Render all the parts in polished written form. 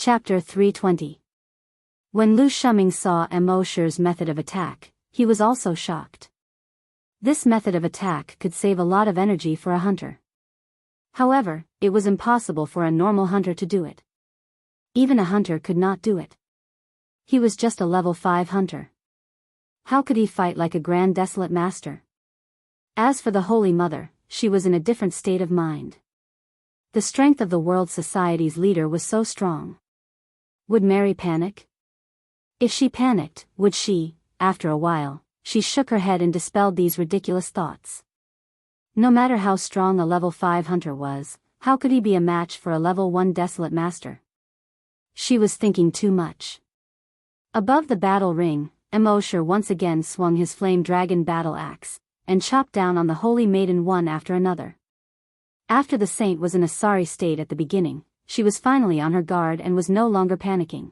Chapter 320. When Lu Shuming saw Mo Shi's method of attack, he was also shocked. This method of attack could save a lot of energy for a hunter. However, it was impossible for a normal hunter to do it. Even a hunter could not do it. He was just a level 5 hunter. How could he fight like a grand desolate master? As for the Holy Mother, she was in a different state of mind. The strength of the World Society's leader was so strong. Would Mary panic? If she panicked, would she? After a while, she shook her head and dispelled these ridiculous thoughts. No matter how strong a level 5 hunter was, how could he be a match for a level 1 desolate master? She was thinking too much. Above the battle ring, Mo Shi once again swung his flame dragon battle axe, and chopped down on the holy maiden one after another. After the saint was in a sorry state at the beginning, she was finally on her guard and was no longer panicking.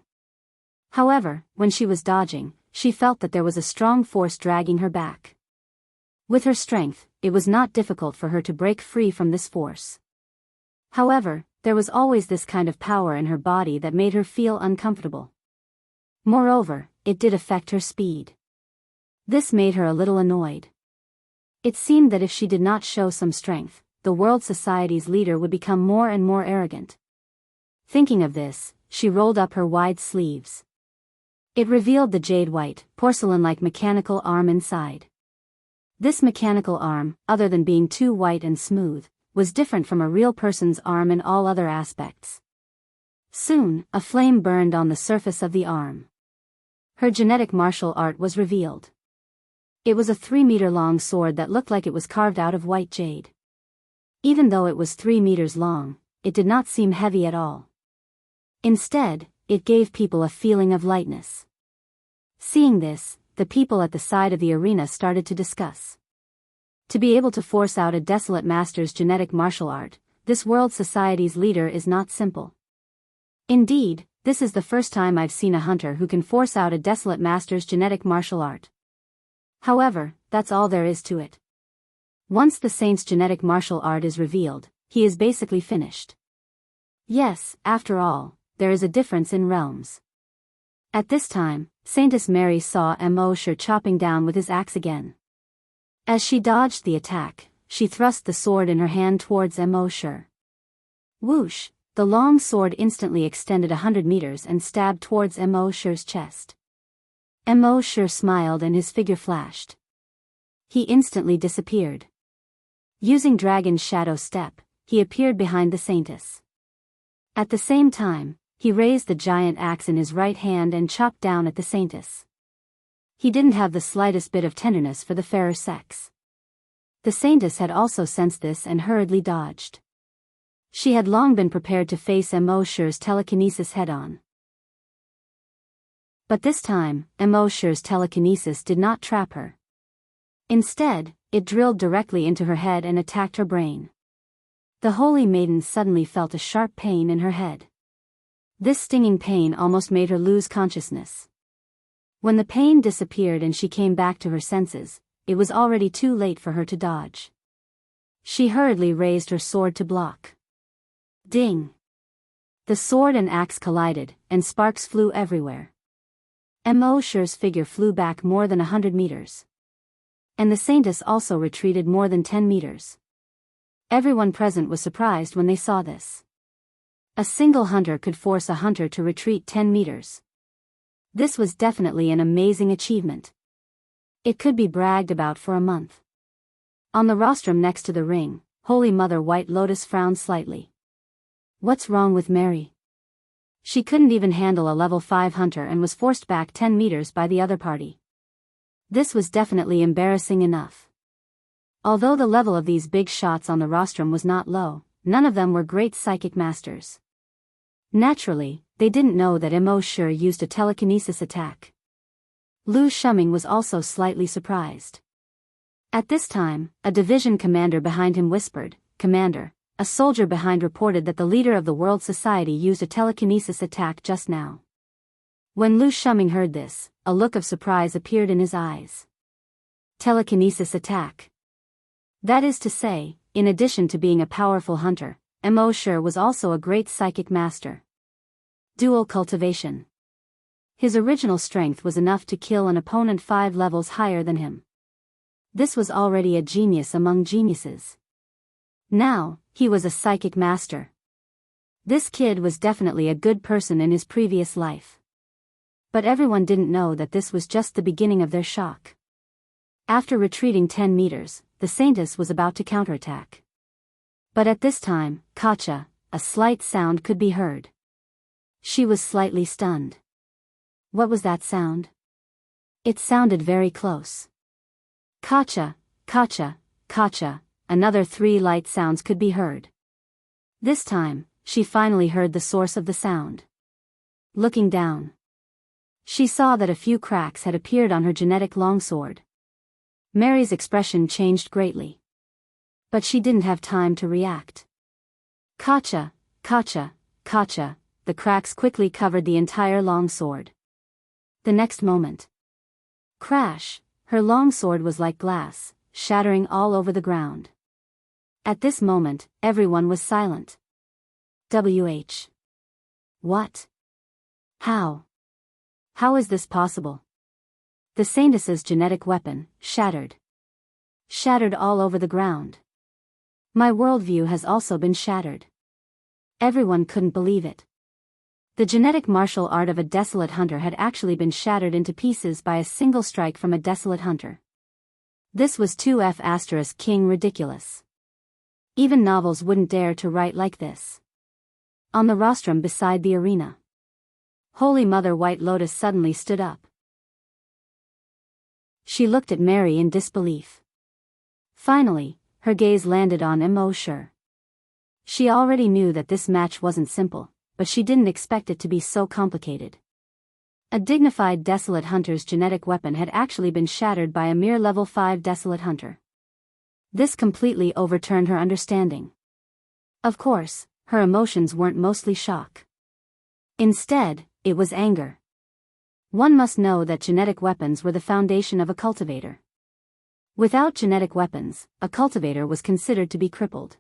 However, when she was dodging, she felt that there was a strong force dragging her back. With her strength, it was not difficult for her to break free from this force. However, there was always this kind of power in her body that made her feel uncomfortable. Moreover, it did affect her speed. This made her a little annoyed. It seemed that if she did not show some strength, the World Society's leader would become more and more arrogant. Thinking of this, she rolled up her wide sleeves. It revealed the jade-white, porcelain-like mechanical arm inside. This mechanical arm, other than being too white and smooth, was different from a real person's arm in all other aspects. Soon, a flame burned on the surface of the arm. Her genetic martial art was revealed. It was a 3-meter-long sword that looked like it was carved out of white jade. Even though it was 3 meters long, it did not seem heavy at all. Instead, it gave people a feeling of lightness. Seeing this, the people at the side of the arena started to discuss. To be able to force out a desolate master's genetic martial art, this World Society's leader is not simple. Indeed, this is the first time I've seen a hunter who can force out a desolate master's genetic martial art. However, that's all there is to it. Once the saint's genetic martial art is revealed, he is basically finished. Yes, after all, there is a difference in realms. At this time, Saintess Mary saw Mo Shi chopping down with his axe again. As she dodged the attack, she thrust the sword in her hand towards Mo Shi. Whoosh, the long sword instantly extended 100 meters and stabbed towards Mo Shi's chest. Mo Shi smiled and his figure flashed. He instantly disappeared. Using Dragon's Shadow Step, he appeared behind the saintess. At the same time, he raised the giant axe in his right hand and chopped down at the saintess. He didn't have the slightest bit of tenderness for the fairer sex. The saintess had also sensed this and hurriedly dodged. She had long been prepared to face Mo Shi's telekinesis head-on. But this time, Mo Shi's telekinesis did not trap her. Instead, it drilled directly into her head and attacked her brain. The holy maiden suddenly felt a sharp pain in her head. This stinging pain almost made her lose consciousness. When the pain disappeared and she came back to her senses, it was already too late for her to dodge. She hurriedly raised her sword to block. Ding! The sword and axe collided, and sparks flew everywhere. Mo Shi's figure flew back more than 100 meters. And the saintess also retreated more than 10 meters. Everyone present was surprised when they saw this. A single hunter could force a hunter to retreat 10 meters. This was definitely an amazing achievement. It could be bragged about for a month. On the rostrum next to the ring, Holy Mother White Lotus frowned slightly. What's wrong with Mary? She couldn't even handle a level 5 hunter and was forced back 10 meters by the other party. This was definitely embarrassing enough. Although the level of these big shots on the rostrum was not low, none of them were great psychic masters. Naturally, they didn't know that Mo Shi used a telekinesis attack. Lu Shuming was also slightly surprised. At this time, a division commander behind him whispered, "Commander." A soldier behind reported that the leader of the World Society used a telekinesis attack just now. When Lu Shuming heard this, a look of surprise appeared in his eyes. Telekinesis attack. That is to say, in addition to being a powerful hunter, Mo Shi was also a great psychic master. Dual cultivation. His original strength was enough to kill an opponent 5 levels higher than him. This was already a genius among geniuses. Now, he was a psychic master. This kid was definitely a good person in his previous life. But everyone didn't know that this was just the beginning of their shock. After retreating 10 meters, the Saintess was about to counterattack. But at this time, Katja, a slight sound could be heard. She was slightly stunned. What was that sound? It sounded very close. Katja, Katja, Katja, another 3 light sounds could be heard. This time, she finally heard the source of the sound. Looking down, she saw that a few cracks had appeared on her genetic longsword. Mary's expression changed greatly. But she didn't have time to react. Katja, Katja, Katja, the cracks quickly covered the entire longsword. The next moment, crash, her longsword was like glass, shattering all over the ground. At this moment, everyone was silent. What? How? How is this possible? The Saintess's genetic weapon, shattered. Shattered all over the ground. My worldview has also been shattered. Everyone couldn't believe it. The genetic martial art of a desolate hunter had actually been shattered into pieces by a single strike from a desolate hunter. This was 2F** king ridiculous. Even novels wouldn't dare to write like this. On the rostrum beside the arena, Holy Mother White Lotus suddenly stood up. She looked at Mary in disbelief. Finally, her gaze landed on Mo. She already knew that this match wasn't simple, but she didn't expect it to be so complicated. A dignified desolate hunter's genetic weapon had actually been shattered by a mere level 5 desolate hunter. This completely overturned her understanding. Of course, her emotions weren't mostly shock. Instead, it was anger. One must know that genetic weapons were the foundation of a cultivator. Without genetic weapons, a cultivator was considered to be crippled.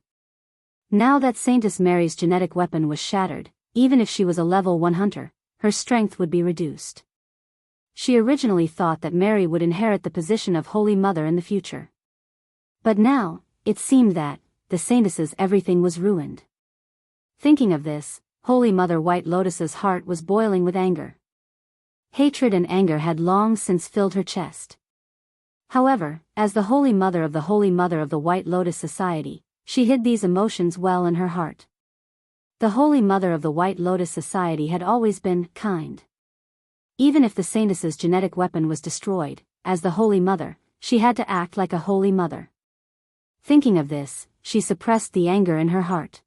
Now that Saintess Mary's genetic weapon was shattered, even if she was a level 1 hunter, her strength would be reduced. She originally thought that Mary would inherit the position of Holy Mother in the future. But now, it seemed that, the Saintess's everything was ruined. Thinking of this, Holy Mother White Lotus's heart was boiling with anger. Hatred and anger had long since filled her chest. However, as the Holy Mother of the White Lotus Society, she hid these emotions well in her heart. The Holy Mother of the White Lotus Society had always been kind. Even if the Saintess's genetic weapon was destroyed, as the Holy Mother, she had to act like a Holy Mother. Thinking of this, she suppressed the anger in her heart.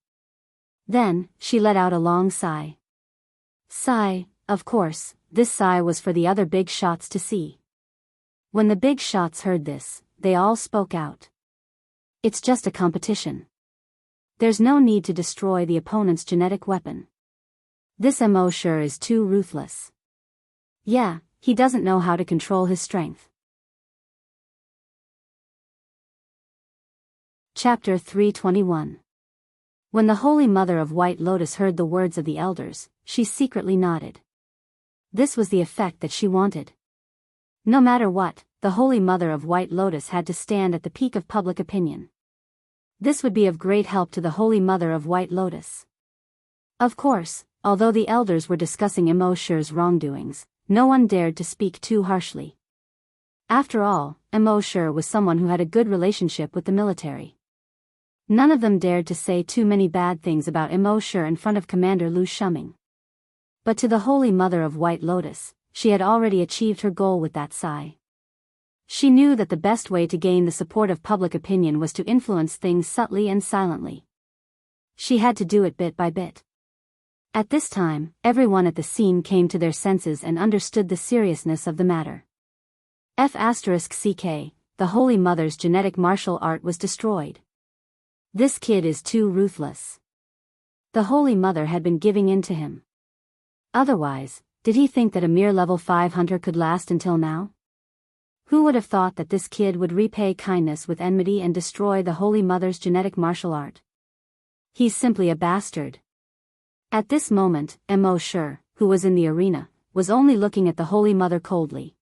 Then, she let out a long sigh. Sigh, of course, this sigh was for the other big shots to see. When the big shots heard this, they all spoke out. It's just a competition. There's no need to destroy the opponent's genetic weapon. This Mo sure is too ruthless. Yeah, he doesn't know how to control his strength. Chapter 321. When the Holy Mother of White Lotus heard the words of the elders, she secretly nodded. This was the effect that she wanted. No matter what, the Holy Mother of White Lotus had to stand at the peak of public opinion. This would be of great help to the Holy Mother of White Lotus. Of course, although the elders were discussing Emo's wrongdoings, no one dared to speak too harshly. After all, Mo was someone who had a good relationship with the military. None of them dared to say too many bad things about Mo in front of Commander Lu Shuming. But to the Holy Mother of White Lotus, she had already achieved her goal with that sigh. She knew that the best way to gain the support of public opinion was to influence things subtly and silently. She had to do it bit by bit. At this time, everyone at the scene came to their senses and understood the seriousness of the matter. F***ck, the Holy Mother's genetic martial art was destroyed. This kid is too ruthless. The Holy Mother had been giving in to him. Otherwise, did he think that a mere level 5 hunter could last until now? Who would have thought that this kid would repay kindness with enmity and destroy the Holy Mother's genetic martial art? He's simply a bastard. At this moment, Mo who was in the arena, was only looking at the Holy Mother coldly.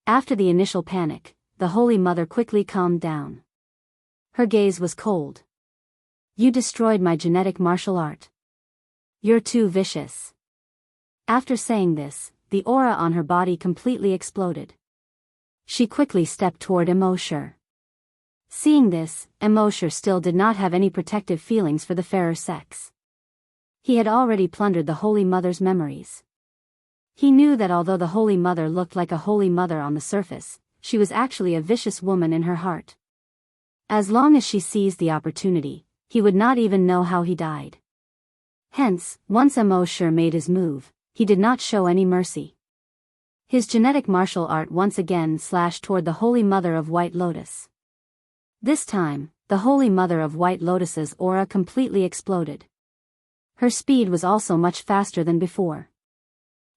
After the initial panic, the Holy Mother quickly calmed down. Her gaze was cold. "You destroyed my genetic martial art. You're too vicious." After saying this, the aura on her body completely exploded. She quickly stepped toward Emoshur. Seeing this, Emoshur still did not have any protective feelings for the fairer sex. He had already plundered the Holy Mother's memories. He knew that although the Holy Mother looked like a Holy Mother on the surface, she was actually a vicious woman in her heart. As long as she seized the opportunity, he would not even know how he died. Hence, once Emoshur made his move, he did not show any mercy. His genetic martial art once again slashed toward the Holy Mother of White Lotus. This time, the Holy Mother of White Lotus's aura completely exploded. Her speed was also much faster than before.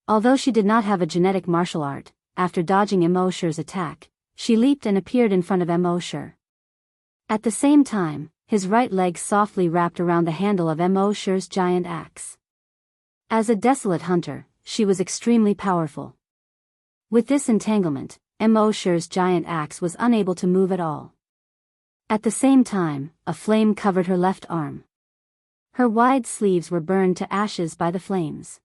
Although she did not have a genetic martial art, after dodging Emoshur's attack, she leaped and appeared in front of Emoshur. At the same time, his right leg softly wrapped around the handle of Emoshur's giant axe. As a desolate hunter, she was extremely powerful. With this entanglement, Emoshur's giant axe was unable to move at all. At the same time, a flame covered her left arm. Her wide sleeves were burned to ashes by the flames.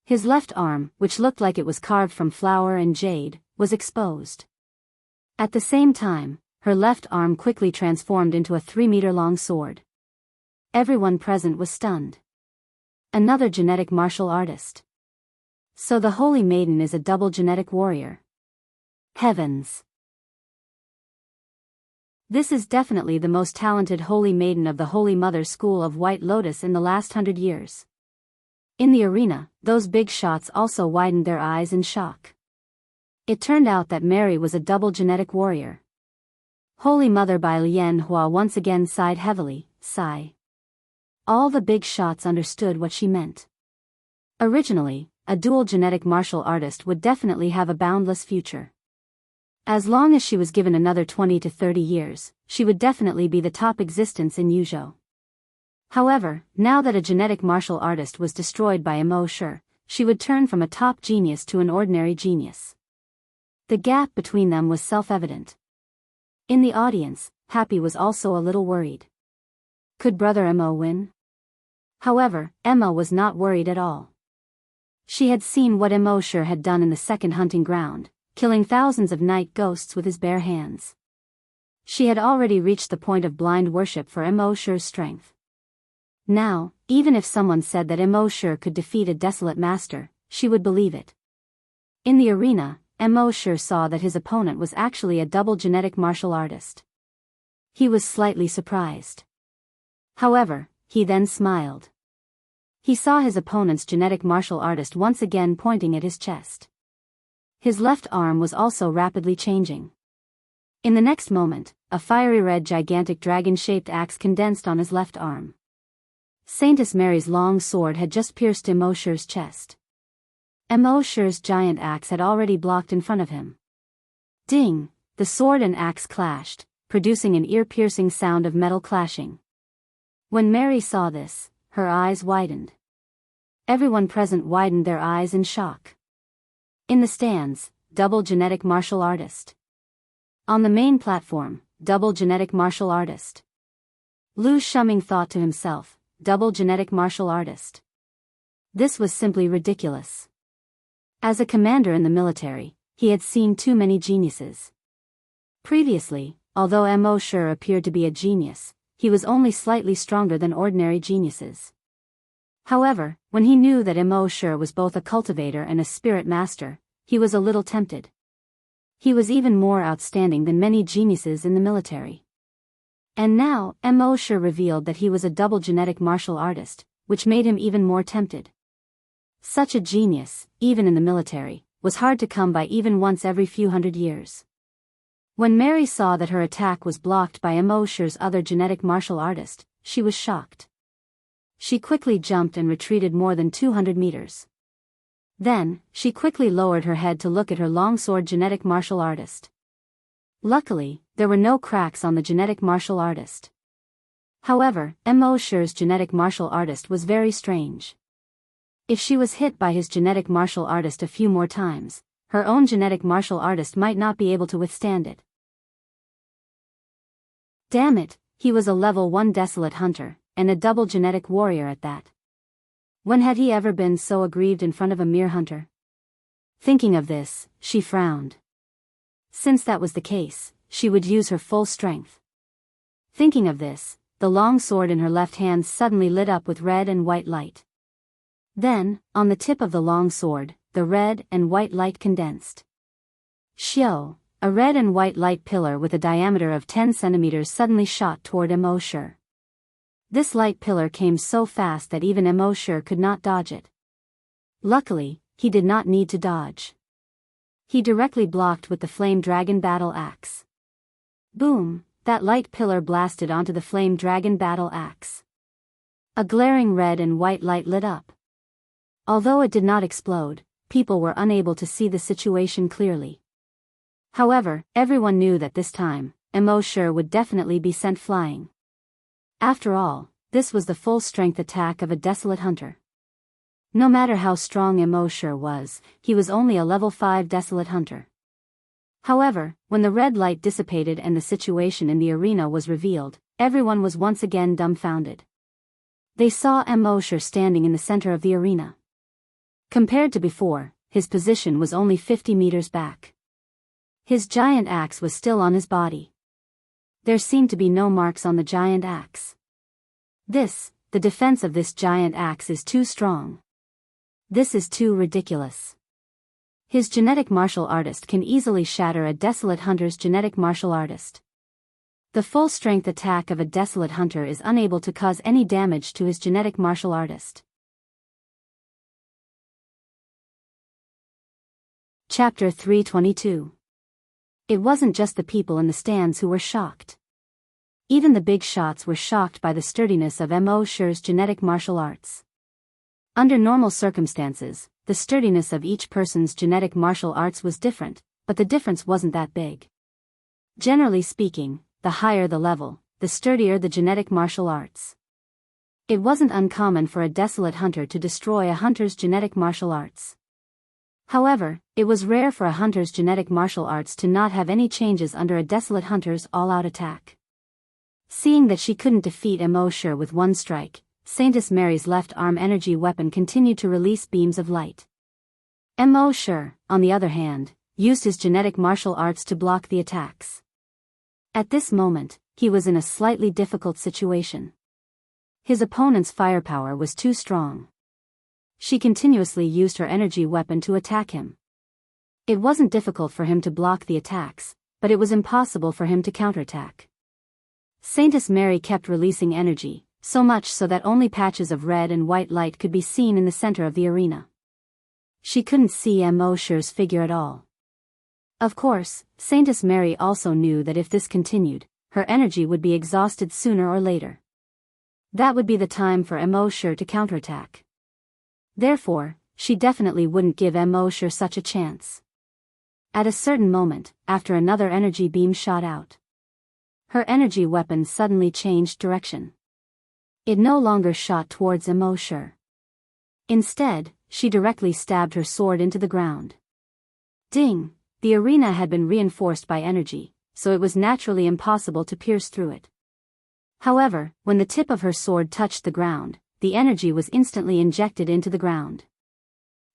His left arm, which looked like it was carved from flour and jade, was exposed. At the same time, her left arm quickly transformed into a 3-meter-long sword. Everyone present was stunned. Another genetic martial artist. So the Holy Maiden is a double genetic warrior. Heavens! This is definitely the most talented Holy Maiden of the Holy Mother School of White Lotus in the last 100 years. In the arena, those big shots also widened their eyes in shock. It turned out that Mary was a double genetic warrior. Holy Mother Bai Lian Hua once again sighed heavily, sigh. All the big shots understood what she meant. Originally, a dual genetic martial artist would definitely have a boundless future. As long as she was given another 20 to 30 years, she would definitely be the top existence in Yuzhou. However, now that a genetic martial artist was destroyed by Emoshur, she would turn from a top genius to an ordinary genius. The gap between them was self-evident. In the audience, Happy was also a little worried. Could Brother Emo win? However, Emma was not worried at all. She had seen what Emoshur had done in the second hunting ground, killing thousands of night ghosts with his bare hands. She had already reached the point of blind worship for Emoshur's strength. Now, even if someone said that Emoshur could defeat a desolate master, she would believe it. In the arena, Emoshur saw that his opponent was actually a double genetic martial artist. He was slightly surprised. However, he then smiled. He saw his opponent's genetic martial artist once again pointing at his chest. His left arm was also rapidly changing. In the next moment, a fiery red gigantic dragon-shaped axe condensed on his left arm. Saintess Mary's long sword had just pierced Emoshur's chest. Emoshur's giant axe had already blocked in front of him. Ding! The sword and axe clashed, producing an ear-piercing sound of metal clashing. When Mary saw this, her eyes widened. Everyone present widened their eyes in shock. In the stands, double genetic martial artist. On the main platform, double genetic martial artist. Lu Shuming thought to himself, double genetic martial artist. This was simply ridiculous. As a commander in the military, he had seen too many geniuses. Previously, although Emoshur appeared to be a genius, he was only slightly stronger than ordinary geniuses. However, when he knew that Emoshur was both a cultivator and a spirit master, he was a little tempted. He was even more outstanding than many geniuses in the military. And now, Emoshur revealed that he was a double genetic martial artist, which made him even more tempted. Such a genius, even in the military, was hard to come by even once every few hundred years. When Mary saw that her attack was blocked by Emoshur's other genetic martial artist, she was shocked. She quickly jumped and retreated more than 200 meters. Then, she quickly lowered her head to look at her longsword genetic martial artist. Luckily, there were no cracks on the genetic martial artist. However, Emoshur's genetic martial artist was very strange. If she was hit by his genetic martial artist a few more times, her own genetic martial artist might not be able to withstand it. Damn it, he was a level 1 desolate hunter, and a double genetic warrior at that. When had he ever been so aggrieved in front of a mere hunter? Thinking of this, she frowned. Since that was the case, she would use her full strength. Thinking of this, the long sword in her left hand suddenly lit up with red and white light. Then, on the tip of the long sword, the red and white light condensed. Xiao, a red and white light pillar with a diameter of 10 centimeters suddenly shot toward Mo Shi. This light pillar came so fast that even Mo Shi could not dodge it. Luckily, he did not need to dodge. He directly blocked with the flame dragon battle axe. Boom, that light pillar blasted onto the flame dragon battle axe. A glaring red and white light lit up. Although it did not explode, people were unable to see the situation clearly. However, everyone knew that this time, Mo Shi would definitely be sent flying. After all, this was the full-strength attack of a desolate hunter. No matter how strong Mo Shi was, he was only a level 5 desolate hunter. However, when the red light dissipated and the situation in the arena was revealed, everyone was once again dumbfounded. They saw Mo Shi standing in the center of the arena. Compared to before, his position was only 50 meters back. His giant axe was still on his body. There seemed to be no marks on the giant axe. The defense of this giant axe is too strong. This is too ridiculous. His genetic martial artist can easily shatter a desolate hunter's genetic martial artist. The full-strength attack of a desolate hunter is unable to cause any damage to his genetic martial artist. Chapter 322. It wasn't just the people in the stands who were shocked. Even the big shots were shocked by the sturdiness of Mo Shi's genetic martial arts. Under normal circumstances, the sturdiness of each person's genetic martial arts was different, but the difference wasn't that big. Generally speaking, the higher the level, the sturdier the genetic martial arts. It wasn't uncommon for a desolate hunter to destroy a hunter's genetic martial arts. However, it was rare for a hunter's genetic martial arts to not have any changes under a desolate hunter's all-out attack. Seeing that she couldn't defeat Mo Shi with one strike, Saintess Mary's left arm energy weapon continued to release beams of light. Mo Shi, on the other hand, used his genetic martial arts to block the attacks. At this moment, he was in a slightly difficult situation. His opponent's firepower was too strong. She continuously used her energy weapon to attack him. It wasn't difficult for him to block the attacks, but it was impossible for him to counterattack. Saintess Mary kept releasing energy, so much so that only patches of red and white light could be seen in the center of the arena. She couldn't see Mo Shi's figure at all. Of course, Saintess Mary also knew that if this continued, her energy would be exhausted sooner or later. That would be the time for Mo Shi to counterattack. Therefore, she definitely wouldn't give Mo Shi such a chance. At a certain moment, after another energy beam shot out, her energy weapon suddenly changed direction. It no longer shot towards Mo Shi. Instead, she directly stabbed her sword into the ground. Ding! The arena had been reinforced by energy, so it was naturally impossible to pierce through it. However, when the tip of her sword touched the ground, the energy was instantly injected into the ground.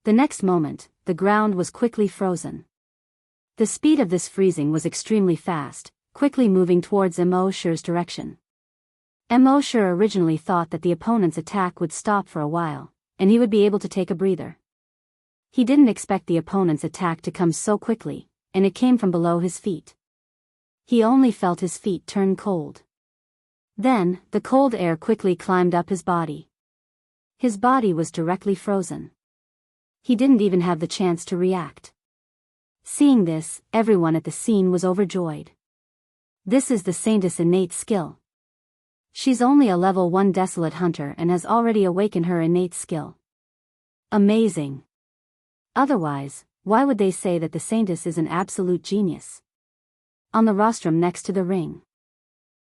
The next moment, the ground was quickly frozen. The speed of this freezing was extremely fast, quickly moving towards Mo Shi's direction. Mo Shi originally thought that the opponent's attack would stop for a while, and he would be able to take a breather. He didn't expect the opponent's attack to come so quickly, and it came from below his feet. He only felt his feet turn cold. Then, the cold air quickly climbed up his body. His body was directly frozen. He didn't even have the chance to react. Seeing this, everyone at the scene was overjoyed. This is the Saintess' innate skill. She's only a level 1 desolate hunter and has already awakened her innate skill. Amazing. Otherwise, why would they say that the Saintess is an absolute genius? On the rostrum next to the ring,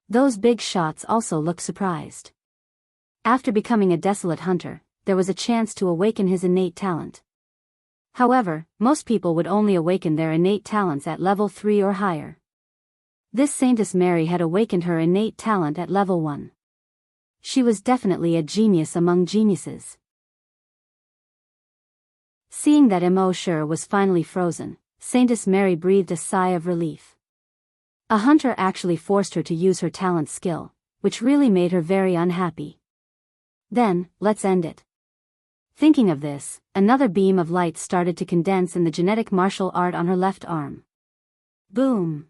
those big shots also looked surprised. After becoming a desolate hunter, there was a chance to awaken his innate talent. However, most people would only awaken their innate talents at level 3 or higher. This Saintess Mary had awakened her innate talent at level 1. She was definitely a genius among geniuses. Seeing that Mo was finally frozen, Saintess Mary breathed a sigh of relief. A hunter actually forced her to use her talent skill, which really made her very unhappy. Then, let's end it. Thinking of this, another beam of light started to condense in the genetic martial art on her left arm. Boom!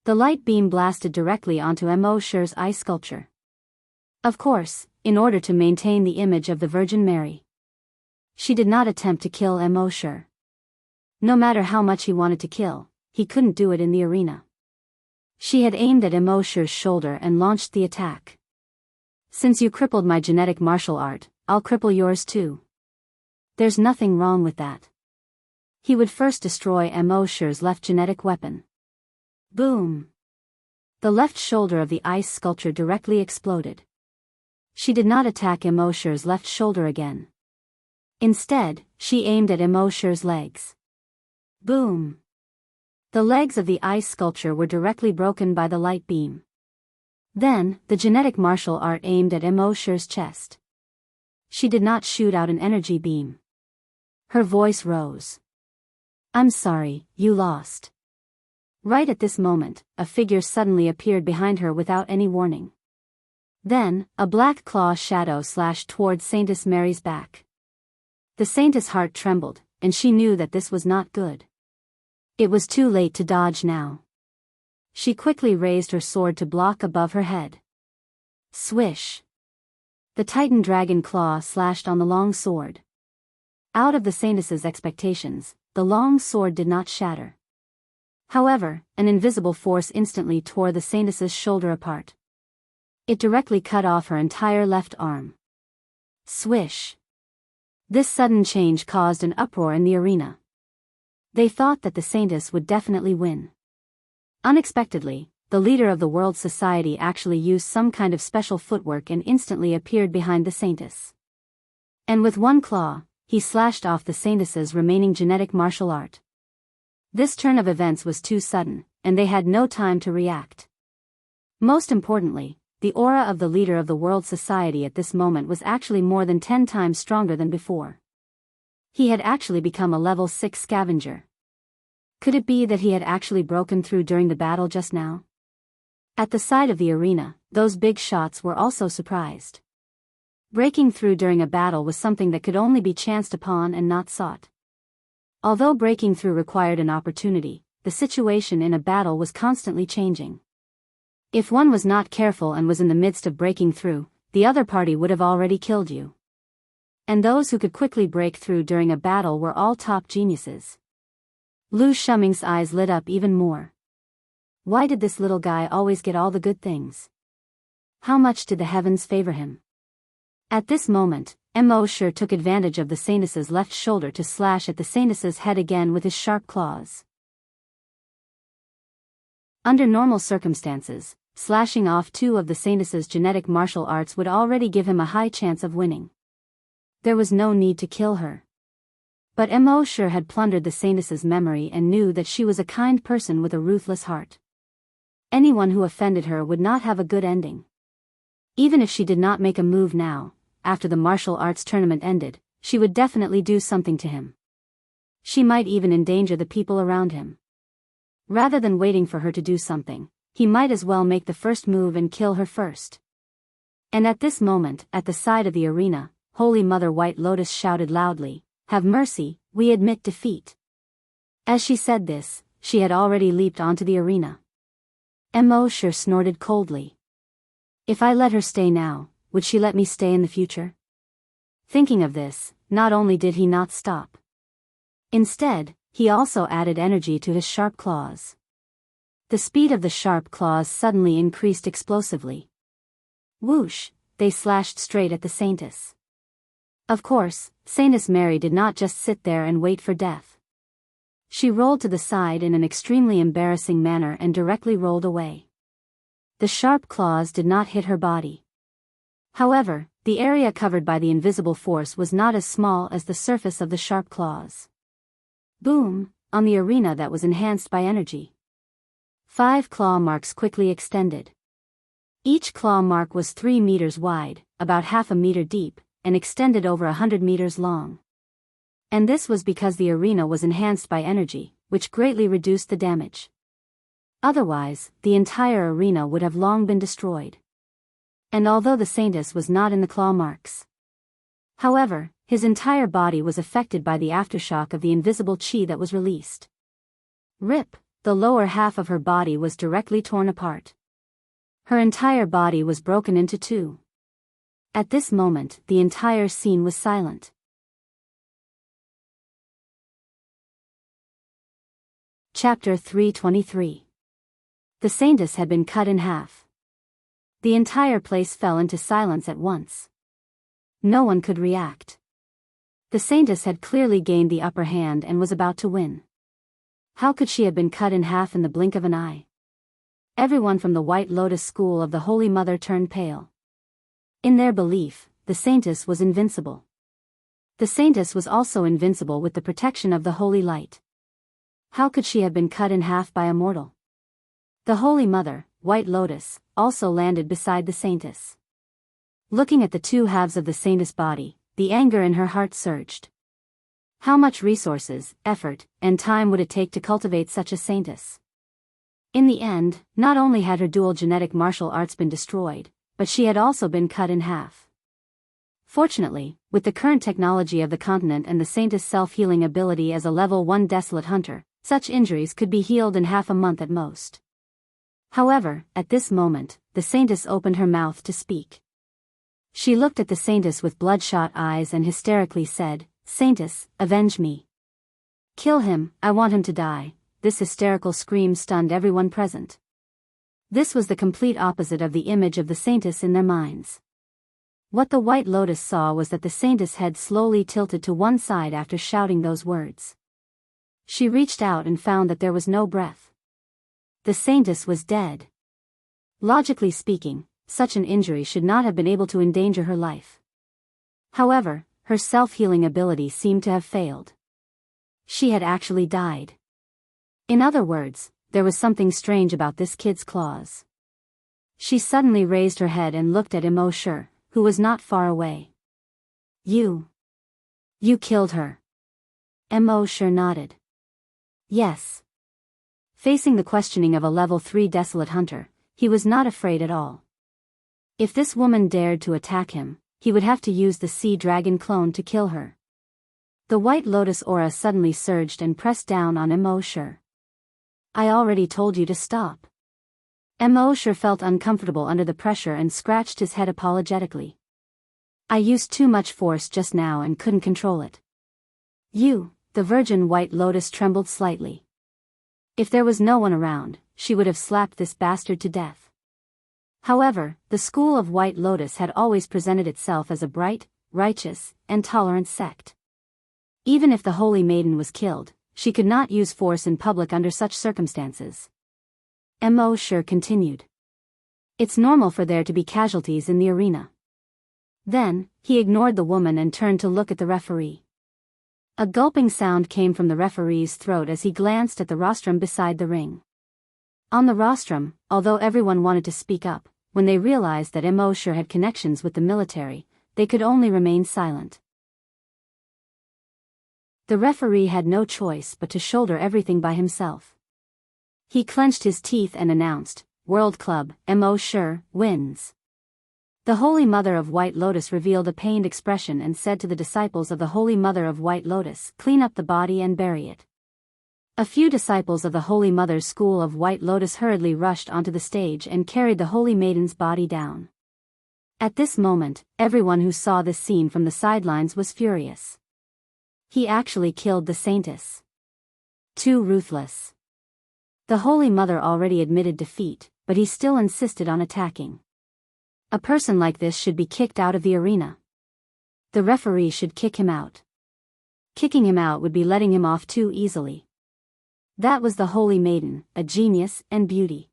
The light beam blasted directly onto Mo's eye sculpture. Of course, in order to maintain the image of the Virgin Mary. She did not attempt to kill Mo. No matter how much he wanted to kill, he couldn't do it in the arena. She had aimed at Mo's shoulder and launched the attack. Since you crippled my genetic martial art, I'll cripple yours too. There's nothing wrong with that. He would first destroy Mo's left genetic weapon. Boom! The left shoulder of the ice sculpture directly exploded. She did not attack Mo's left shoulder again. Instead, she aimed at Mo's legs. Boom! The legs of the ice sculpture were directly broken by the light beam. Then, the genetic martial art aimed at Mo's chest. She did not shoot out an energy beam. Her voice rose. I'm sorry, you lost. Right at this moment, a figure suddenly appeared behind her without any warning. Then, a black claw shadow slashed towards Saintess Mary's back. The Saintess' heart trembled, and she knew that this was not good. It was too late to dodge now. She quickly raised her sword to block above her head. Swish! The Titan dragon claw slashed on the long sword. Out of the Saintess's expectations, the long sword did not shatter. However, an invisible force instantly tore the Saintess's shoulder apart. It directly cut off her entire left arm. Swish! This sudden change caused an uproar in the arena. They thought that the Saintess would definitely win. Unexpectedly, the leader of the World Society actually used some kind of special footwork and instantly appeared behind the Saintess. And with one claw, he slashed off the Saintess's remaining genetic martial art. This turn of events was too sudden, and they had no time to react. Most importantly, the aura of the leader of the World Society at this moment was actually more than 10 times stronger than before. He had actually become a level 6 scavenger. Could it be that he had actually broken through during the battle just now? At the side of the arena, those big shots were also surprised. Breaking through during a battle was something that could only be chanced upon and not sought. Although breaking through required an opportunity, the situation in a battle was constantly changing. If one was not careful and was in the midst of breaking through, the other party would have already killed you. And those who could quickly break through during a battle were all top geniuses. Lu Shuming's eyes lit up even more. Why did this little guy always get all the good things? How much did the heavens favor him? At this moment, Mo took advantage of the Saintess's left shoulder to slash at the Saintess's head again with his sharp claws. Under normal circumstances, slashing off 2 of the Saintess's genetic martial arts would already give him a high chance of winning. There was no need to kill her. But Mo had plundered the Saintess's memory and knew that she was a kind person with a ruthless heart. Anyone who offended her would not have a good ending. Even if she did not make a move now, after the martial arts tournament ended, she would definitely do something to him. She might even endanger the people around him. Rather than waiting for her to do something, he might as well make the first move and kill her first. And at this moment, at the side of the arena, Holy Mother White Lotus shouted loudly, "Have mercy, we admit defeat." As she said this, she had already leaped onto the arena. Mo snorted coldly. If I let her stay now, would she let me stay in the future? Thinking of this, not only did he not stop. Instead, he also added energy to his sharp claws. The speed of the sharp claws suddenly increased explosively. Whoosh, they slashed straight at the Saintess. Of course, Saintess Mary did not just sit there and wait for death. She rolled to the side in an extremely embarrassing manner and directly rolled away. The sharp claws did not hit her body. However, the area covered by the invisible force was not as small as the surface of the sharp claws. Boom, on the arena that was enhanced by energy. 5 claw marks quickly extended. Each claw mark was 3 meters wide, about half a meter deep, and extended over 100 meters long. And this was because the arena was enhanced by energy, which greatly reduced the damage. Otherwise, the entire arena would have long been destroyed. And although the Saintess was not in the claw marks, however, his entire body was affected by the aftershock of the invisible chi that was released. Rip, the lower half of her body was directly torn apart. Her entire body was broken into 2. At this moment, the entire scene was silent. Chapter 323. The Saintess had been cut in half. The entire place fell into silence at once. No one could react. The Saintess had clearly gained the upper hand and was about to win. How could she have been cut in half in the blink of an eye? Everyone from the White Lotus school of the Holy Mother turned pale. In their belief, the Saintess was invincible. The Saintess was also invincible with the protection of the Holy Light. How could she have been cut in half by a mortal? The Holy Mother, White Lotus, also landed beside the Saintess. Looking at the 2 halves of the Saintess' body, the anger in her heart surged. How much resources, effort, and time would it take to cultivate such a Saintess? In the end, not only had her dual genetic martial arts been destroyed, but she had also been cut in half. Fortunately, with the current technology of the continent and the Saintess' self-healing ability as a level 1 desolate hunter, such injuries could be healed in half a month at most. However, at this moment, the Saintess opened her mouth to speak. She looked at the Saintess with bloodshot eyes and hysterically said, "Saintess, avenge me. Kill him, I want him to die." This hysterical scream stunned everyone present. This was the complete opposite of the image of the Saintess in their minds. What the White Lotus saw was that the Saintess' head slowly tilted to one side after shouting those words. She reached out and found that there was no breath. The Saintess was dead. Logically speaking, such an injury should not have been able to endanger her life. However, her self-healing ability seemed to have failed. She had actually died. In other words, there was something strange about this kid's claws. She suddenly raised her head and looked at Immersive, who was not far away. You killed her." Immersive nodded. "Yes." Facing the questioning of a level 3 desolate hunter, he was not afraid at all. If this woman dared to attack him, he would have to use the sea dragon clone to kill her. The White Lotus aura suddenly surged and pressed down on Immersive. "I already told you to stop." Immersive felt uncomfortable under the pressure and scratched his head apologetically. "I used too much force just now and couldn't control it." The virgin White Lotus trembled slightly. If there was no one around, she would have slapped this bastard to death. However, the school of White Lotus had always presented itself as a bright, righteous, and tolerant sect. Even if the Holy Maiden was killed, she could not use force in public under such circumstances. Immersive continued. "It's normal for there to be casualties in the arena." Then, he ignored the woman and turned to look at the referee. A gulping sound came from the referee's throat as he glanced at the rostrum beside the ring. On the rostrum, although everyone wanted to speak up, when they realized that Immersive had connections with the military, they could only remain silent. The referee had no choice but to shoulder everything by himself. He clenched his teeth and announced, "World Club, Immersive, wins." The Holy Mother of White Lotus revealed a pained expression and said to the disciples of the Holy Mother of White Lotus, "Clean up the body and bury it." A few disciples of the Holy Mother's school of White Lotus hurriedly rushed onto the stage and carried the Holy Maiden's body down. At this moment, everyone who saw this scene from the sidelines was furious. He actually killed the Saintess. Too ruthless. The Holy Mother already admitted defeat, but he still insisted on attacking. A person like this should be kicked out of the arena. The referee should kick him out. Kicking him out would be letting him off too easily. That was the Holy Maiden, a genius and beauty.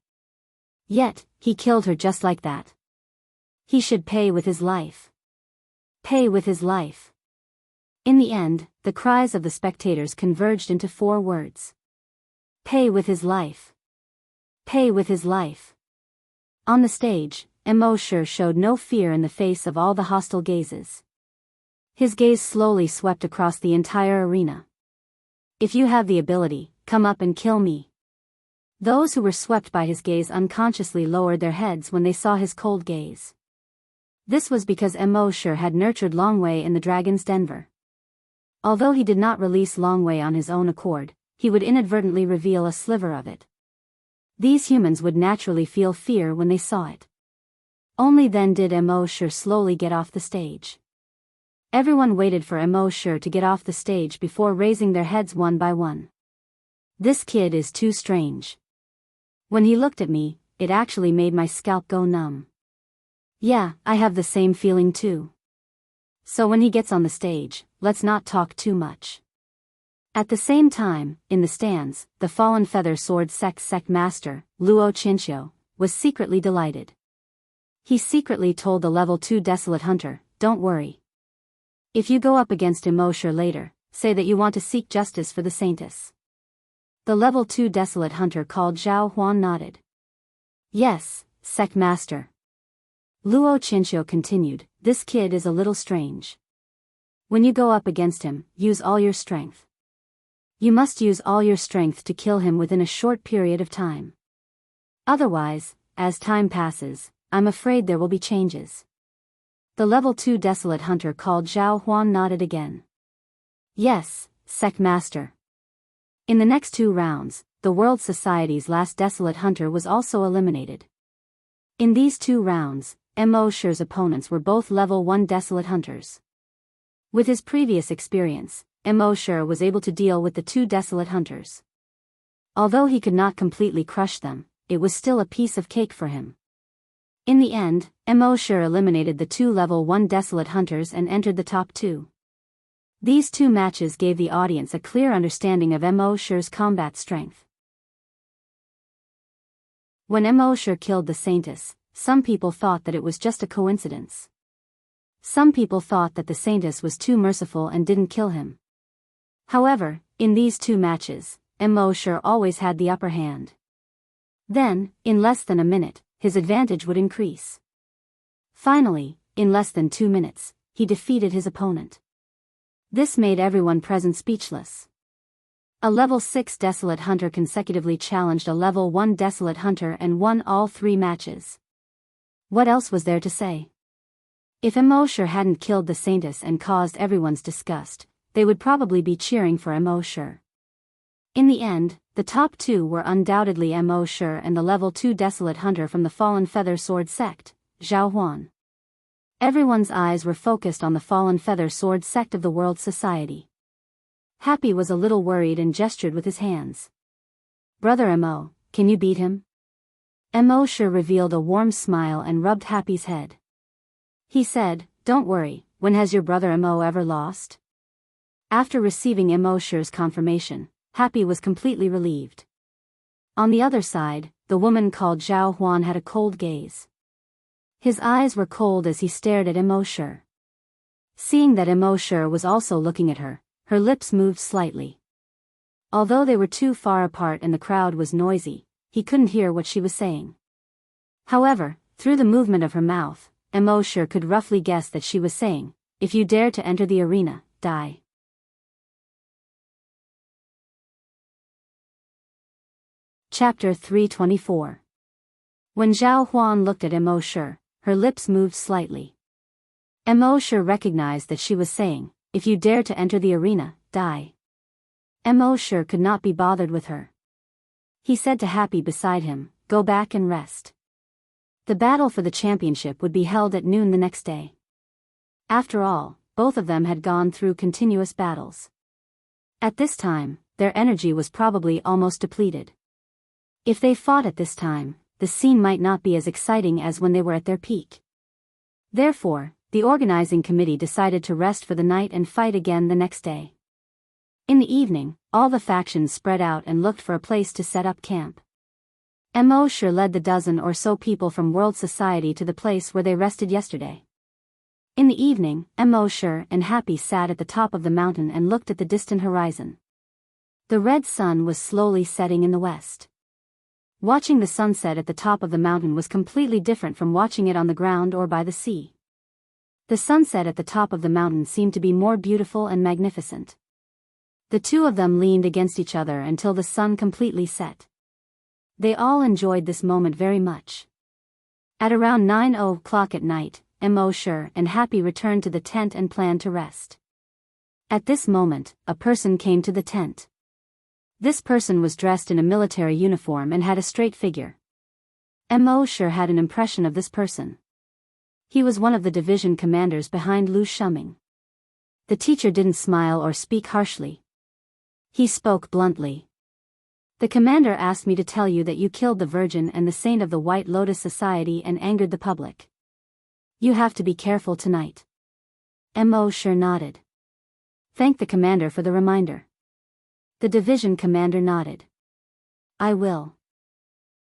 Yet, he killed her just like that. He should pay with his life. Pay with his life. In the end, the cries of the spectators converged into 4 words. Pay with his life. Pay with his life. On the stage, Immersive showed no fear in the face of all the hostile gazes. His gaze slowly swept across the entire arena. If you have the ability, come up and kill me. Those who were swept by his gaze unconsciously lowered their heads when they saw his cold gaze. This was because Immersive had nurtured Longwei in the Dragon's Denver. Although he did not release Longwei on his own accord, he would inadvertently reveal a sliver of it. These humans would naturally feel fear when they saw it. Only then did Immersive slowly get off the stage. Everyone waited for Immersive to get off the stage before raising their heads one by one. This kid is too strange. When he looked at me, it actually made my scalp go numb. Yeah, I have the same feeling too. So when he gets on the stage, let's not talk too much. At the same time, in the stands, the fallen feather sword sect master, Wuxia Xianxia, was secretly delighted. He secretly told the level 2 desolate hunter, don't worry. If you go up against Immersive later, say that you want to seek justice for the saintess. The level 2 desolate hunter called Zhao Huan nodded. Yes, sect master. Wuxia Xianxia continued, this kid is a little strange. When you go up against him, use all your strength. You must use all your strength to kill him within a short period of time. Otherwise, as time passes, I'm afraid there will be changes. The level 2 desolate hunter called Zhao Huan nodded again. Yes, sect master. In the next 2 rounds, the World Society's last desolate hunter was also eliminated. In these 2 rounds, Immersive's opponents were both level 1 desolate hunters. With his previous experience, Immersive was able to deal with the 2 desolate hunters. Although he could not completely crush them, it was still a piece of cake for him. In the end, Immersive eliminated the 2 level 1 desolate hunters and entered the top 2. These 2 matches gave the audience a clear understanding of Immersive's combat strength. When Immersive killed the saintess, some people thought that it was just a coincidence. Some people thought that the saintess was too merciful and didn't kill him. However, in these 2 matches, Immersive always had the upper hand. Then, in less than a minute, his advantage would increase. Finally, in less than 2 minutes, he defeated his opponent. This made everyone present speechless. A level 6 desolate hunter consecutively challenged a level 1 desolate hunter and won all 3 matches. What else was there to say? If Immersive hadn't killed the saintess and caused everyone's disgust, they would probably be cheering for Immersive. In the end, the top 2 were undoubtedly Immersive and the level 2 desolate hunter from the fallen feather sword sect, Zhao Huan. Everyone's eyes were focused on the fallen feather sword sect of the World Society. Happy was a little worried and gestured with his hands. Brother Mo, can you beat him? Immersive revealed a warm smile and rubbed Happy's head. He said, don't worry, when has your brother Mo ever lost? After receiving Immersive's confirmation, Happy was completely relieved. On the other side, the woman called Zhao Huan had a cold gaze. His eyes were cold as he stared at Immersive. Seeing that Immersive was also looking at her, her lips moved slightly. Although they were too far apart and the crowd was noisy, he couldn't hear what she was saying. However, through the movement of her mouth, Immersive could roughly guess that she was saying, if you dare to enter the arena, die. Chapter 324. When Zhao Huan looked at Immersive, her lips moved slightly. Immersive recognized that she was saying, if you dare to enter the arena, die. Immersive could not be bothered with her. He said to Happy beside him, go back and rest. The battle for the championship would be held at noon the next day. After all, both of them had gone through continuous battles. At this time, their energy was probably almost depleted. If they fought at this time, the scene might not be as exciting as when they were at their peak. Therefore, the organizing committee decided to rest for the night and fight again the next day. In the evening, all the factions spread out and looked for a place to set up camp. Mo Shi led the dozen or so people from world society to the place where they rested yesterday. In the evening, Mo Shi and Happy sat at the top of the mountain and looked at the distant horizon. The red sun was slowly setting in the west. Watching the sunset at the top of the mountain was completely different from watching it on the ground or by the sea. The sunset at the top of the mountain seemed to be more beautiful and magnificent. The two of them leaned against each other until the sun completely set. They all enjoyed this moment very much. At around 9:00 at night, Mo Shi and Happy returned to the tent and planned to rest. At this moment, a person came to the tent. This person was dressed in a military uniform and had a straight figure. Mo Shi had an impression of this person. He was one of the division commanders behind Lu Shuming. The teacher didn't smile or speak harshly. He spoke bluntly. The commander asked me to tell you that you killed the Virgin and the Saint of the White Lotus Society and angered the public. You have to be careful tonight. Mo Shi nodded. Thank the commander for the reminder. The division commander nodded. I will.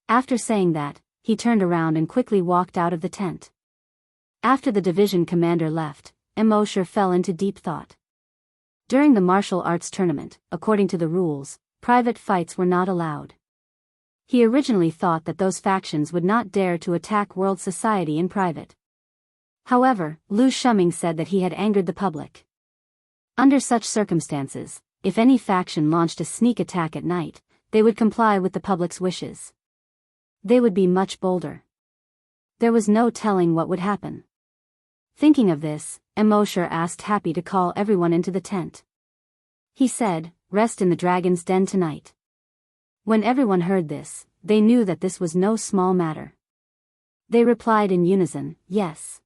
After saying that, he turned around and quickly walked out of the tent. After the division commander left, Mo Shi fell into deep thought. During the martial arts tournament, according to the rules, private fights were not allowed. He originally thought that those factions would not dare to attack world society in private. However, Lu Shuming said that he had angered the public. Under such circumstances, if any faction launched a sneak attack at night, they would comply with the public's wishes. They would be much bolder. There was no telling what would happen. Thinking of this, Mo Shi asked Happy to call everyone into the tent. He said, rest in the dragon's den tonight. When everyone heard this, they knew that this was no small matter. They replied in unison, yes.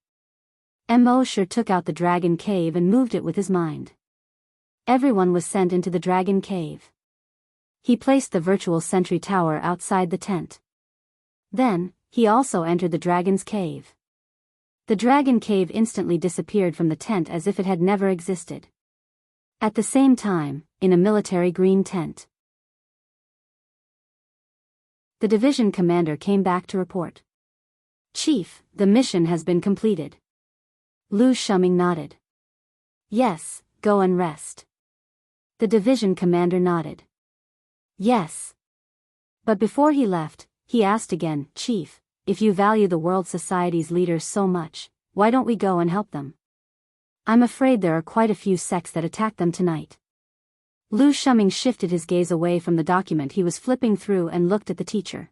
Mo Shi took out the dragon cave and moved it with his mind. Everyone was sent into the dragon cave. He placed the virtual sentry tower outside the tent. Then, he also entered the dragon's cave. The dragon cave instantly disappeared from the tent as if it had never existed. At the same time, in a military green tent, the division commander came back to report. Chief, the mission has been completed. Lu Shuming nodded. Yes, go and rest. The division commander nodded. Yes. But before he left, he asked again, Chief, if you value the world society's leaders so much, why don't we go and help them? I'm afraid there are quite a few sects that attack them tonight. Lu Shuming shifted his gaze away from the document he was flipping through and looked at the teacher.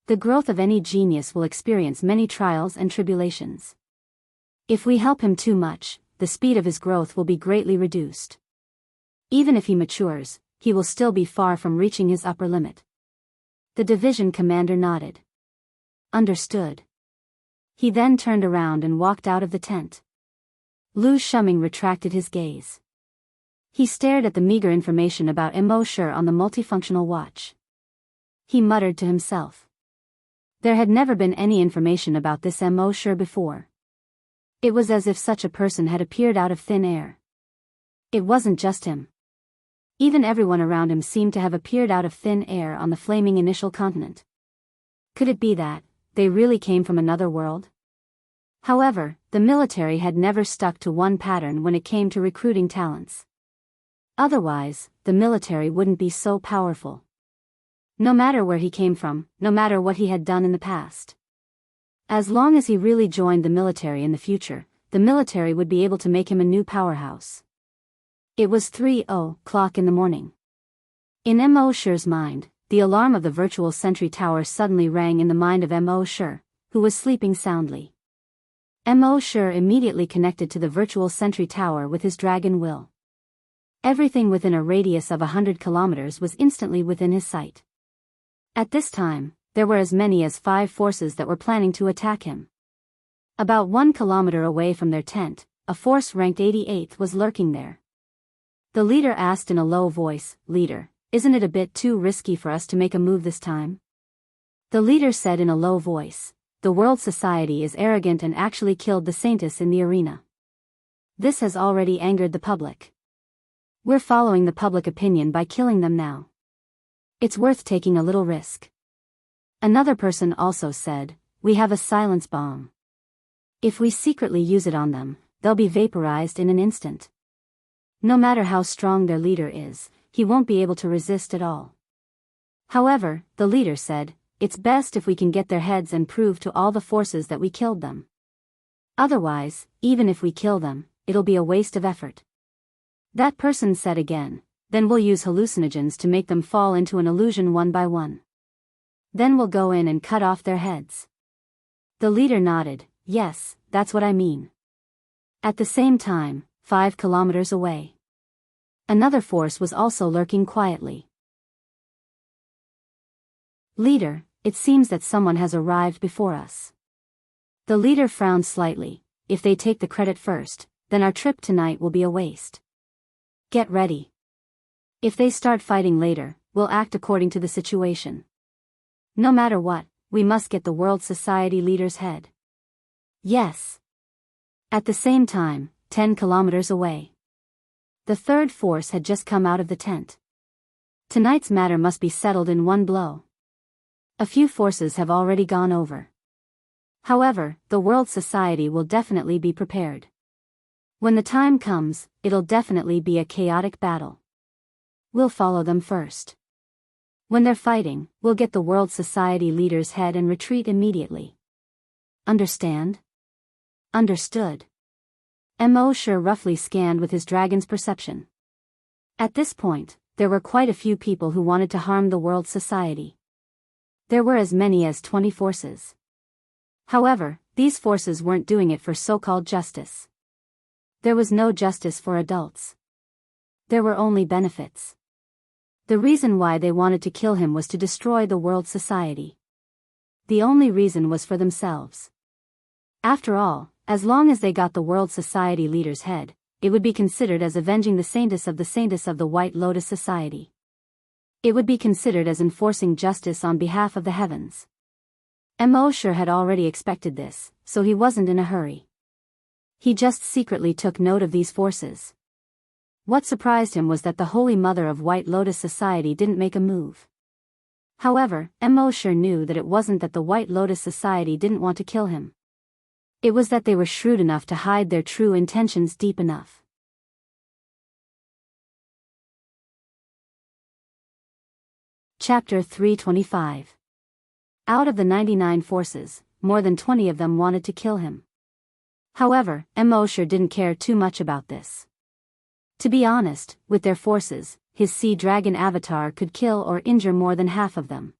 The growth of any genius will experience many trials and tribulations. If we help him too much, the speed of his growth will be greatly reduced. Even if he matures, he will still be far from reaching his upper limit. The division commander nodded. Understood. He then turned around and walked out of the tent. Lu Shuming retracted his gaze. He stared at the meager information about Mo Shi on the multifunctional watch. He muttered to himself. There had never been any information about this Mo Shi before. It was as if such a person had appeared out of thin air. It wasn't just him. Even everyone around him seemed to have appeared out of thin air on the flaming initial continent. Could it be that they really came from another world? However, the military had never stuck to one pattern when it came to recruiting talents. Otherwise, the military wouldn't be so powerful. No matter where he came from, no matter what he had done in the past. As long as he really joined the military in the future, the military would be able to make him a new powerhouse. It was 3:00 in the morning. In Mo Shi's mind, the alarm of the virtual sentry tower suddenly rang in the mind of Mo Shi, who was sleeping soundly. Mo Shi immediately connected to the virtual sentry tower with his dragon will. Everything within a radius of 100 kilometers was instantly within his sight. At this time, there were as many as 5 forces that were planning to attack him. About 1 kilometer away from their tent, a force ranked 88th was lurking there. The leader asked in a low voice, Leader, isn't it a bit too risky for us to make a move this time? The leader said in a low voice, the world society is arrogant and actually killed the saintess in the arena. This has already angered the public. We're following the public opinion by killing them now. It's worth taking a little risk. Another person also said, "We have a silence bomb. If we secretly use it on them, they'll be vaporized in an instant. No matter how strong their leader is, he won't be able to resist at all." However, the leader said, "It's best if we can get their heads and prove to all the forces that we killed them. Otherwise, even if we kill them, it'll be a waste of effort." That person said again, "Then we'll use hallucinogens to make them fall into an illusion one by one. Then we'll go in and cut off their heads." The leader nodded, "Yes, that's what I mean." At the same time, 5 kilometers away, another force was also lurking quietly. "Leader, it seems that someone has arrived before us." The leader frowned slightly. "If they take the credit first, then our trip tonight will be a waste. Get ready. If they start fighting later, we'll act according to the situation. No matter what, we must get the World Society leader's head." "Yes." At the same time, 10 kilometers away, the third force had just come out of the tent. Tonight's matter must be settled in one blow. A few forces have already gone over. However, the World Society will definitely be prepared. When the time comes, it'll definitely be a chaotic battle. We'll follow them first. When they're fighting, we'll get the World Society leader's head and retreat immediately. Understand? Understood. Mosher roughly scanned with his dragon's perception. At this point, there were quite a few people who wanted to harm the World Society. There were as many as 20 forces. However, these forces weren't doing it for so-called justice. There was no justice for adults. There were only benefits. The reason why they wanted to kill him was to destroy the World Society. The only reason was for themselves. After all, as long as they got the World Society leader's head, it would be considered as avenging the saintess of the White Lotus Society. It would be considered as enforcing justice on behalf of the heavens. Mosher had already expected this, so he wasn't in a hurry. He just secretly took note of these forces. What surprised him was that the Holy Mother of White Lotus Society didn't make a move. However, Mosher knew that it wasn't that the White Lotus Society didn't want to kill him. It was that they were shrewd enough to hide their true intentions deep enough. Chapter 325. Out of the 99 forces, more than 20 of them wanted to kill him. However, Mosher didn't care too much about this. To be honest, with their forces, his sea dragon avatar could kill or injure more than half of them.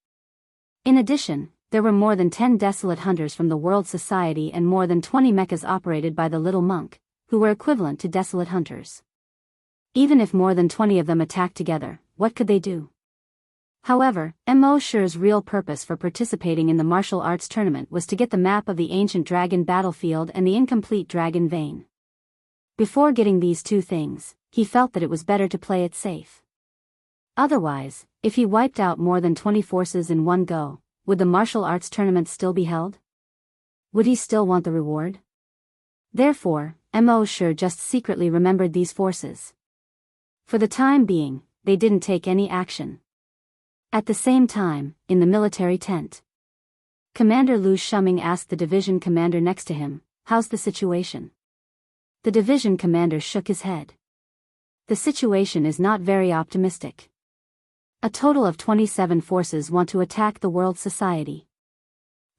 In addition, there were more than 10 desolate hunters from the World Society and more than 20 mechas operated by the Little Monk, who were equivalent to desolate hunters. Even if more than 20 of them attacked together, what could they do? However, Mosher's real purpose for participating in the martial arts tournament was to get the map of the ancient dragon battlefield and the incomplete dragon vein. Before getting these two things, he felt that it was better to play it safe. Otherwise, if he wiped out more than 20 forces in one go, would the martial arts tournament still be held? Would he still want the reward? Therefore, Mosher just secretly remembered these forces. For the time being, they didn't take any action. At the same time, in the military tent, Commander Lu Shuming asked the division commander next to him, "How's the situation?" The division commander shook his head. The situation is not very optimistic. A total of 27 forces want to attack the World Society.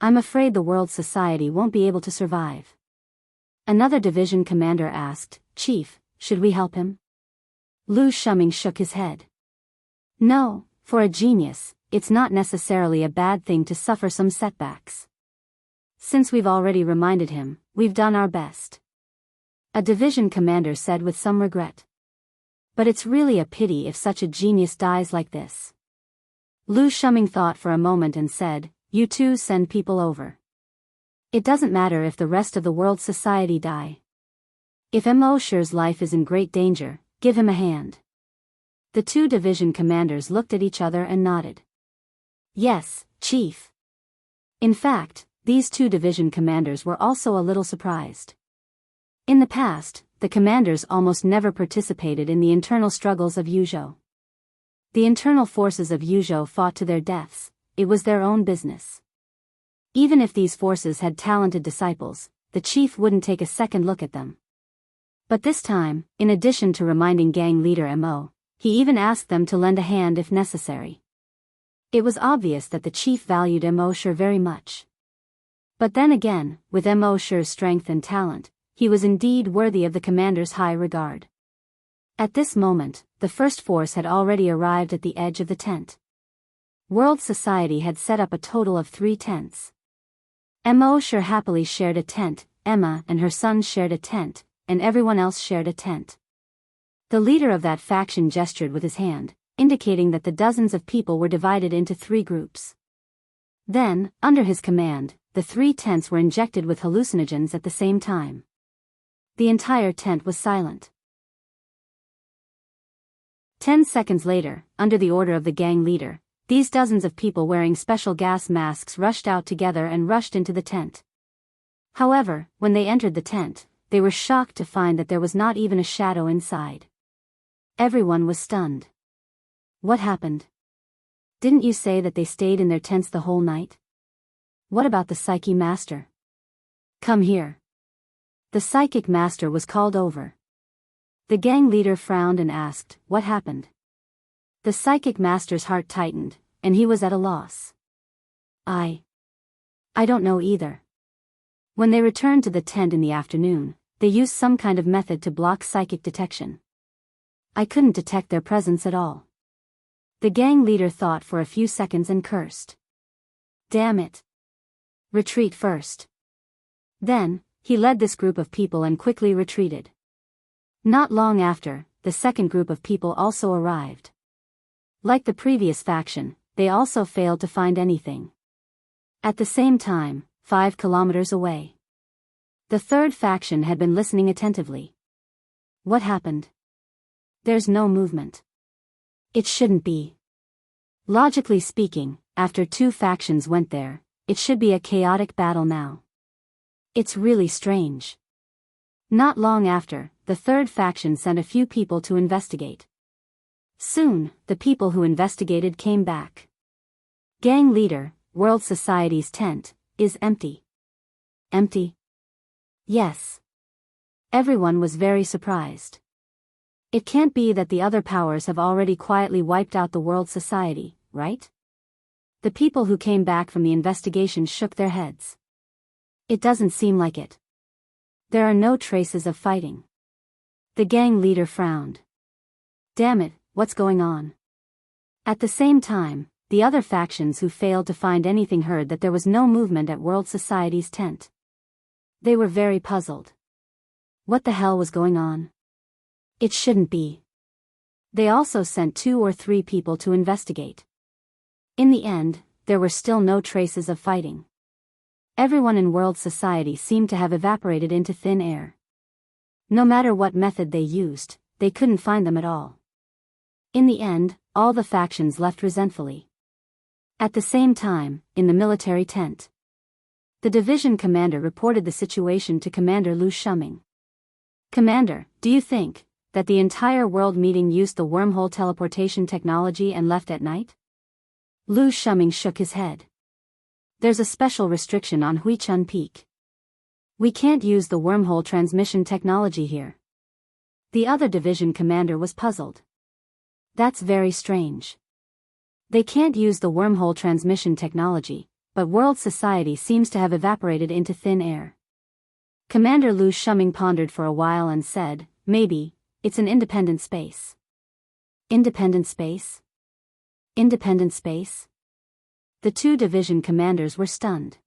I'm afraid the World Society won't be able to survive. Another division commander asked, "Chief, should we help him?" Lu Shuming shook his head. No, for a genius, it's not necessarily a bad thing to suffer some setbacks. Since we've already reminded him, we've done our best. A division commander said with some regret. But it's really a pity if such a genius dies like this. Lu Shuming thought for a moment and said, "You two send people over. It doesn't matter if the rest of the World Society die. If Mosher's life is in great danger, give him a hand." The two division commanders looked at each other and nodded. "Yes, Chief." In fact, these two division commanders were also a little surprised. In the past, the commanders almost never participated in the internal struggles of Yuzhou. The internal forces of Yuzhou fought to their deaths, it was their own business. Even if these forces had talented disciples, the chief wouldn't take a second look at them. But this time, in addition to reminding gang leader Mo, he even asked them to lend a hand if necessary. It was obvious that the chief valued Mo Sure very much. But then again, with Mo Sure's strength and talent, he was indeed worthy of the commander's high regard. At this moment, the first force had already arrived at the edge of the tent. World Society had set up a total of 3 tents. Mo Sure happily shared a tent, Emma and her son shared a tent, and everyone else shared a tent. The leader of that faction gestured with his hand, indicating that the dozens of people were divided into 3 groups. Then, under his command, the 3 tents were injected with hallucinogens at the same time. The entire tent was silent. 10 seconds later, under the order of the gang leader, these dozens of people wearing special gas masks rushed out together and rushed into the tent. However, when they entered the tent, they were shocked to find that there was not even a shadow inside. Everyone was stunned. What happened? Didn't you say that they stayed in their tents the whole night? What about the Psyche Master? Come here. The Psychic Master was called over. The gang leader frowned and asked, what happened? The Psychic Master's heart tightened, and he was at a loss. I don't know either. When they returned to the tent in the afternoon, they used some kind of method to block psychic detection. I couldn't detect their presence at all. The gang leader thought for a few seconds and cursed. Damn it. Retreat first. Then, he led this group of people and quickly retreated. Not long after, the second group of people also arrived. Like the previous faction, they also failed to find anything. At the same time, 5 kilometers away, the third faction had been listening attentively. What happened? There's no movement. It shouldn't be. Logically speaking, after 2 factions went there, it should be a chaotic battle now. It's really strange. Not long after, the third faction sent a few people to investigate. Soon, the people who investigated came back. Gang leader, World Society's tent, is empty. Empty? Yes. Everyone was very surprised. It can't be that the other powers have already quietly wiped out the World Society, right? The people who came back from the investigation shook their heads. It doesn't seem like it. There are no traces of fighting. The gang leader frowned. Damn it, what's going on? At the same time, the other factions who failed to find anything heard that there was no movement at World Society's tent. They were very puzzled. What the hell was going on? It shouldn't be. They also sent 2 or 3 people to investigate. In the end, there were still no traces of fighting. Everyone in World Society seemed to have evaporated into thin air. No matter what method they used, they couldn't find them at all. In the end, all the factions left resentfully. At the same time, in the military tent, the division commander reported the situation to Commander Lu Shuming. Commander, do you think that the entire world meeting used the wormhole teleportation technology and left at night? Lu Shuming shook his head. There's a special restriction on Huichun Peak. We can't use the wormhole transmission technology here. The other division commander was puzzled. That's very strange. They can't use the wormhole transmission technology, but World Society seems to have evaporated into thin air. Commander Lu Shuming pondered for a while and said, maybe, it's an independent space. Independent space? Independent space? The 2 division commanders were stunned.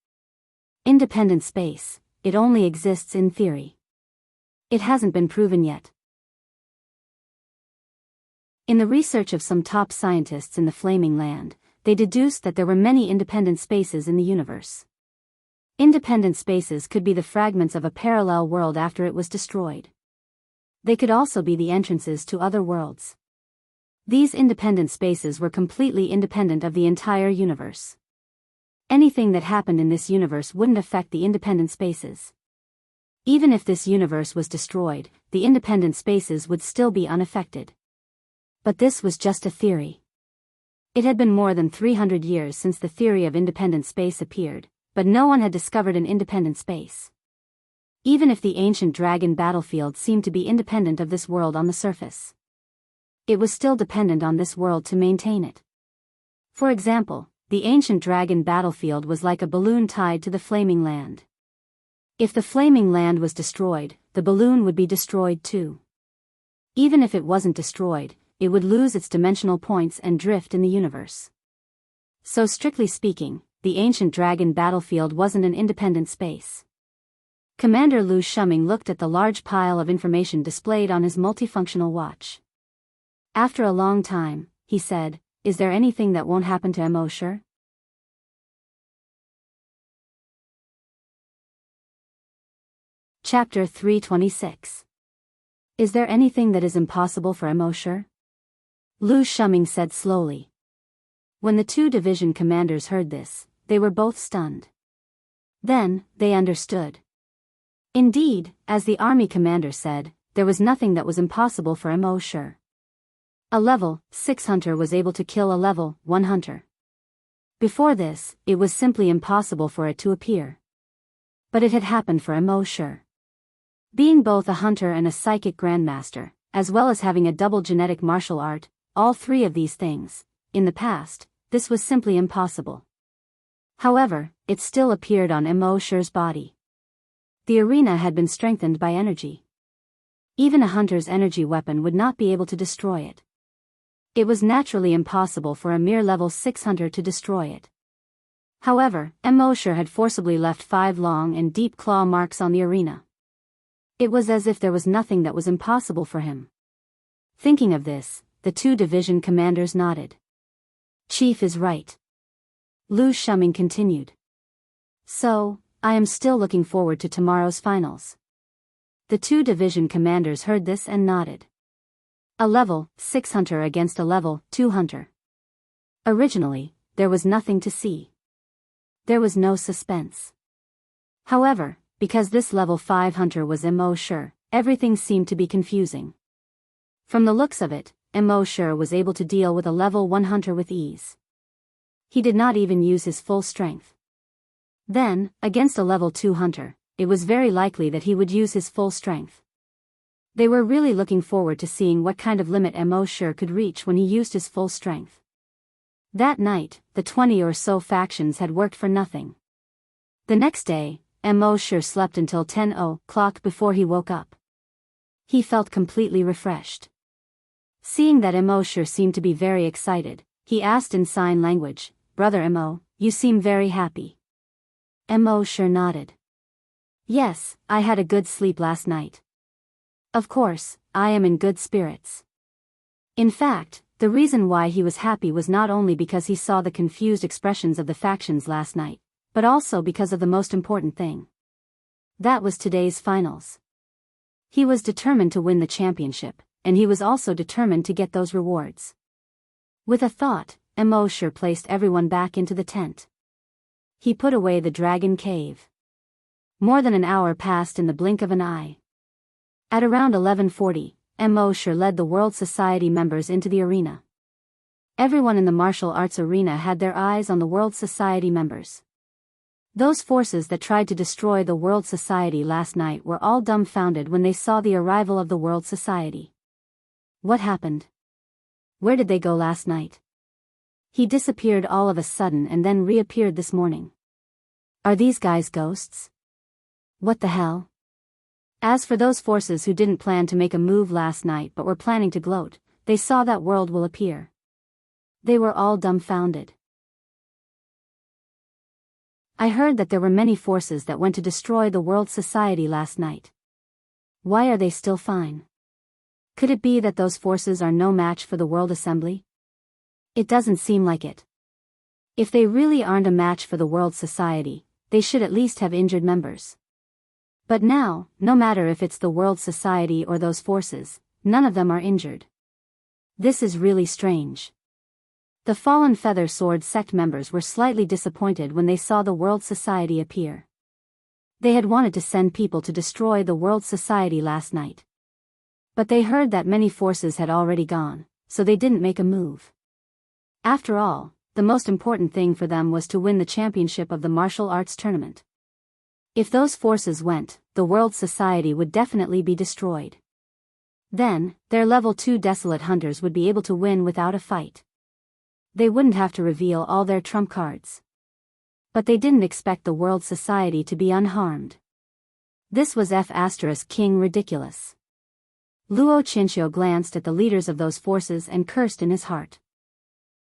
Independent space, it only exists in theory. It hasn't been proven yet. In the research of some top scientists in the Flaming Land, they deduced that there were many independent spaces in the universe. Independent spaces could be the fragments of a parallel world after it was destroyed. They could also be the entrances to other worlds. These independent spaces were completely independent of the entire universe. Anything that happened in this universe wouldn't affect the independent spaces. Even if this universe was destroyed, the independent spaces would still be unaffected. But this was just a theory. It had been more than 300 years since the theory of independent space appeared, but no one had discovered an independent space. Even if the ancient dragon battlefield seemed to be independent of this world on the surface, it was still dependent on this world to maintain it. For example, the ancient dragon battlefield was like a balloon tied to the flaming land. If the flaming land was destroyed, the balloon would be destroyed too. Even if it wasn't destroyed, it would lose its dimensional points and drift in the universe. So strictly speaking, the ancient dragon battlefield wasn't an independent space. Commander Lu Shuming looked at the large pile of information displayed on his multifunctional watch. After a long time, he said, "Is there anything that won't happen to Mosher?" Chapter 326. Is there anything that is impossible for Mosher? Lu Shuming said slowly. When the two division commanders heard this, they were both stunned. Then, they understood. Indeed, as the army commander said, there was nothing that was impossible for Mosher. A level 6 hunter was able to kill a level 1 hunter. Before this, it was simply impossible for it to appear. But it had happened for Mosher. Being both a hunter and a psychic grandmaster, as well as having a double genetic martial art, all three of these things, in the past, this was simply impossible. However, it still appeared on Mosher's body. The arena had been strengthened by energy. Even a hunter's energy weapon would not be able to destroy it. It was naturally impossible for a mere level 6 hunter to destroy it. However, Mosher had forcibly left 5 long and deep claw marks on the arena. It was as if there was nothing that was impossible for him. Thinking of this, the two division commanders nodded. Chief is right. Lu Shuming continued. So, I am still looking forward to tomorrow's finals. The two division commanders heard this and nodded. A level 6 hunter against a level 2 hunter. Originally, there was nothing to see. There was no suspense. However, because this level 5 hunter was Mosher, everything seemed to be confusing. From the looks of it, Mosher was able to deal with a level 1 hunter with ease. He did not even use his full strength. Then, against a level 2 hunter, it was very likely that he would use his full strength. They were really looking forward to seeing what kind of limit Mosher could reach when he used his full strength. That night, the 20 or so factions had worked for nothing. The next day, Mosher slept until 10 o'clock before he woke up. He felt completely refreshed. Seeing that Mosher seemed to be very excited, he asked in sign language, "Brother Mo, you seem very happy." Mosher nodded. "Yes, I had a good sleep last night. Of course, I am in good spirits." In fact, the reason why he was happy was not only because he saw the confused expressions of the factions last night, but also because of the most important thing. That was today's finals. He was determined to win the championship, and he was also determined to get those rewards. With a thought, Mosher placed everyone back into the tent. He put away the dragon cave. More than an hour passed in the blink of an eye. At around 11:40, Mosher led the World Society members into the arena. Everyone in the martial arts arena had their eyes on the World Society members. Those forces that tried to destroy the World Society last night were all dumbfounded when they saw the arrival of the World Society. What happened? Where did they go last night? He disappeared all of a sudden and then reappeared this morning. Are these guys ghosts? What the hell? As for those forces who didn't plan to make a move last night but were planning to gloat, they saw that world will appear. They were all dumbfounded. I heard that there were many forces that went to destroy the World Society last night. Why are they still fine? Could it be that those forces are no match for the World Assembly? It doesn't seem like it. If they really aren't a match for the World Society, they should at least have injured members. But now, no matter if it's the World Society or those forces, none of them are injured. This is really strange. The Fallen Feather Sword sect members were slightly disappointed when they saw the World Society appear. They had wanted to send people to destroy the World Society last night. But they heard that many forces had already gone, so they didn't make a move. After all, the most important thing for them was to win the championship of the martial arts tournament. If those forces went, the world society would definitely be destroyed. Then, their level 2 desolate hunters would be able to win without a fight. They wouldn't have to reveal all their trump cards. But they didn't expect the world society to be unharmed. This was King ridiculous. Wuxia Xianxia glanced at the leaders of those forces and cursed in his heart.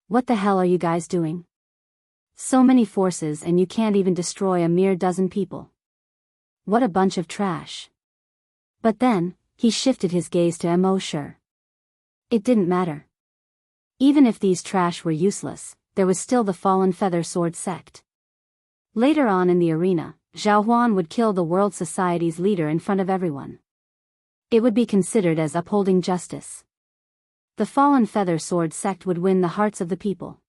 What the hell are you guys doing? So many forces and you can't even destroy a mere dozen people. What a bunch of trash. But then, he shifted his gaze to Mo Shi. It didn't matter. Even if these trash were useless, there was still the fallen feather sword sect. Later on in the arena, Zhao Huan would kill the world society's leader in front of everyone. It would be considered as upholding justice. The fallen feather sword sect would win the hearts of the people.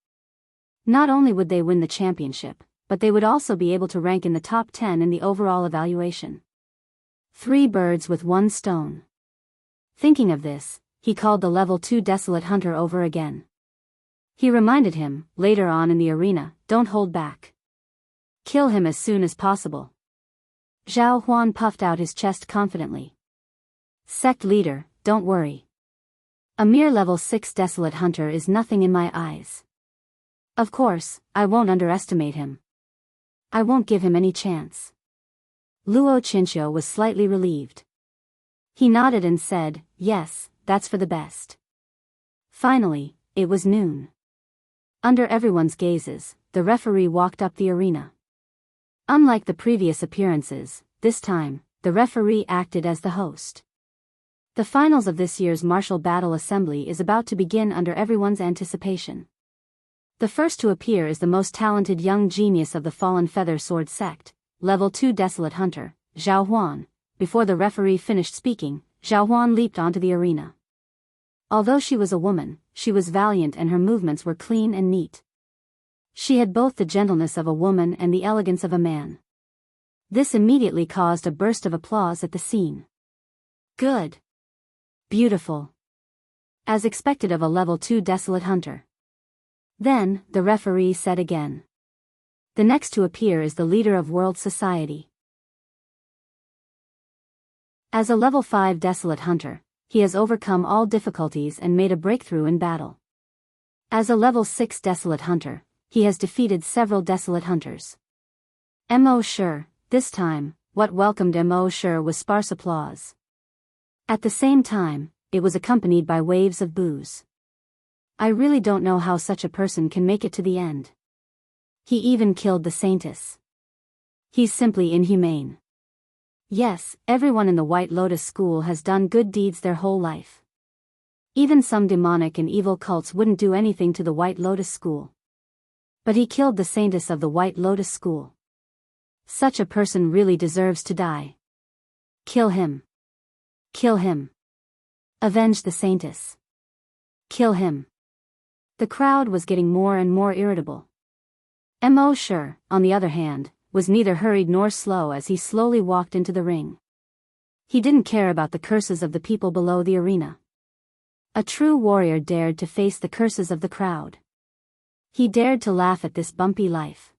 Not only would they win the championship, but they would also be able to rank in the top 10 in the overall evaluation. 3 birds with 1 stone. Thinking of this, he called the level 2 desolate hunter over again. He reminded him, later on in the arena, don't hold back. Kill him as soon as possible. Zhao Huan puffed out his chest confidently. Sect leader, don't worry. A mere level 6 desolate hunter is nothing in my eyes. Of course, I won't underestimate him. I won't give him any chance. Wuxia Xianxia was slightly relieved. He nodded and said, yes, that's for the best. Finally, it was noon. Under everyone's gazes, the referee walked up the arena. Unlike the previous appearances, this time, the referee acted as the host. The finals of this year's martial battle assembly is about to begin under everyone's anticipation. The first to appear is the most talented young genius of the fallen feather sword sect, level 2 desolate hunter, Zhao Huan. Before the referee finished speaking, Zhao Huan leaped onto the arena. Although she was a woman, she was valiant and her movements were clean and neat. She had both the gentleness of a woman and the elegance of a man. This immediately caused a burst of applause at the scene. Good. Beautiful. As expected of a level 2 desolate hunter. Then, the referee said again. The next to appear is the leader of world society. As a level 5 desolate hunter, he has overcome all difficulties and made a breakthrough in battle. As a level 6 desolate hunter, he has defeated several desolate hunters. Mo Shi, this time, what welcomed Mo Shi was sparse applause. At the same time, it was accompanied by waves of boos. I really don't know how such a person can make it to the end. He even killed the saintess. He's simply inhumane. Yes, everyone in the White Lotus School has done good deeds their whole life. Even some demonic and evil cults wouldn't do anything to the White Lotus School. But he killed the saintess of the White Lotus School. Such a person really deserves to die. Kill him. Kill him. Avenge the saintess. Kill him. The crowd was getting more and more irritable. Mo Shi, on the other hand, was neither hurried nor slow as he slowly walked into the ring. He didn't care about the curses of the people below the arena. A true warrior dared to face the curses of the crowd. He dared to laugh at this bumpy life.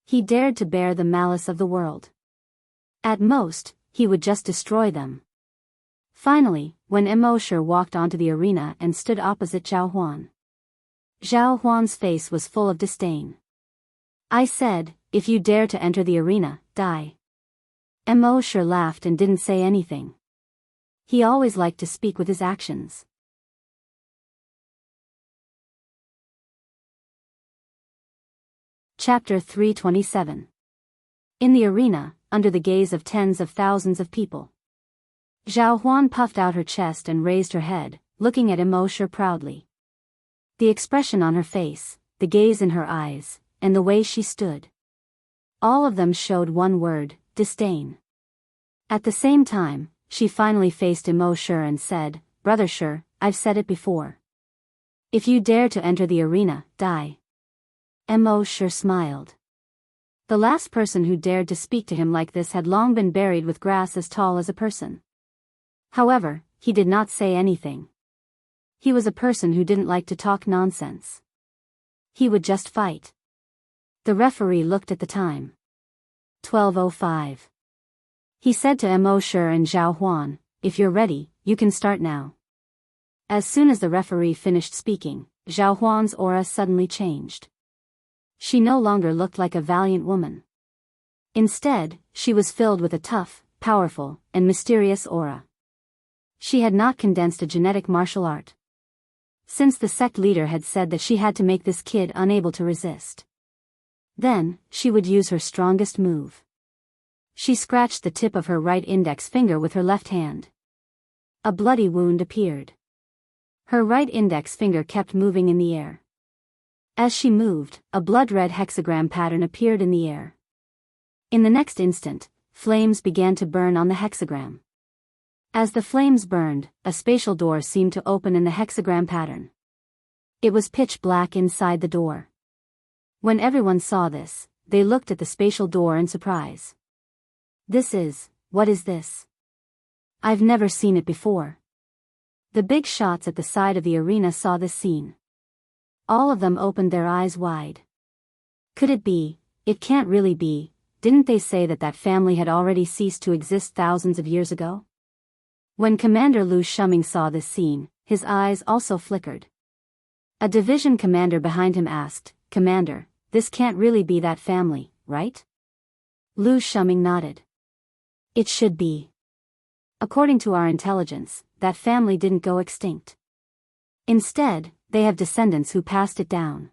He dared to bear the malice of the world. At most, he would just destroy them. Finally, when Mo Shi walked onto the arena and stood opposite Zhao Huan. Zhao Huan's face was full of disdain. I said, if you dare to enter the arena, die. Mo Shi laughed and didn't say anything. He always liked to speak with his actions. Chapter 327. In the arena, under the gaze of tens of thousands of people. Zhao Huan puffed out her chest and raised her head, looking at Mo Shi proudly. The expression on her face, the gaze in her eyes, and the way she stood. All of them showed one word, disdain. At the same time, she finally faced Mo Shi and said, Brother Shi, I've said it before. If you dare to enter the arena, die. Mo Shi smiled. The last person who dared to speak to him like this had long been buried with grass as tall as a person. However, he did not say anything. He was a person who didn't like to talk nonsense. he would just fight. The referee looked at the time. 12:05. He said to Mo Shi and Zhao Huan, "If you're ready, you can start now." As soon as the referee finished speaking, Zhao Huan's aura suddenly changed. She no longer looked like a valiant woman. Instead, she was filled with a tough, powerful, and mysterious aura. She had not condensed a genetic martial art. Since the sect leader had said that she had to make this kid unable to resist. Then, she would use her strongest move. She scratched the tip of her right index finger with her left hand. A bloody wound appeared. Her right index finger kept moving in the air. As she moved, a blood-red hexagram pattern appeared in the air. In the next instant, flames began to burn on the hexagram. As the flames burned, a spatial door seemed to open in the hexagram pattern. It was pitch black inside the door. When everyone saw this, they looked at the spatial door in surprise. What is this? I've never seen it before. The big shots at the side of the arena saw this scene. All of them opened their eyes wide. Could it be? It can't really be. Didn't they say that family had already ceased to exist thousands of years ago? When Commander Lu Shuming saw this scene, his eyes also flickered. A division commander behind him asked, "Commander, this can't really be that family, right?" Lu Shuming nodded. "It should be. According to our intelligence, that family didn't go extinct. Instead, they have descendants who passed it down."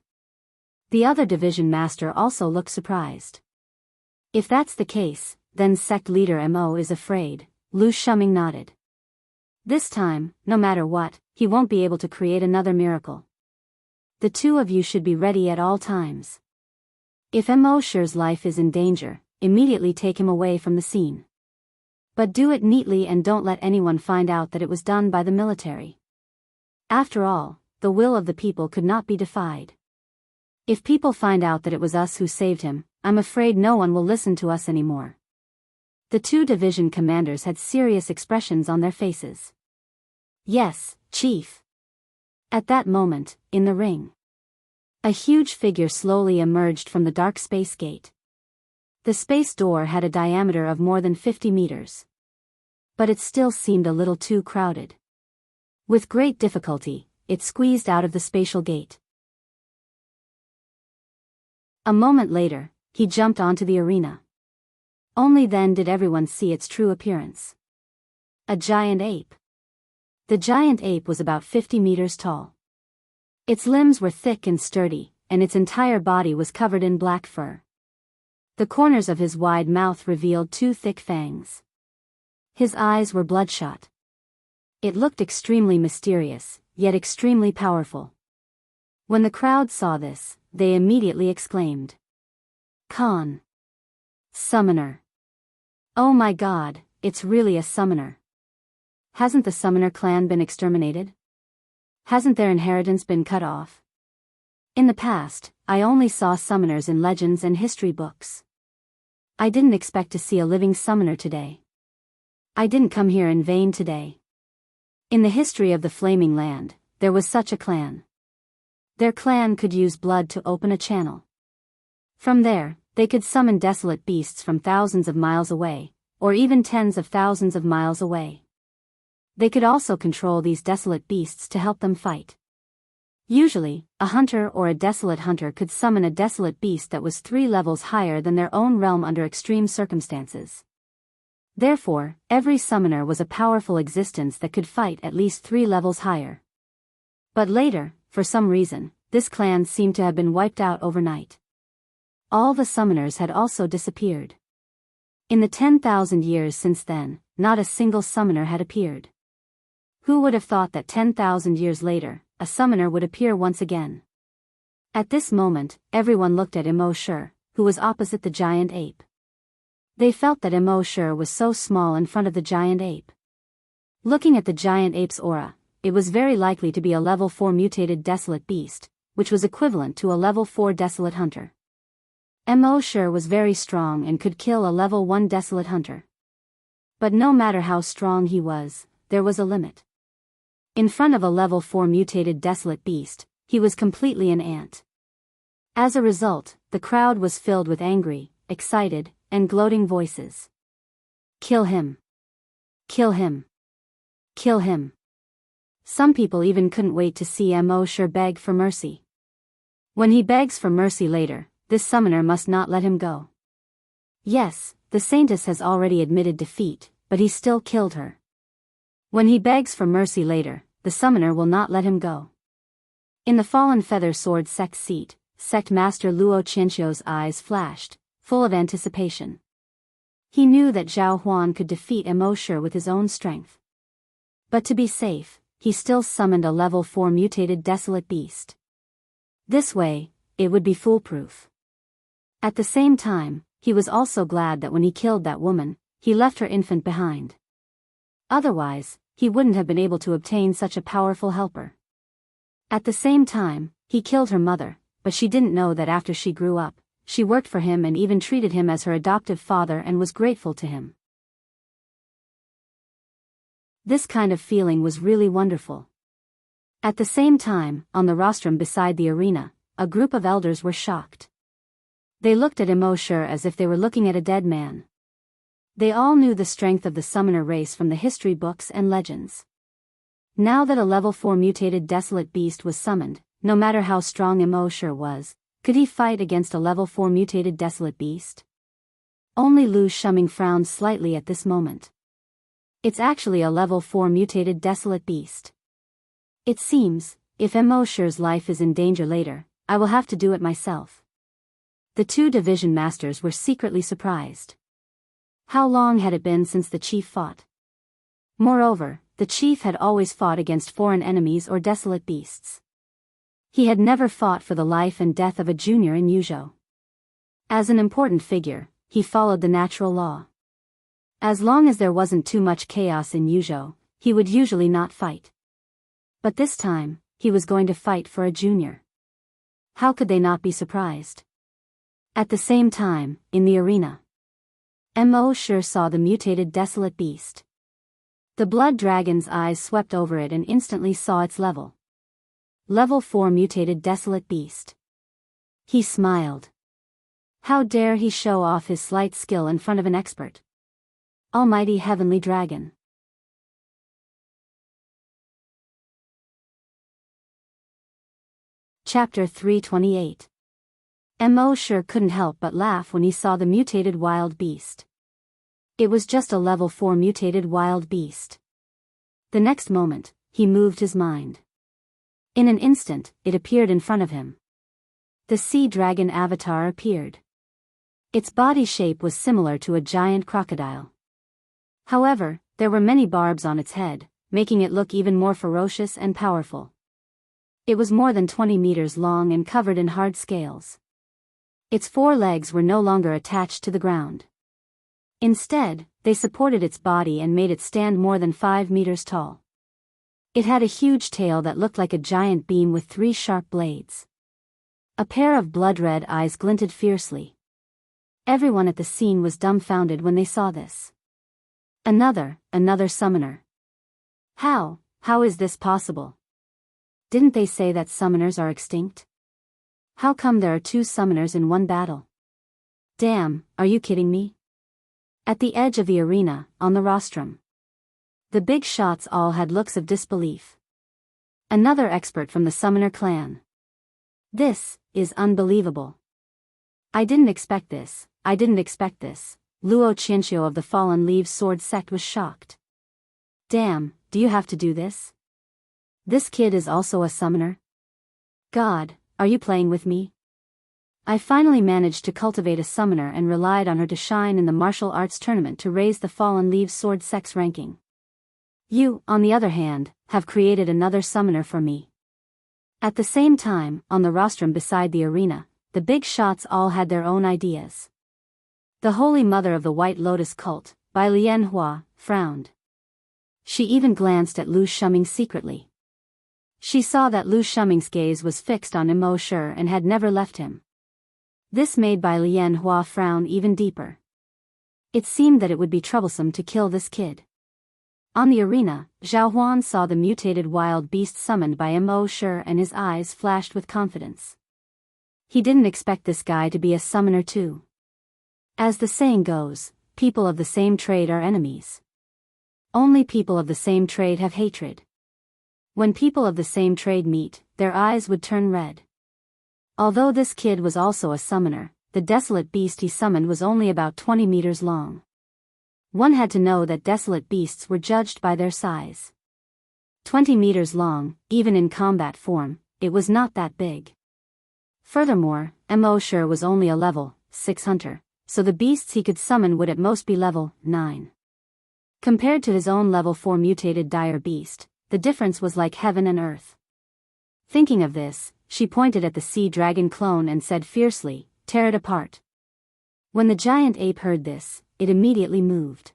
The other division master also looked surprised. "If that's the case, then sect leader Mo is afraid," Lu Shuming nodded. "This time, no matter what, he won't be able to create another miracle. The two of you should be ready at all times. If Mo Shi's life is in danger, immediately take him away from the scene. But do it neatly and don't let anyone find out that it was done by the military. After all, the will of the people could not be defied. If people find out that it was us who saved him, I'm afraid no one will listen to us anymore." The two division commanders had serious expressions on their faces. "Yes, Chief." At that moment, in the ring, a huge figure slowly emerged from the dark space gate. The space door had a diameter of more than 50 meters. But it still seemed a little too crowded. With great difficulty, it squeezed out of the spatial gate. A moment later, he jumped onto the arena. Only then did everyone see its true appearance. A giant ape. The giant ape was about 50 meters tall. Its limbs were thick and sturdy, and its entire body was covered in black fur. The corners of his wide mouth revealed two thick fangs. His eyes were bloodshot. It looked extremely mysterious, yet extremely powerful. When the crowd saw this, they immediately exclaimed, "Khan! Summoner! Oh my god, it's really a summoner! Hasn't the summoner clan been exterminated? Hasn't their inheritance been cut off? In the past, I only saw summoners in legends and history books. I didn't expect to see a living summoner today. I didn't come here in vain today. In the history of the Flaming Land, there was such a clan. Their clan could use blood to open a channel. From there, they could summon desolate beasts from thousands of miles away, or even tens of thousands of miles away. They could also control these desolate beasts to help them fight. Usually, a hunter or a desolate hunter could summon a desolate beast that was 3 levels higher than their own realm under extreme circumstances. Therefore, every summoner was a powerful existence that could fight at least 3 levels higher. But later, for some reason, this clan seemed to have been wiped out overnight. All the summoners had also disappeared. In the 10,000 years since then, not a single summoner had appeared. Who would have thought that 10,000 years later, a summoner would appear once again? At this moment, everyone looked at Mo Shi, who was opposite the giant ape. They felt that Mo Shi was so small in front of the giant ape. Looking at the giant ape's aura, it was very likely to be a level 4 mutated desolate beast, which was equivalent to a level 4 desolate hunter. Mo Shi was very strong and could kill a level 1 desolate hunter. But no matter how strong he was, there was a limit. In front of a level 4 mutated desolate beast, he was completely an ant. As a result, the crowd was filled with angry, excited, and gloating voices. Kill him! Kill him! Kill him! Some people even couldn't wait to see Mosher beg for mercy. When he begs for mercy later, this summoner must not let him go. Yes, the saintess has already admitted defeat, but he still killed her. When he begs for mercy later, the summoner will not let him go. In the fallen feather sword sect seat, Sect Master Wuxia Xianxia's eyes flashed, full of anticipation. He knew that Zhao Huan could defeat Mosher with his own strength. But to be safe, he still summoned a level 4 mutated desolate beast. This way, it would be foolproof. At the same time, he was also glad that when he killed that woman, he left her infant behind. Otherwise, he wouldn't have been able to obtain such a powerful helper. At the same time, he killed her mother, but she didn't know that after she grew up, she worked for him and even treated him as her adoptive father and was grateful to him. This kind of feeling was really wonderful. At the same time, on the rostrum beside the arena, a group of elders were shocked. They looked at Mosher as if they were looking at a dead man. They all knew the strength of the summoner race from the history books and legends. Now that a level 4 mutated desolate beast was summoned, no matter how strong Mosher was, could he fight against a level 4 mutated desolate beast? Only Lu Shuming frowned slightly at this moment. It's actually a level 4 mutated desolate beast. It seems, if Mosher's life is in danger later, I will have to do it myself. The two division masters were secretly surprised. How long had it been since the chief fought? Moreover, the chief had always fought against foreign enemies or desolate beasts. He had never fought for the life and death of a junior in Yuzhou. As an important figure, he followed the natural law. As long as there wasn't too much chaos in Yuzhou, he would usually not fight. But this time, he was going to fight for a junior. How could they not be surprised? At the same time, in the arena, Mosher saw the mutated desolate beast. The blood dragon's eyes swept over it and instantly saw its level. Level 4 mutated desolate beast. He smiled. How dare he show off his slight skill in front of an expert? Almighty heavenly dragon. Chapter 328. Mosher couldn't help but laugh when he saw the mutated wild beast. It was just a level 4 mutated wild beast. The next moment, he moved his mind. In an instant, it appeared in front of him. The sea dragon avatar appeared. Its body shape was similar to a giant crocodile. However, there were many barbs on its head, making it look even more ferocious and powerful. It was more than 20 meters long and covered in hard scales. Its 4 legs were no longer attached to the ground. Instead, they supported its body and made it stand more than 5 meters tall. It had a huge tail that looked like a giant beam with 3 sharp blades. A pair of blood-red eyes glinted fiercely. Everyone at the scene was dumbfounded when they saw this. Another summoner. How is this possible? Didn't they say that summoners are extinct? How come there are 2 summoners in one battle? Damn, are you kidding me? At the edge of the arena, on the rostrum, the big shots all had looks of disbelief. Another expert from the summoner clan. This is unbelievable. I didn't expect this. Wuxia Xianxia of the Fallen Leaves Sword Sect was shocked. Damn, do you have to do this? This kid is also a summoner? God, are you playing with me? I finally managed to cultivate a summoner and relied on her to shine in the martial arts tournament to raise the Fallen Leaves Sword Sect's ranking. You, on the other hand, have created another summoner for me. At the same time, on the rostrum beside the arena, the big shots all had their own ideas. The Holy Mother of the White Lotus Cult, Bai Lianhua, frowned. She even glanced at Lu Shuming secretly. She saw that Lu Shuming's gaze was fixed on Mosher and had never left him. This made Bai Lianhua frown even deeper. It seemed that it would be troublesome to kill this kid. On the arena, Zhao Huan saw the mutated wild beast summoned by Mosher and his eyes flashed with confidence. He didn't expect this guy to be a summoner too. As the saying goes, people of the same trade are enemies. Only people of the same trade have hatred. When people of the same trade meet, their eyes would turn red. Although this kid was also a summoner, the desolate beast he summoned was only about 20 meters long. One had to know that desolate beasts were judged by their size. 20 meters long, even in combat form, it was not that big. Furthermore, Mo Shi was only a level 6 hunter, so the beasts he could summon would at most be level 9. Compared to his own level 4 mutated dire beast, the difference was like heaven and earth. Thinking of this, she pointed at the sea dragon clone and said fiercely, "Tear it apart." When the giant ape heard this, it immediately moved.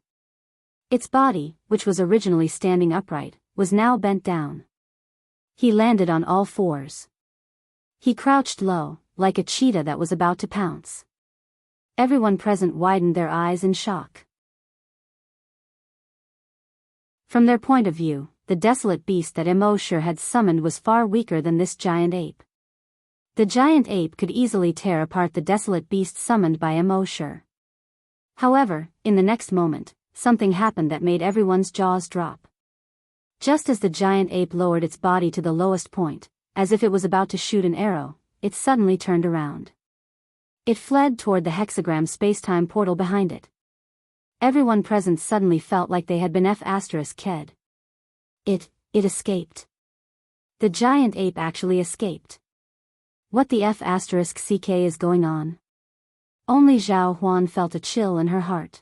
Its body, which was originally standing upright, was now bent down. He landed on all fours. He crouched low, like a cheetah that was about to pounce. Everyone present widened their eyes in shock. From their point of view, the desolate beast that Mo Shi had summoned was far weaker than this giant ape. The giant ape could easily tear apart the desolate beast summoned by Mo Shi. However, in the next moment, something happened that made everyone's jaws drop. Just as the giant ape lowered its body to the lowest point, as if it was about to shoot an arrow, it suddenly turned around. It fled toward the hexagram space-time portal behind it. Everyone present suddenly felt like they had been F***ed. It escaped. The giant ape actually escaped. What the F***ck is going on? Only Zhao Huan felt a chill in her heart.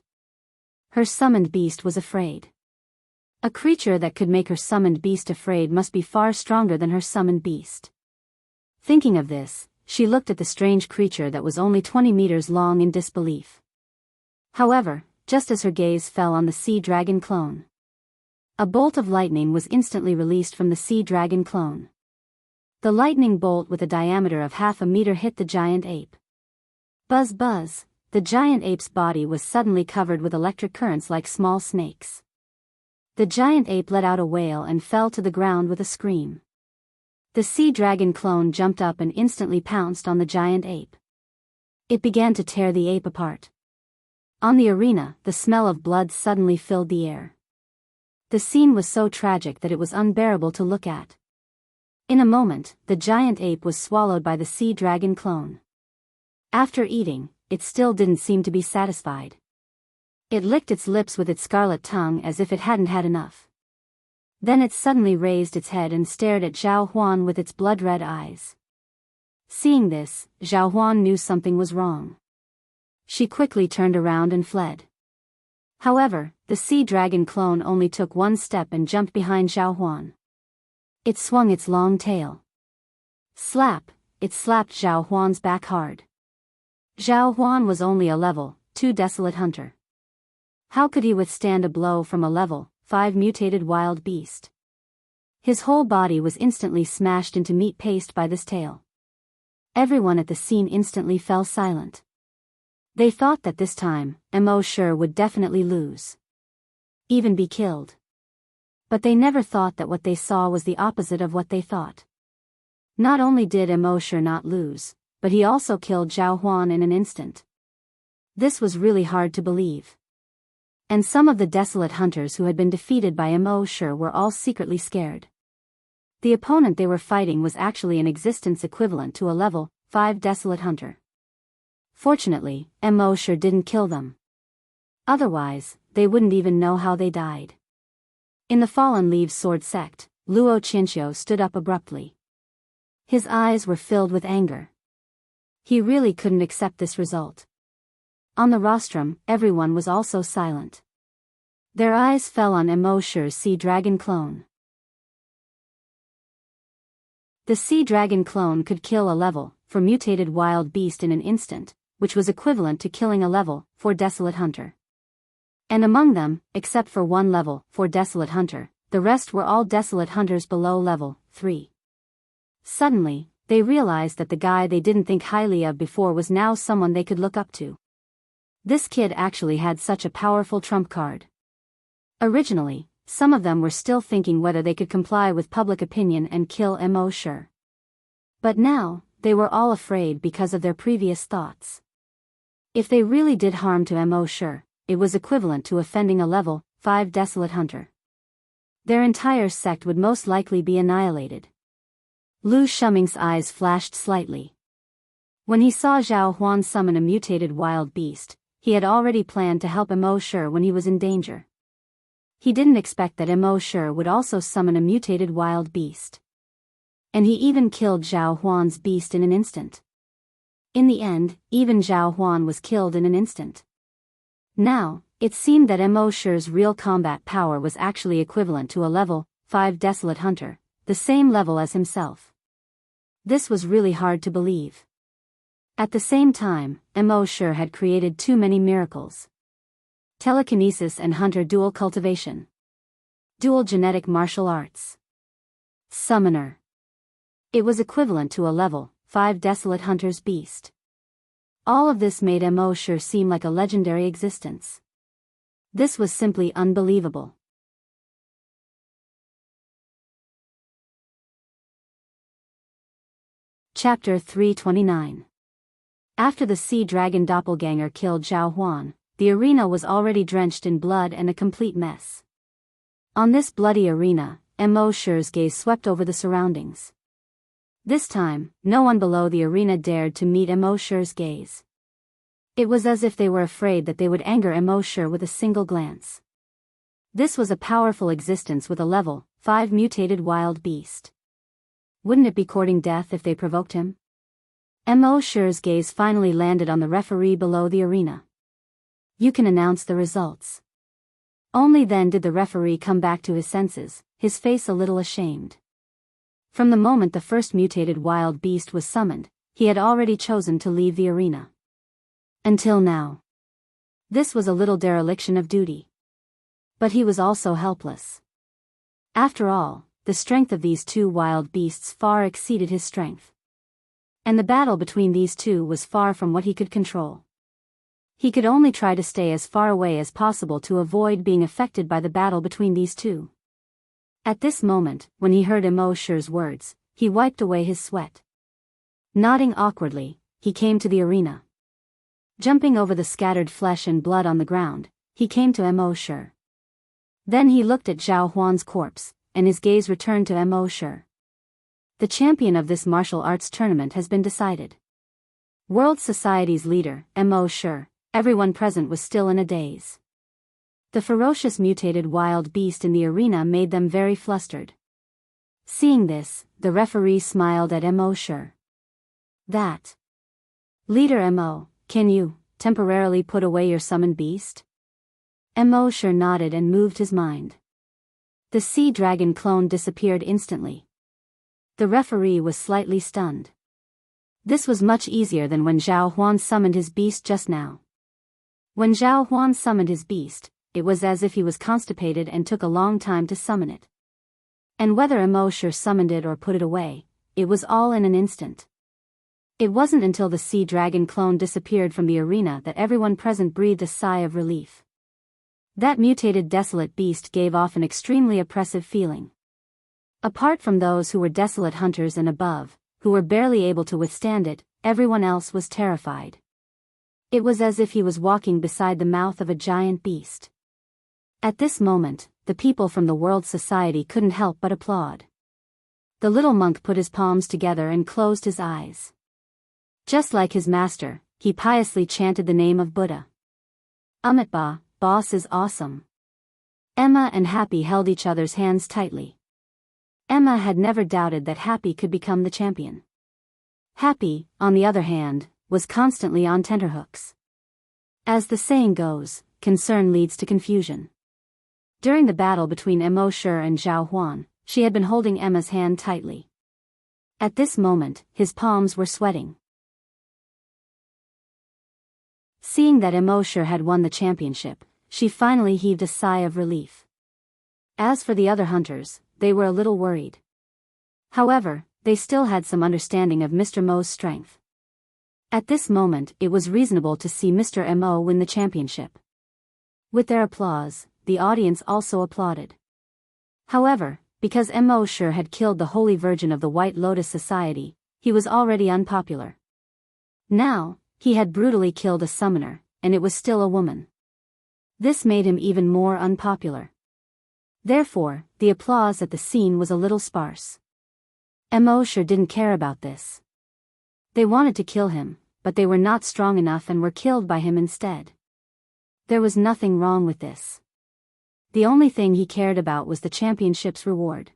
Her summoned beast was afraid. A creature that could make her summoned beast afraid must be far stronger than her summoned beast. Thinking of this, she looked at the strange creature that was only 20 meters long in disbelief. However, just as her gaze fell on the sea dragon clone, a bolt of lightning was instantly released from the sea dragon clone. The lightning bolt with a diameter of half a meter hit the giant ape. Buzz buzz, the giant ape's body was suddenly covered with electric currents like small snakes. The giant ape let out a wail and fell to the ground with a scream. The sea dragon clone jumped up and instantly pounced on the giant ape. It began to tear the ape apart. On the arena, the smell of blood suddenly filled the air. The scene was so tragic that it was unbearable to look at. In a moment, the giant ape was swallowed by the sea dragon clone. After eating, it still didn't seem to be satisfied. It licked its lips with its scarlet tongue as if it hadn't had enough. Then it suddenly raised its head and stared at Zhao Huan with its blood-red eyes. Seeing this, Zhao Huan knew something was wrong. She quickly turned around and fled. However, the sea dragon clone only took one step and jumped behind Zhao Huan. It swung its long tail. Slap, it slapped Zhao Huan's back hard. Zhao Huan was only a level 2 desolate hunter. How could he withstand a blow from a level 5 mutated wild beast? His whole body was instantly smashed into meat paste by this tail. Everyone at the scene instantly fell silent. They thought that this time, Mo Shi would definitely lose. Even be killed. But they never thought that what they saw was the opposite of what they thought. Not only did Mo Shi not lose, but he also killed Zhao Huan in an instant. This was really hard to believe. And some of the desolate hunters who had been defeated by Mo Shi were all secretly scared. The opponent they were fighting was actually an existence equivalent to a level 5 desolate hunter. Fortunately, Mo Shi didn't kill them. Otherwise, they wouldn't even know how they died. In the Fallen Leaves Sword sect, Wuxia Xianxia stood up abruptly. His eyes were filled with anger. He really couldn't accept this result. On the rostrum, everyone was also silent. Their eyes fell on Mo Shi's sea dragon clone. The sea dragon clone could kill a level 4 mutated wild beast in an instant, which was equivalent to killing a level 4 desolate hunter. And among them, except for one level 4 desolate hunter, the rest were all desolate hunters below level 3. Suddenly, they realized that the guy they didn't think highly of before was now someone they could look up to. This kid actually had such a powerful trump card. Originally, some of them were still thinking whether they could comply with public opinion and kill Mo Shi. But now, they were all afraid because of their previous thoughts. If they really did harm to Mo Shi, it was equivalent to offending a level 5 desolate hunter. Their entire sect would most likely be annihilated. Lu Shuming's eyes flashed slightly. When he saw Zhao Huan summon a mutated wild beast, he had already planned to help Mo Shi when he was in danger. He didn't expect that Mo Shi would also summon a mutated wild beast. And he even killed Zhao Huan's beast in an instant. In the end, even Zhao Huan was killed in an instant. Now, it seemed that Mo Shi's real combat power was actually equivalent to a level 5 desolate hunter, the same level as himself. This was really hard to believe. At the same time, Mo Shi had created too many miracles. Telekinesis and hunter dual cultivation. Dual genetic martial arts. Summoner. It was equivalent to a level 5 desolate hunter's beast. All of this made Mo Shi seem like a legendary existence. This was simply unbelievable. Chapter 329. After the sea dragon doppelganger killed Zhao Huan, the arena was already drenched in blood and a complete mess. On this bloody arena, Mo Shi's gaze swept over the surroundings. This time, no one below the arena dared to meet Mo Shi's gaze. It was as if they were afraid that they would anger Mo Shi with a single glance. This was a powerful existence with a level 5 mutated wild beast. Wouldn't it be courting death if they provoked him? Mo Shi's gaze finally landed on the referee below the arena. You can announce the results. Only then did the referee come back to his senses, his face a little ashamed. From the moment the first mutated wild beast was summoned, he had already chosen to leave the arena. Until now. This was a little dereliction of duty. But he was also helpless. After all, the strength of these two wild beasts far exceeded his strength. And the battle between these two was far from what he could control. He could only try to stay as far away as possible to avoid being affected by the battle between these two. At this moment, when he heard Mo Shi's words, he wiped away his sweat. Nodding awkwardly, he came to the arena. Jumping over the scattered flesh and blood on the ground, he came to Mo Shi. Then he looked at Zhao Huan's corpse, and his gaze returned to Mo Shi. The champion of this martial arts tournament has been decided. World Society's leader, Mo Shi, everyone present was still in a daze. The ferocious mutated wild beast in the arena made them very flustered. Seeing this, the referee smiled at Mo Shi. That. Leader Mo, can you temporarily put away your summoned beast? Mo Shi nodded and moved his mind. The sea dragon clone disappeared instantly. The referee was slightly stunned. This was much easier than when Zhao Huan summoned his beast just now. When Zhao Huan summoned his beast, it was as if he was constipated and took a long time to summon it. And whether Mo Shi summoned it or put it away, it was all in an instant. It wasn't until the sea dragon clone disappeared from the arena that everyone present breathed a sigh of relief. That mutated desolate beast gave off an extremely oppressive feeling. Apart from those who were desolate hunters and above, who were barely able to withstand it, everyone else was terrified. It was as if he was walking beside the mouth of a giant beast. At this moment, the people from the World Society couldn't help but applaud. The little monk put his palms together and closed his eyes. Just like his master, he piously chanted the name of Buddha. Amitba, boss is awesome. Emma and Happy held each other's hands tightly. Emma had never doubted that Happy could become the champion. Happy, on the other hand, was constantly on tenterhooks. As the saying goes, concern leads to confusion. During the battle between Mo Shi and Zhao Huan, she had been holding Emma's hand tightly. At this moment, his palms were sweating. Seeing that Mo Shi had won the championship, she finally heaved a sigh of relief. As for the other hunters, they were a little worried. However, they still had some understanding of Mr. Mo's strength. At this moment, it was reasonable to see Mr. Mo win the championship. With their applause, the audience also applauded. However, because Mo Shi had killed the Holy Virgin of the White Lotus Society, he was already unpopular. Now, he had brutally killed a summoner, and it was still a woman. This made him even more unpopular. Therefore, the applause at the scene was a little sparse. Mo sure didn't care about this. They wanted to kill him, but they were not strong enough and were killed by him instead. There was nothing wrong with this. The only thing he cared about was the championship's reward.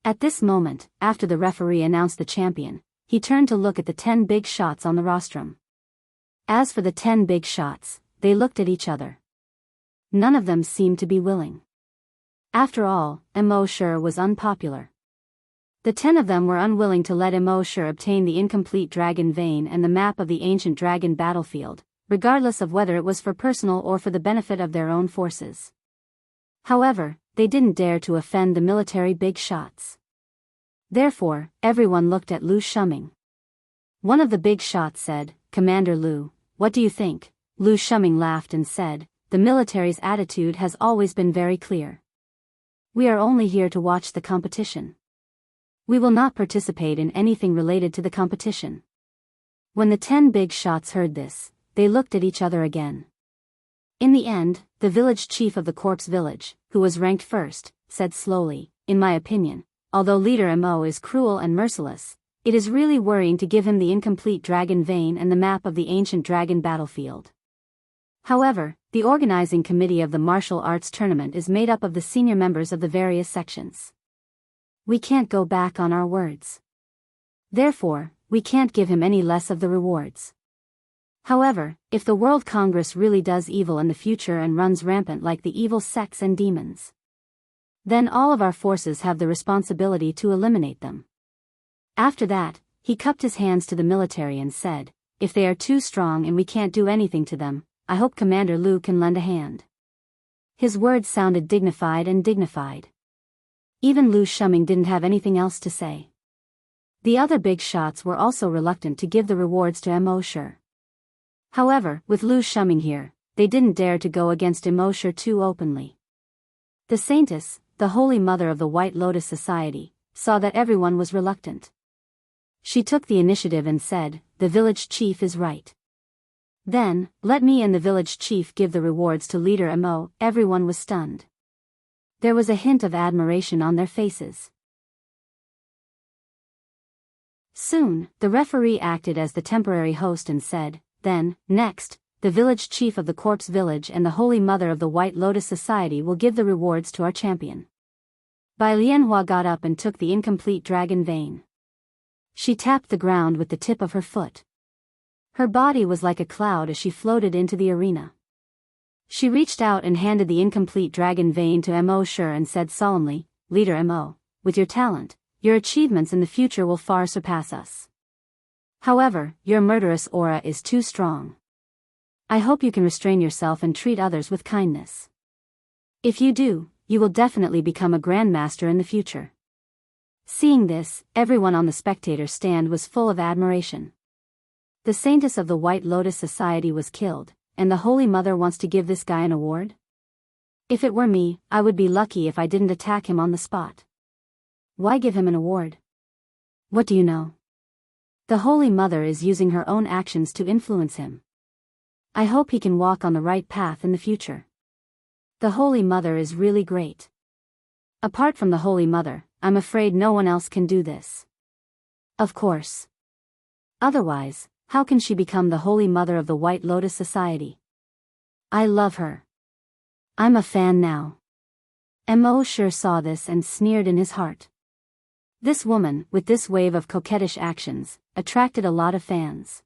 At this moment, after the referee announced the champion, he turned to look at the 10 big shots on the rostrum. As for the 10 big shots, they looked at each other. None of them seemed to be willing. After all, Mo sure was unpopular. The 10 of them were unwilling to let Mo sure obtain the incomplete dragon vein and the map of the ancient dragon battlefield, regardless of whether it was for personal or for the benefit of their own forces. However, they didn't dare to offend the military big shots. Therefore, everyone looked at Lu Shuming. One of the big shots said, "Commander Lu, what do you think?" Lu Shuming laughed and said, "The military's attitude has always been very clear. We are only here to watch the competition. We will not participate in anything related to the competition." When the 10 big shots heard this, they looked at each other again. In the end, the village chief of the corpse village, who was ranked first, said slowly, "In my opinion, although leader Mo is cruel and merciless, it is really worrying to give him the incomplete dragon vein and the map of the ancient dragon battlefield. However, the organizing committee of the martial arts tournament is made up of the senior members of the various sections. We can't go back on our words. Therefore, we can't give him any less of the rewards. However, if the World Congress really does evil in the future and runs rampant like the evil sects and demons, then all of our forces have the responsibility to eliminate them." After that, he cupped his hands to the military and said, "If they are too strong and we can't do anything to them, I hope Commander Lu can lend a hand." His words sounded dignified. Even Lu Shuming didn't have anything else to say. The other big shots were also reluctant to give the rewards to Mo sure. However, with Lu Shuming here, they didn't dare to go against Mo sure too openly. The Saintess, the Holy Mother of the White Lotus Society, saw that everyone was reluctant. She took the initiative and said, "The village chief is right. Then, let me and the village chief give the rewards to leader Mo." Everyone was stunned. There was a hint of admiration on their faces. Soon, the referee acted as the temporary host and said, "Then, next, the village chief of the corpse village and the Holy Mother of the White Lotus Society will give the rewards to our champion." Bai Lianhua got up and took the incomplete dragon vein. She tapped the ground with the tip of her foot. Her body was like a cloud as she floated into the arena. She reached out and handed the incomplete dragon vein to Mo sure and said solemnly, "Leader Mo, with your talent, your achievements in the future will far surpass us. However, your murderous aura is too strong. I hope you can restrain yourself and treat others with kindness. If you do, you will definitely become a grandmaster in the future." Seeing this, everyone on the spectator stand was full of admiration. The Saintess of the White Lotus Society was killed, and the Holy Mother wants to give this guy an award? If it were me, I would be lucky if I didn't attack him on the spot. Why give him an award? What do you know? The Holy Mother is using her own actions to influence him. I hope he can walk on the right path in the future. The Holy Mother is really great. Apart from the Holy Mother, I'm afraid no one else can do this. Of course. Otherwise, how can she become the Holy Mother of the White Lotus Society? I love her. I'm a fan now. Mo sure saw this and sneered in his heart. This woman, with this wave of coquettish actions, attracted a lot of fans.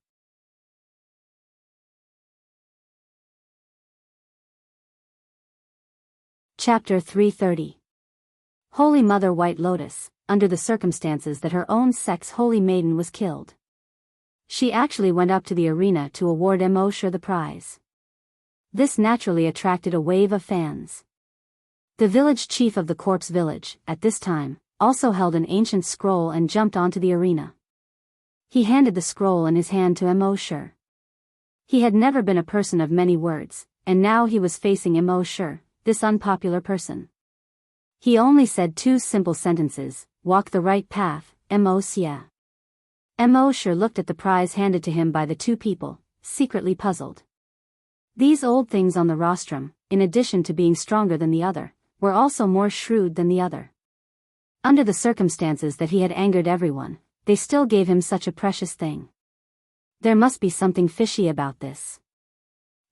Chapter 330. Holy Mother White Lotus, under the circumstances that her own sect's holy maiden was killed. She actually went up to the arena to award Mo sure the prize. This naturally attracted a wave of fans. The village chief of the corpse village, at this time, also held an ancient scroll and jumped onto the arena. He handed the scroll in his hand to Mo sure. He had never been a person of many words, and now he was facing Mo sure, this unpopular person. He only said two simple sentences, "Walk the right path, Mo xia." Mosher looked at the prize handed to him by the two people, secretly puzzled. These old things on the rostrum, in addition to being stronger than the other, were also more shrewd than the other. Under the circumstances that he had angered everyone, they still gave him such a precious thing. There must be something fishy about this.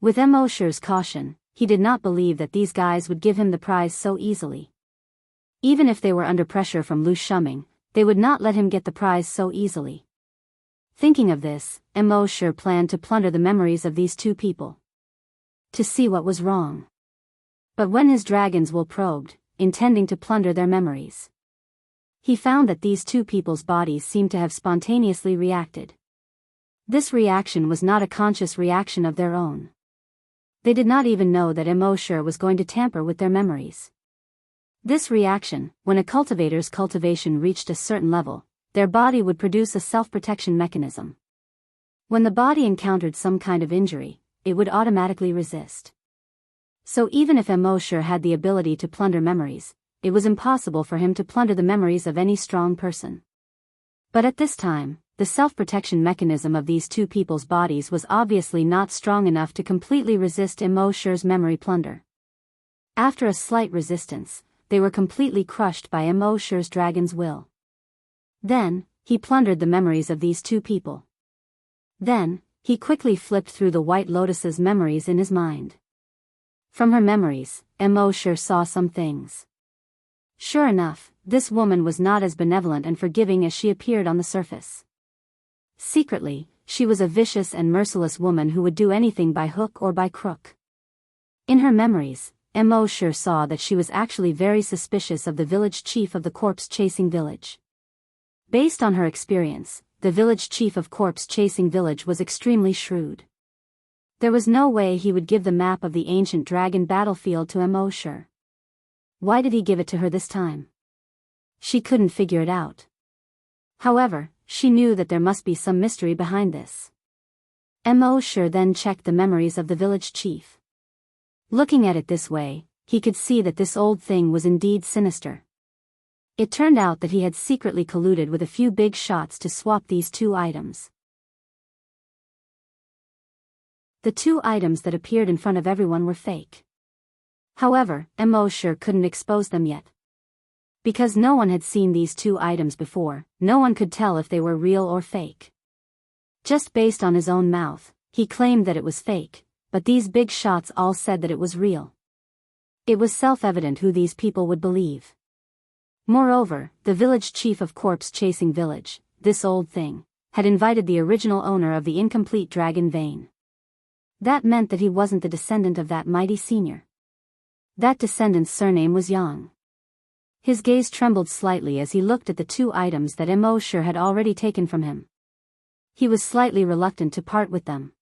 With Mosher's caution, he did not believe that these guys would give him the prize so easily. Even if they were under pressure from Lu Shuming, they would not let him get the prize so easily. Thinking of this, Mosher planned to plunder the memories of these two people. To see what was wrong. But when his dragon's will probed, intending to plunder their memories, he found that these two people's bodies seemed to have spontaneously reacted. This reaction was not a conscious reaction of their own. They did not even know that Mosher was going to tamper with their memories. This reaction, when a cultivator's cultivation reached a certain level, their body would produce a self-protection mechanism. When the body encountered some kind of injury, it would automatically resist. So even if Mosher had the ability to plunder memories, it was impossible for him to plunder the memories of any strong person. But at this time, the self-protection mechanism of these two people's bodies was obviously not strong enough to completely resist Mosher's memory plunder. After a slight resistance, they were completely crushed by Mosher's dragon's will. Then, he plundered the memories of these two people. Then, he quickly flipped through the White Lotus's memories in his mind. From her memories, Mosher saw some things. Sure enough, this woman was not as benevolent and forgiving as she appeared on the surface. Secretly, she was a vicious and merciless woman who would do anything by hook or by crook. In her memories, Mosher saw that she was actually very suspicious of the village chief of the corpse-chasing village. Based on her experience, the village chief of corpse-chasing village was extremely shrewd. There was no way he would give the map of the ancient dragon battlefield to Mosher. Why did he give it to her this time? She couldn't figure it out. However, she knew that there must be some mystery behind this. Mosher then checked the memories of the village chief. Looking at it this way, he could see that this old thing was indeed sinister. It turned out that he had secretly colluded with a few big shots to swap these two items. The two items that appeared in front of everyone were fake. However, Mosher couldn't expose them yet. Because no one had seen these two items before, no one could tell if they were real or fake. Just based on his own mouth, he claimed that it was fake, but these big shots all said that it was real. It was self-evident who these people would believe. Moreover, the village chief of corpse-chasing village, this old thing, had invited the original owner of the incomplete dragon vein. That meant that he wasn't the descendant of that mighty senior. That descendant's surname was Yang. His gaze trembled slightly as he looked at the two items that Mosher had already taken from him. He was slightly reluctant to part with them.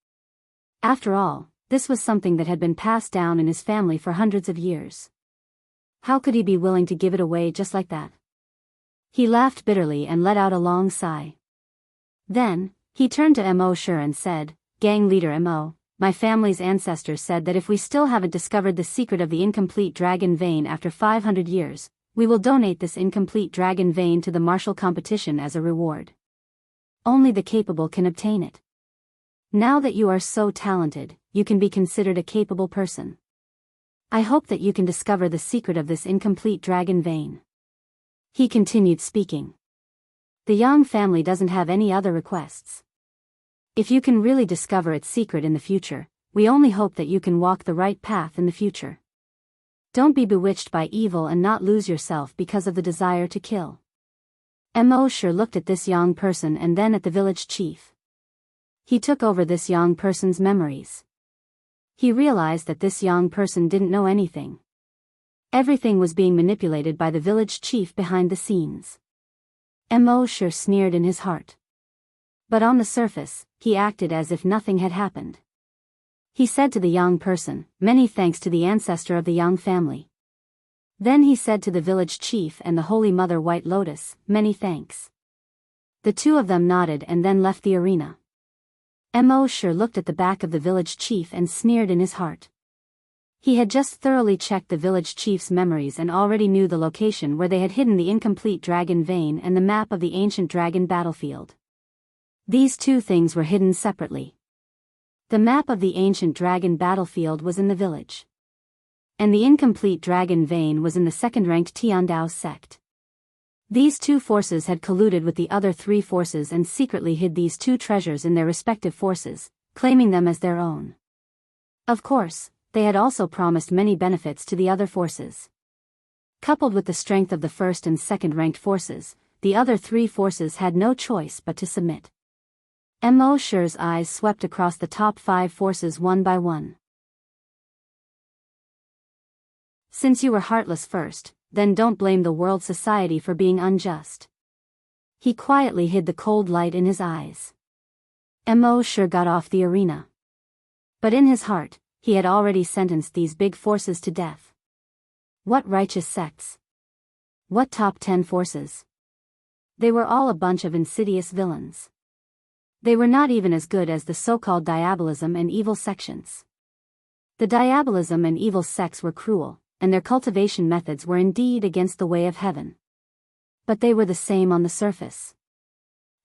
After all, this was something that had been passed down in his family for hundreds of years. How could he be willing to give it away just like that? He laughed bitterly and let out a long sigh. Then, he turned to Mosher and said, "Gang leader Mo, my family's ancestors said that if we still haven't discovered the secret of the incomplete dragon vein after 500 years, we will donate this incomplete dragon vein to the martial competition as a reward. Only the capable can obtain it. Now that you are so talented, you can be considered a capable person. I hope that you can discover the secret of this incomplete dragon vein." He continued speaking. "The Yang family doesn't have any other requests. If you can really discover its secret in the future, we only hope that you can walk the right path in the future. Don't be bewitched by evil and not lose yourself because of the desire to kill." Mosher looked at this young person and then at the village chief. He took over this young person's memories. He realized that this young person didn't know anything. Everything was being manipulated by the village chief behind the scenes. Mosher sneered in his heart. But on the surface, he acted as if nothing had happened. He said to the young person, "Many thanks to the ancestor of the Yang family." Then he said to the village chief and the Holy Mother White Lotus, "Many thanks." The two of them nodded and then left the arena. Mosher looked at the back of the village chief and sneered in his heart. He had just thoroughly checked the village chief's memories and already knew the location where they had hidden the incomplete dragon vein and the map of the ancient dragon battlefield. These two things were hidden separately. The map of the ancient dragon battlefield was in the village. And the incomplete dragon vein was in the second-ranked Tiandao sect. These two forces had colluded with the other three forces and secretly hid these two treasures in their respective forces, claiming them as their own. Of course, they had also promised many benefits to the other forces. Coupled with the strength of the first and second-ranked forces, the other three forces had no choice but to submit. Mo Shi's eyes swept across the top 5 forces one by one. Since you were heartless first, then don't blame the world society for being unjust. He quietly hid the cold light in his eyes. Mo Shi got off the arena. But in his heart, he had already sentenced these big forces to death. What righteous sects? What top 10 forces? They were all a bunch of insidious villains. They were not even as good as the so-called diabolism and evil sections. The diabolism and evil sects were cruel, and their cultivation methods were indeed against the way of heaven. But they were the same on the surface.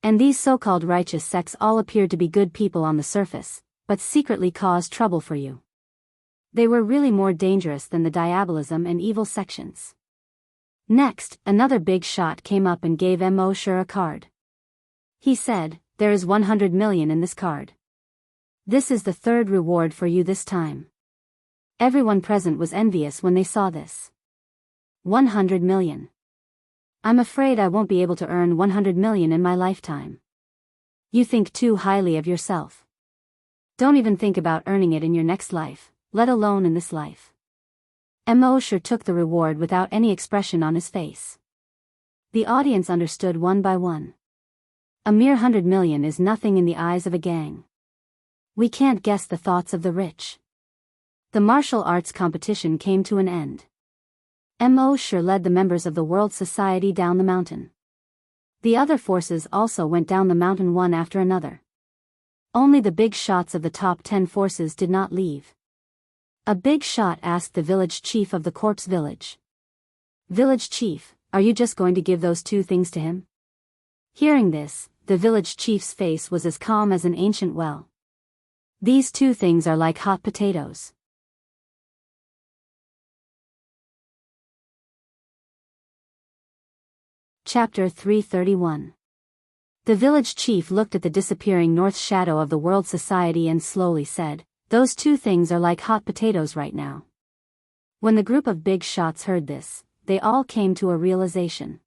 And these so-called righteous sects all appeared to be good people on the surface, but secretly caused trouble for you. They were really more dangerous than the diabolism and evil sections. Next, another big shot came up and gave Mo Shi a card. He said, "There is 100 million in this card. This is the third reward for you this time." Everyone present was envious when they saw this. 100 million. I'm afraid I won't be able to earn 100 million in my lifetime. You think too highly of yourself. Don't even think about earning it in your next life, let alone in this life. Mo Shi took the reward without any expression on his face. The audience understood one by one. A mere 100 million is nothing in the eyes of a gang. We can't guess the thoughts of the rich. The martial arts competition came to an end. Mo Shi led the members of the World Society down the mountain. The other forces also went down the mountain one after another. Only the big shots of the top 10 forces did not leave. A big shot asked the village chief of the corpse village. "Village chief, are you just going to give those two things to him?" Hearing this, the village chief's face was as calm as an ancient well. "These two things are like hot potatoes." Chapter 331. The village chief looked at the disappearing north shadow of the World Society and slowly said, "Those two things are like hot potatoes right now." When the group of big shots heard this, they all came to a realization.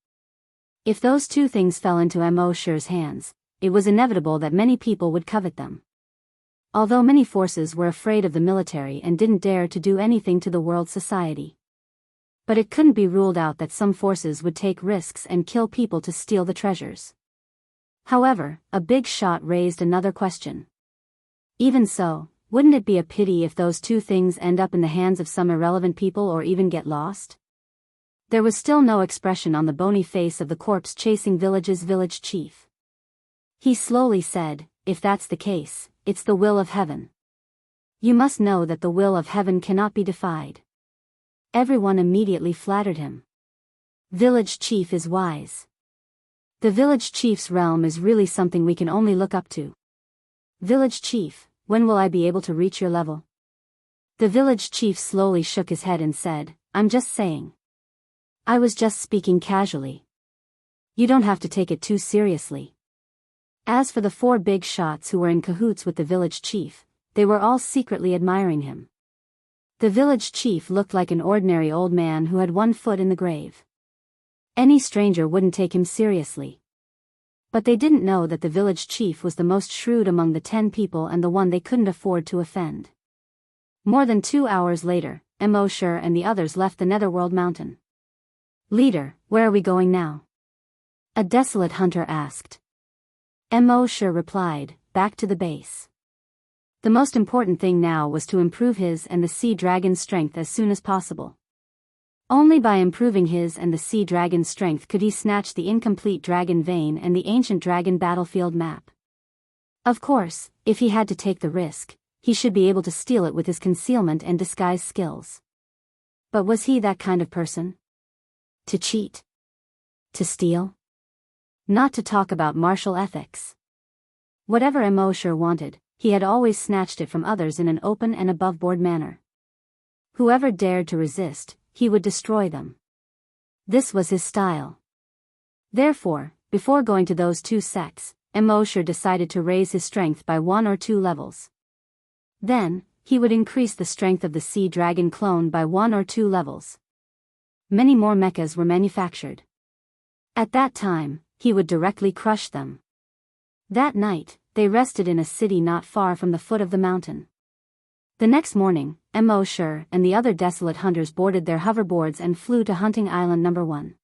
If those two things fell into Mo Shi's hands, it was inevitable that many people would covet them. Although many forces were afraid of the military and didn't dare to do anything to the World Society. But it couldn't be ruled out that some forces would take risks and kill people to steal the treasures. However, a big shot raised another question. Even so, wouldn't it be a pity if those two things end up in the hands of some irrelevant people or even get lost? There was still no expression on the bony face of the corpse chasing village's village chief. He slowly said, "If that's the case, it's the will of heaven. You must know that the will of heaven cannot be defied." Everyone immediately flattered him. Village chief is wise. The village chief's realm is really something we can only look up to. Village chief, when will I be able to reach your level? The village chief slowly shook his head and said, "I'm just saying. I was just speaking casually. You don't have to take it too seriously." As for the 4 big shots who were in cahoots with the village chief, they were all secretly admiring him. The village chief looked like an ordinary old man who had one foot in the grave. Any stranger wouldn't take him seriously. But they didn't know that the village chief was the most shrewd among the 10 people and the one they couldn't afford to offend. More than 2 hours later, Mo Shi and the others left the Netherworld Mountain. "Leader, where are we going now?" a desolate hunter asked. Mo Shi replied, "Back to the base." The most important thing now was to improve his and the sea dragon's strength as soon as possible. Only by improving his and the sea dragon's strength could he snatch the incomplete dragon vein and the ancient dragon battlefield map. Of course, if he had to take the risk, he should be able to steal it with his concealment and disguise skills. But was he that kind of person? To cheat? To steal? Not to talk about martial ethics. Whatever Mo Shi wanted, he had always snatched it from others in an open and above-board manner. Whoever dared to resist, he would destroy them. This was his style. Therefore, before going to those two sects, Mo Shi decided to raise his strength by 1 or 2 levels. Then, he would increase the strength of the sea dragon clone by 1 or 2 levels. Many more mechas were manufactured. At that time, he would directly crush them. That night, they rested in a city not far from the foot of the mountain. The next morning, Mo Shi and the other desolate hunters boarded their hoverboards and flew to Hunting Island No. 1.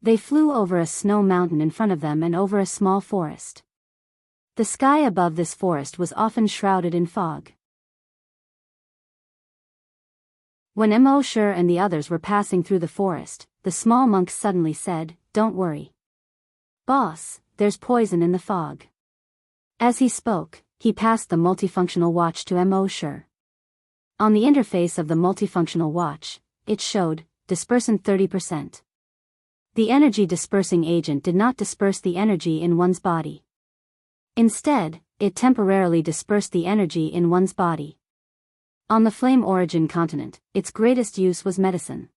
They flew over a snow mountain in front of them and over a small forest. The sky above this forest was often shrouded in fog. When Mo Shi and the others were passing through the forest, the small monk suddenly said, "Don't worry, boss, there's poison in the fog." As he spoke, he passed the multifunctional watch to Mo Shi. On the interface of the multifunctional watch, it showed, dispersant 30%. The energy dispersing agent did not disperse the energy in one's body. Instead, it temporarily dispersed the energy in one's body. On the Flame Origin continent, its greatest use was medicine.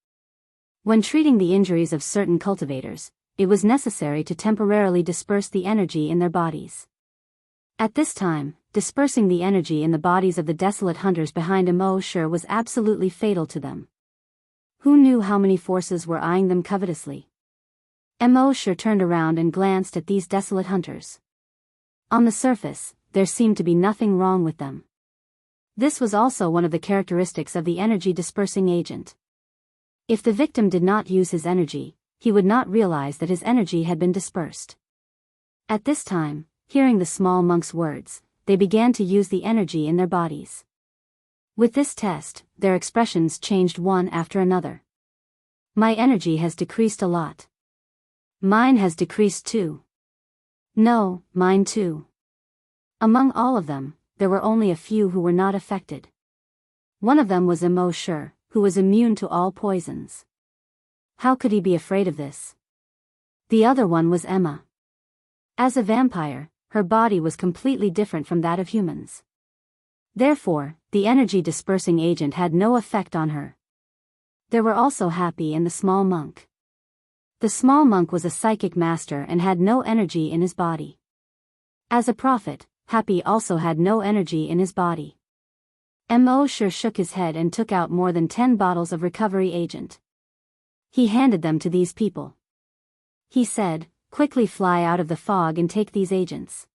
When treating the injuries of certain cultivators, it was necessary to temporarily disperse the energy in their bodies. At this time, dispersing the energy in the bodies of the desolate hunters behind Mo Shi was absolutely fatal to them. Who knew how many forces were eyeing them covetously? Mo Shi turned around and glanced at these desolate hunters. On the surface, there seemed to be nothing wrong with them. This was also one of the characteristics of the energy dispersing agent. If the victim did not use his energy, he would not realize that his energy had been dispersed. At this time, hearing the small monk's words, they began to use the energy in their bodies. With this test, their expressions changed one after another. "My energy has decreased a lot." "Mine has decreased too." "No, mine too." Among all of them, there were only a few who were not affected. One of them was Mo Shi, who was immune to all poisons. How could he be afraid of this? The other one was Emma. As a vampire, her body was completely different from that of humans. Therefore, the energy dispersing agent had no effect on her. There were also Happy and the small monk. The small monk was a psychic master and had no energy in his body. As a prophet, Happy also had no energy in his body. Mo Shi shook his head and took out more than 10 bottles of recovery agent. He handed them to these people. He said, "Quickly fly out of the fog and take these agents."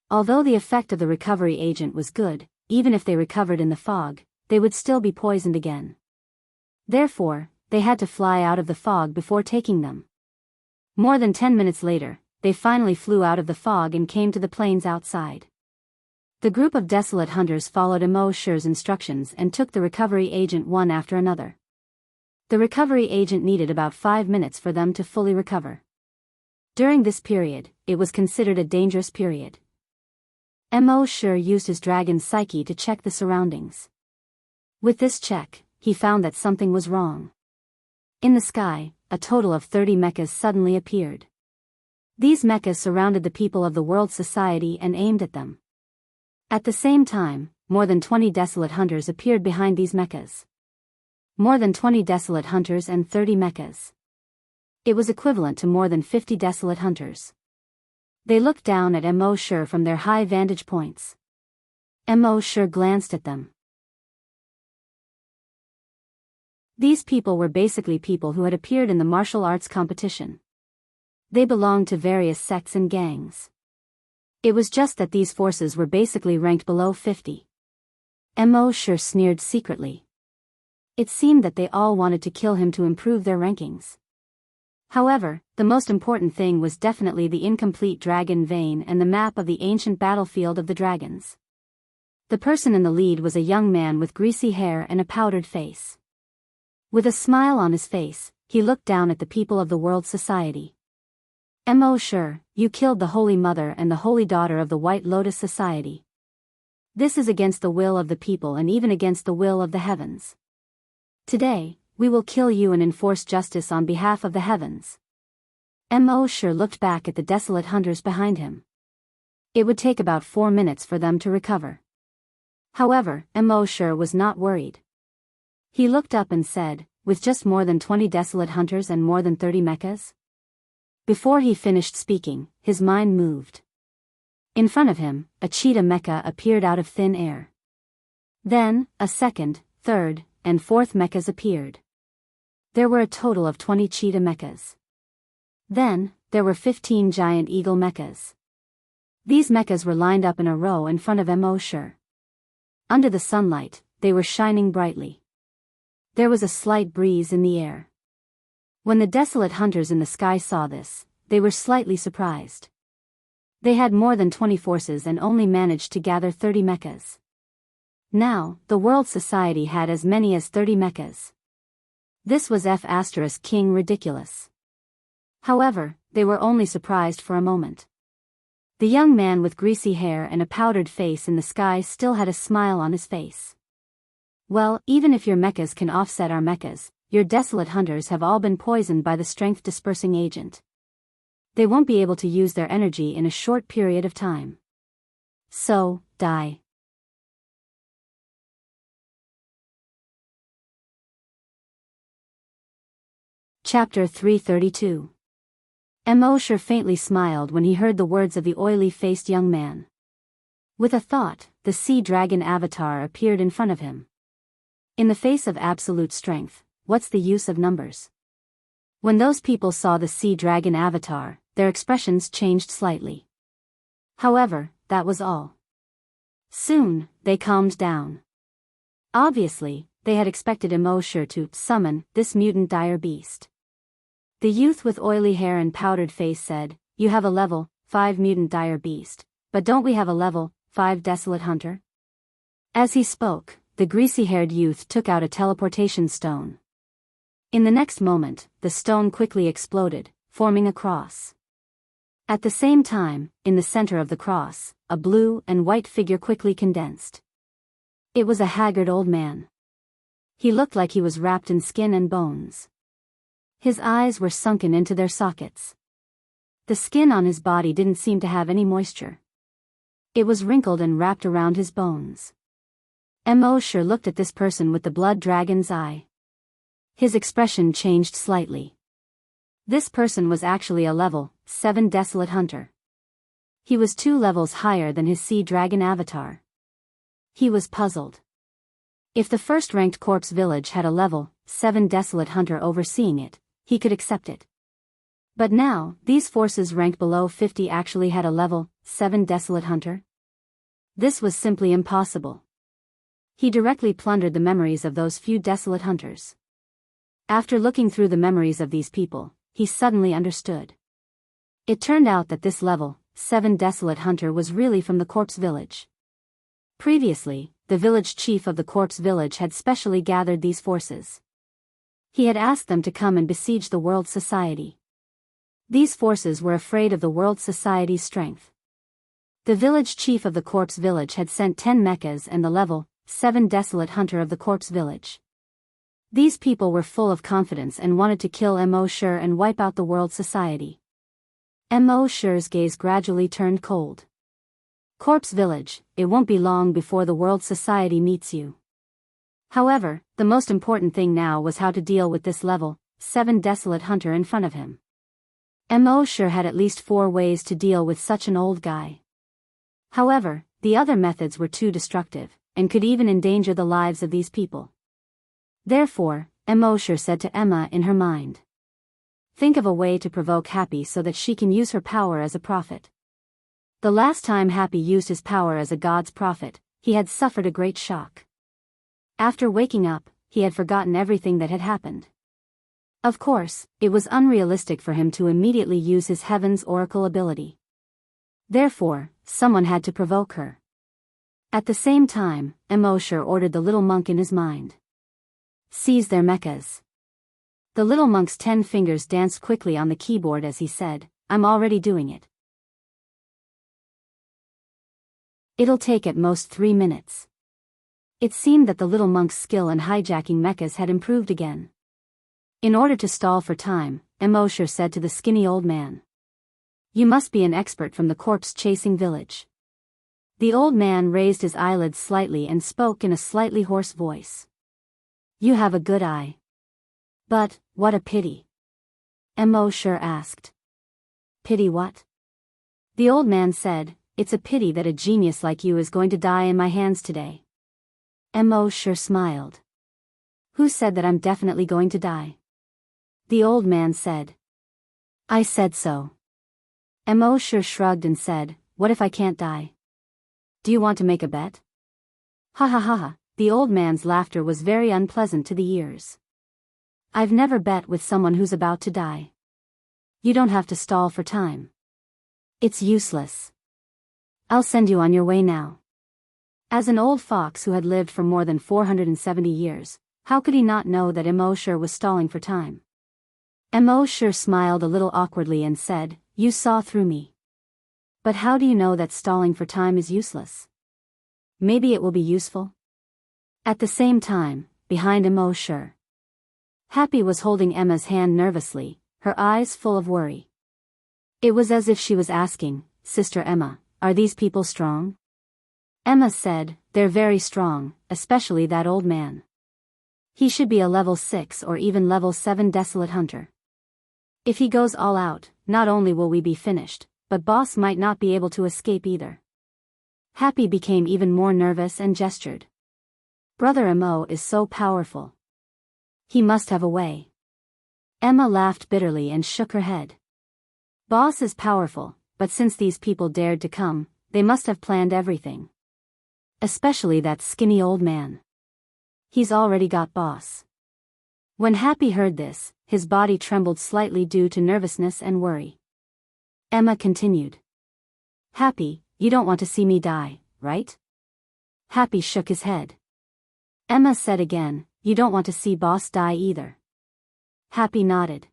Although the effect of the recovery agent was good, even if they recovered in the fog, they would still be poisoned again. Therefore, they had to fly out of the fog before taking them. More than 10 minutes later, they finally flew out of the fog and came to the plains outside. The group of desolate hunters followed Mo Shi's instructions and took the recovery agent one after another. The recovery agent needed about 5 minutes for them to fully recover. During this period, it was considered a dangerous period. Mo Shi used his dragon's psyche to check the surroundings. With this check, he found that something was wrong. In the sky, a total of 30 mechas suddenly appeared. These mechas surrounded the people of the world society and aimed at them. At the same time, more than 20 desolate hunters appeared behind these mechas. More than 20 desolate hunters and 30 mechas. It was equivalent to more than 50 desolate hunters. They looked down at Mo Shi from their high vantage points. Mo Shi glanced at them. These people were basically people who had appeared in the martial arts competition. They belonged to various sects and gangs. It was just that these forces were basically ranked below 50. Mo Shi sneered secretly. It seemed that they all wanted to kill him to improve their rankings. However, the most important thing was definitely the incomplete dragon vein and the map of the ancient battlefield of the dragons. The person in the lead was a young man with greasy hair and a powdered face. With a smile on his face, he looked down at the people of the world society. Mo Shi, you killed the Holy Mother and the Holy Daughter of the White Lotus Society. This is against the will of the people and even against the will of the heavens. Today, we will kill you and enforce justice on behalf of the heavens. Mo Shi looked back at the desolate hunters behind him. It would take about 4 minutes for them to recover. However, Mosher was not worried. He looked up and said, with just more than 20 desolate hunters and more than 30 mechas? Before he finished speaking, his mind moved. In front of him, a cheetah mecha appeared out of thin air. Then, a second, third, and fourth mechas appeared. There were a total of 20 cheetah mechas. Then, there were 15 giant eagle mechas. These mechas were lined up in a row in front of Mosher. Under the sunlight, they were shining brightly. There was a slight breeze in the air. When the desolate hunters in the sky saw this, they were slightly surprised. They had more than 20 forces and only managed to gather 30 mechas. Now, the world society had as many as 30 mechas. This was King ridiculous. However, they were only surprised for a moment. The young man with greasy hair and a powdered face in the sky still had a smile on his face. Well, even if your mechas can offset our mechas, your desolate hunters have all been poisoned by the strength-dispersing agent. They won't be able to use their energy in a short period of time. So, die. Chapter 332. Mosher faintly smiled when he heard the words of the oily-faced young man. With a thought, the sea dragon avatar appeared in front of him. In the face of absolute strength, what's the use of numbers? When those people saw the sea dragon avatar, their expressions changed slightly. However, that was all. Soon, they calmed down. Obviously, they had expected Mosher to summon this mutant dire beast. The youth with oily hair and powdered face said, "You have a level 5 mutant dire beast, but don't we have a level 5 desolate hunter?" As he spoke, the greasy-haired youth took out a teleportation stone. In the next moment, the stone quickly exploded, forming a cross. At the same time, in the center of the cross, a blue and white figure quickly condensed. It was a haggard old man. He looked like he was wrapped in skin and bones. His eyes were sunken into their sockets. The skin on his body didn't seem to have any moisture. It was wrinkled and wrapped around his bones. Mosher looked at this person with the blood dragon's eye. His expression changed slightly. This person was actually a level 7 desolate hunter. He was 2 levels higher than his sea dragon avatar. He was puzzled. If the first-ranked corpse village had a level 7 desolate hunter overseeing it, he could accept it. But now, these forces ranked below 50 actually had a level 7 desolate hunter? This was simply impossible. He directly plundered the memories of those few desolate hunters. After looking through the memories of these people, he suddenly understood. It turned out that this level 7 desolate hunter was really from the corpse village. Previously, the village chief of the corpse village had specially gathered these forces. He had asked them to come and besiege the world society. These forces were afraid of the world society's strength. The village chief of the corpse village had sent 10 mechas and the level 7 desolate hunter of the corpse village. These people were full of confidence and wanted to kill Mosher and wipe out the world society. Mosher's gaze gradually turned cold. Corpse village, it won't be long before the world society meets you. However, the most important thing now was how to deal with this level 7 desolate hunter in front of him. Mosher had at least 4 ways to deal with such an old guy. However, the other methods were too destructive, and could even endanger the lives of these people. Therefore, Mosher said to Emma in her mind, "Think of a way to provoke Happy so that she can use her power as a prophet." The last time Happy used his power as a god's prophet, he had suffered a great shock. After waking up, he had forgotten everything that had happened. Of course, it was unrealistic for him to immediately use his Heaven's Oracle ability. Therefore, someone had to provoke her. At the same time, Mosher ordered the little monk in his mind. "Seize their mechas." The little monk's 10 fingers danced quickly on the keyboard as he said, "I'm already doing it. It'll take at most 3 minutes." It seemed that the little monk's skill in hijacking mechas had improved again. In order to stall for time, Mosher said to the skinny old man, You must be an expert from the corpse-chasing village. The old man raised his eyelids slightly and spoke in a slightly hoarse voice. You have a good eye. But, what a pity. Mo Shi asked. Pity what? The old man said, it's a pity that a genius like you is going to die in my hands today. Mo Shi smiled. Who said that I'm definitely going to die? The old man said. I said so. Mo Shi shrugged and said, what if I can't die? Do you want to make a bet? Ha ha ha ha, the old man's laughter was very unpleasant to the ears. I've never bet with someone who's about to die. You don't have to stall for time. It's useless. I'll send you on your way now. As an old fox who had lived for more than 470 years, how could he not know that Mo Shi was stalling for time? Mo Shi smiled a little awkwardly and said, you saw through me. But how do you know that stalling for time is useless? Maybe it will be useful? At the same time, behind Mo Shi, Happy was holding Emma's hand nervously, her eyes full of worry. It was as if she was asking, Sister Emma, are these people strong? Emma said, they're very strong, especially that old man. He should be a level 6 or even level 7 desolate hunter. If he goes all out, not only will we be finished, but boss might not be able to escape either. Happy became even more nervous and gestured. Brother Mo is so powerful. He must have a way. Emma laughed bitterly and shook her head. Boss is powerful, but since these people dared to come, they must have planned everything. Especially that skinny old man. He's already got boss. When Happy heard this, his body trembled slightly due to nervousness and worry. Emma continued. Happy, you don't want to see me die, right? Happy shook his head. Emma said again, you don't want to see boss die either. Happy nodded.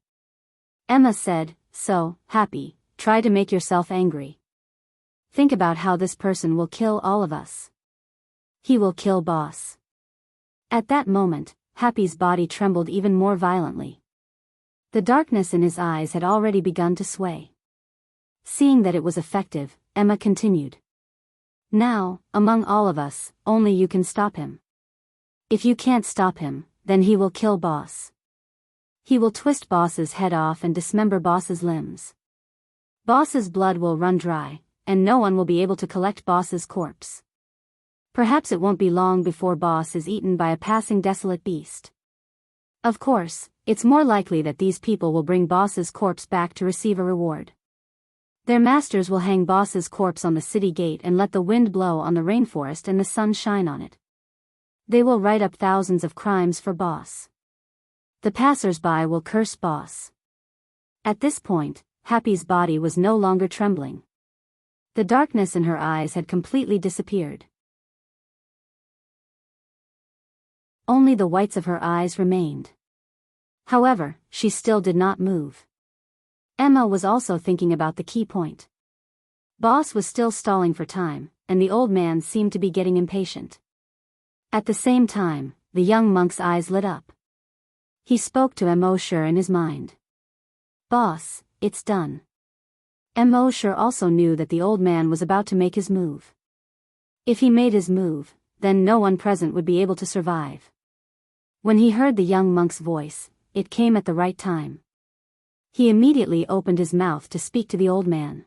Emma said, so, Happy, try to make yourself angry. Think about how this person will kill all of us. He will kill boss. At that moment, Happy's body trembled even more violently. The darkness in his eyes had already begun to sway. Seeing that it was effective, Emma continued. Now, among all of us, only you can stop him. If you can't stop him, then he will kill boss. He will twist boss's head off and dismember boss's limbs. Boss's blood will run dry, and no one will be able to collect boss's corpse. Perhaps it won't be long before boss is eaten by a passing desolate beast. Of course, it's more likely that these people will bring boss's corpse back to receive a reward. Their masters will hang boss's corpse on the city gate and let the wind blow on the rainforest and the sun shine on it. They will write up thousands of crimes for boss. The passers-by will curse boss. At this point, Happy's body was no longer trembling. The darkness in her eyes had completely disappeared. Only the whites of her eyes remained. However, she still did not move. Emma was also thinking about the key point. Boss was still stalling for time, and the old man seemed to be getting impatient. At the same time, the young monk's eyes lit up. He spoke to Mo Shi in his mind. Boss, it's done. Mo Shi also knew that the old man was about to make his move. If he made his move, then no one present would be able to survive. When he heard the young monk's voice, it came at the right time. He immediately opened his mouth to speak to the old man.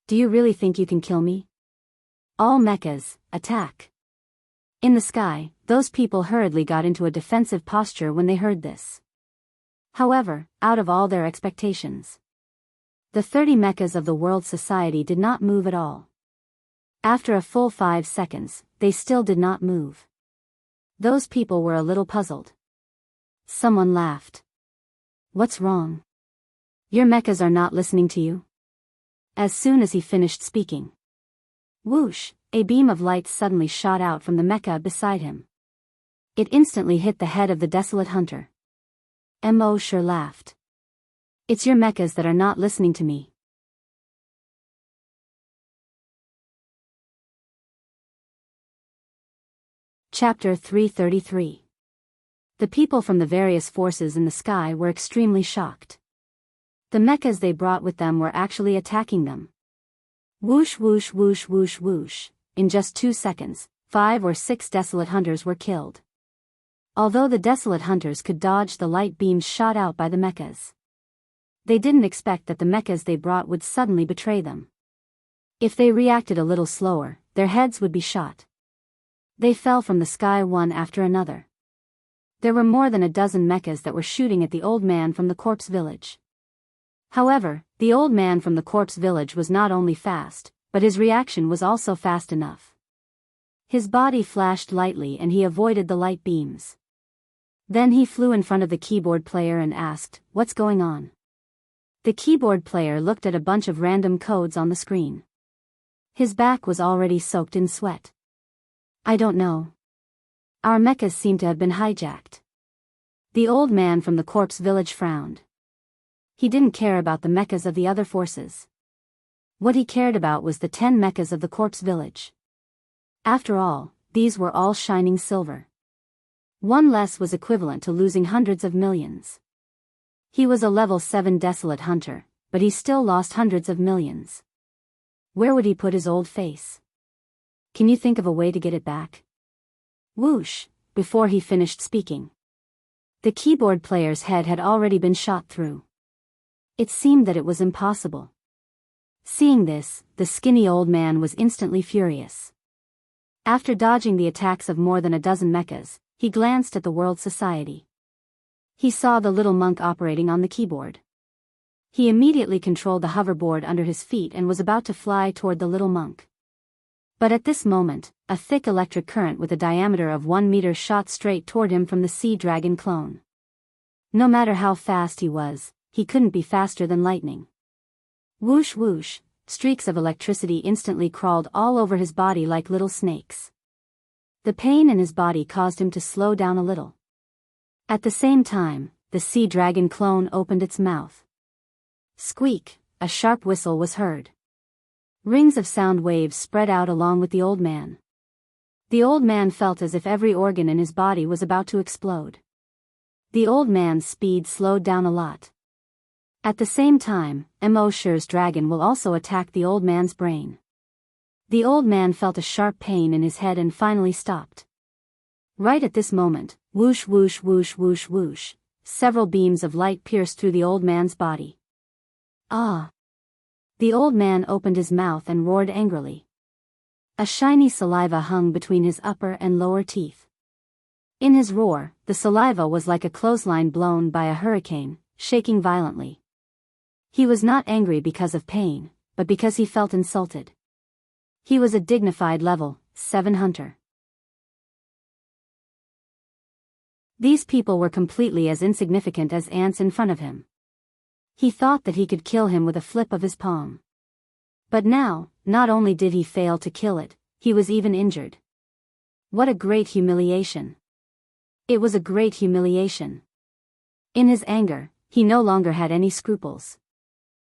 Do you really think you can kill me? All mechas, attack. In the sky, those people hurriedly got into a defensive posture when they heard this. However, out of all their expectations, the 30 mechas of the world society did not move at all. After a full 5 seconds, they still did not move. Those people were a little puzzled. Someone laughed. What's wrong? Your mechas are not listening to you? As soon as he finished speaking, whoosh, a beam of light suddenly shot out from the mecha beside him. It instantly hit the head of the desolate hunter. Mo Shi laughed. It's your mechas that are not listening to me. Chapter 333. The people from the various forces in the sky were extremely shocked. The mechas they brought with them were actually attacking them. Whoosh whoosh whoosh whoosh whoosh. In just 2 seconds, 5 or 6 desolate hunters were killed. Although the desolate hunters could dodge the light beams shot out by the mechas, they didn't expect that the mechas they brought would suddenly betray them. If they reacted a little slower, their heads would be shot. They fell from the sky one after another. There were more than a dozen mechas that were shooting at the old man from the corpse village. However, the old man from the corpse village was not only fast, but his reaction was also fast enough. His body flashed lightly and he avoided the light beams. Then he flew in front of the keyboard player and asked, "What's going on?" The keyboard player looked at a bunch of random codes on the screen. His back was already soaked in sweat. "I don't know. Our mechas seem to have been hijacked." The old man from the corpse village frowned. He didn't care about the mechas of the other forces. What he cared about was the 10 mechas of the corpse village. After all, these were all shining silver. One less was equivalent to losing hundreds of millions. He was a level 7 desolate hunter, but he still lost hundreds of millions. Where would he put his old face? Can you think of a way to get it back? Whoosh, before he finished speaking. The keyboard player's head had already been shot through. It seemed that it was impossible. Seeing this, the skinny old man was instantly furious. After dodging the attacks of more than a dozen mechas, he glanced at the world society. He saw the little monk operating on the keyboard. He immediately controlled the hoverboard under his feet and was about to fly toward the little monk. But at this moment, a thick electric current with a diameter of 1 meter shot straight toward him from the sea dragon clone. No matter how fast he was, he couldn't be faster than lightning. Whoosh whoosh, streaks of electricity instantly crawled all over his body like little snakes. The pain in his body caused him to slow down a little. At the same time, the sea dragon clone opened its mouth. Squeak, a sharp whistle was heard. Rings of sound waves spread out along with the old man. The old man felt as if every organ in his body was about to explode. The old man's speed slowed down a lot. At the same time, Mosher's dragon will also attack the old man's brain. The old man felt a sharp pain in his head and finally stopped. Right at this moment, whoosh whoosh whoosh whoosh whoosh, several beams of light pierced through the old man's body. Ah! The old man opened his mouth and roared angrily. A shiny saliva hung between his upper and lower teeth. In his roar, the saliva was like a clothesline blown by a hurricane, shaking violently. He was not angry because of pain, but because he felt insulted. He was a dignified level 7 hunter. These people were completely as insignificant as ants in front of him. He thought that he could kill him with a flip of his palm. But now, not only did he fail to kill it, he was even injured. What a great humiliation. It was a great humiliation. In his anger, he no longer had any scruples.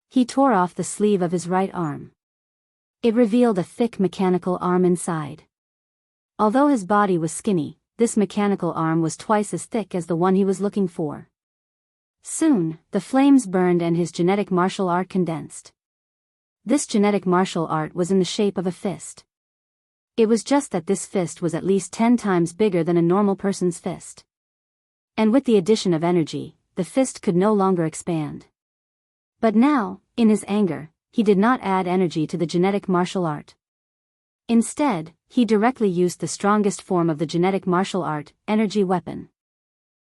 He tore off the sleeve of his right arm. It revealed a thick mechanical arm inside. Although his body was skinny, this mechanical arm was twice as thick as the one he was looking for. Soon, the flames burned and his genetic martial art condensed. This genetic martial art was in the shape of a fist. It was just that this fist was at least 10 times bigger than a normal person's fist. And with the addition of energy, the fist could no longer expand. But now, in his anger, he did not add energy to the genetic martial art. Instead, he directly used the strongest form of the genetic martial art, energy weapon.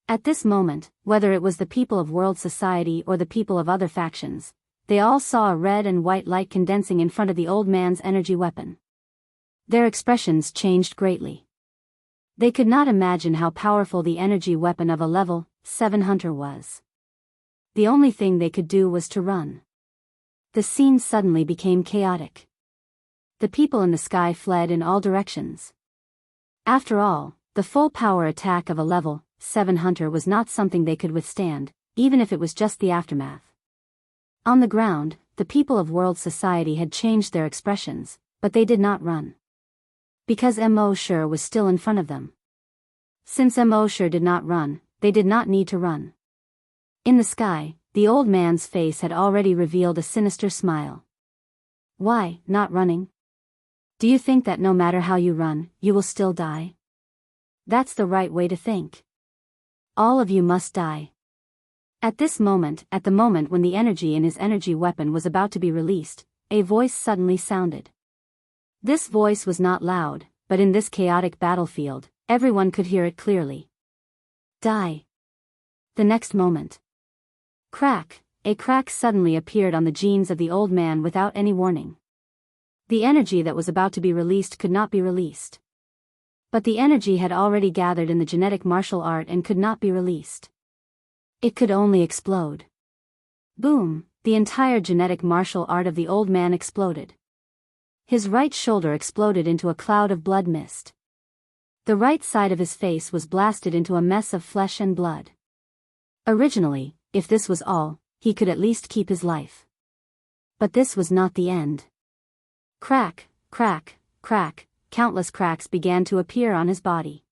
At this moment, whether it was the people of world society or the people of other factions, they all saw a red and white light condensing in front of the old man's energy weapon. Their expressions changed greatly. They could not imagine how powerful the energy weapon of a level 7 hunter was. The only thing they could do was to run. The scene suddenly became chaotic. The people in the sky fled in all directions. After all, the full power attack of a level 7 hunter was not something they could withstand, even if it was just the aftermath. On the ground, the people of world society had changed their expressions, but they did not run. Because Mosher was still in front of them. Since Mosher did not run, they did not need to run. In the sky, the old man's face had already revealed a sinister smile. Why, not running? Do you think that no matter how you run, you will still die? That's the right way to think. All of you must die. At the moment when the energy in his energy weapon was about to be released, a voice suddenly sounded. This voice was not loud, but in this chaotic battlefield, everyone could hear it clearly. Die. The next moment. Crack, a crack suddenly appeared on the genes of the old man without any warning. The energy that was about to be released could not be released. But the energy had already gathered in the genetic martial art and could not be released. It could only explode. Boom, the entire genetic martial art of the old man exploded. His right shoulder exploded into a cloud of blood mist. The right side of his face was blasted into a mess of flesh and blood. Originally, if this was all, he could at least keep his life. But this was not the end. Crack, crack, crack, countless cracks began to appear on his body.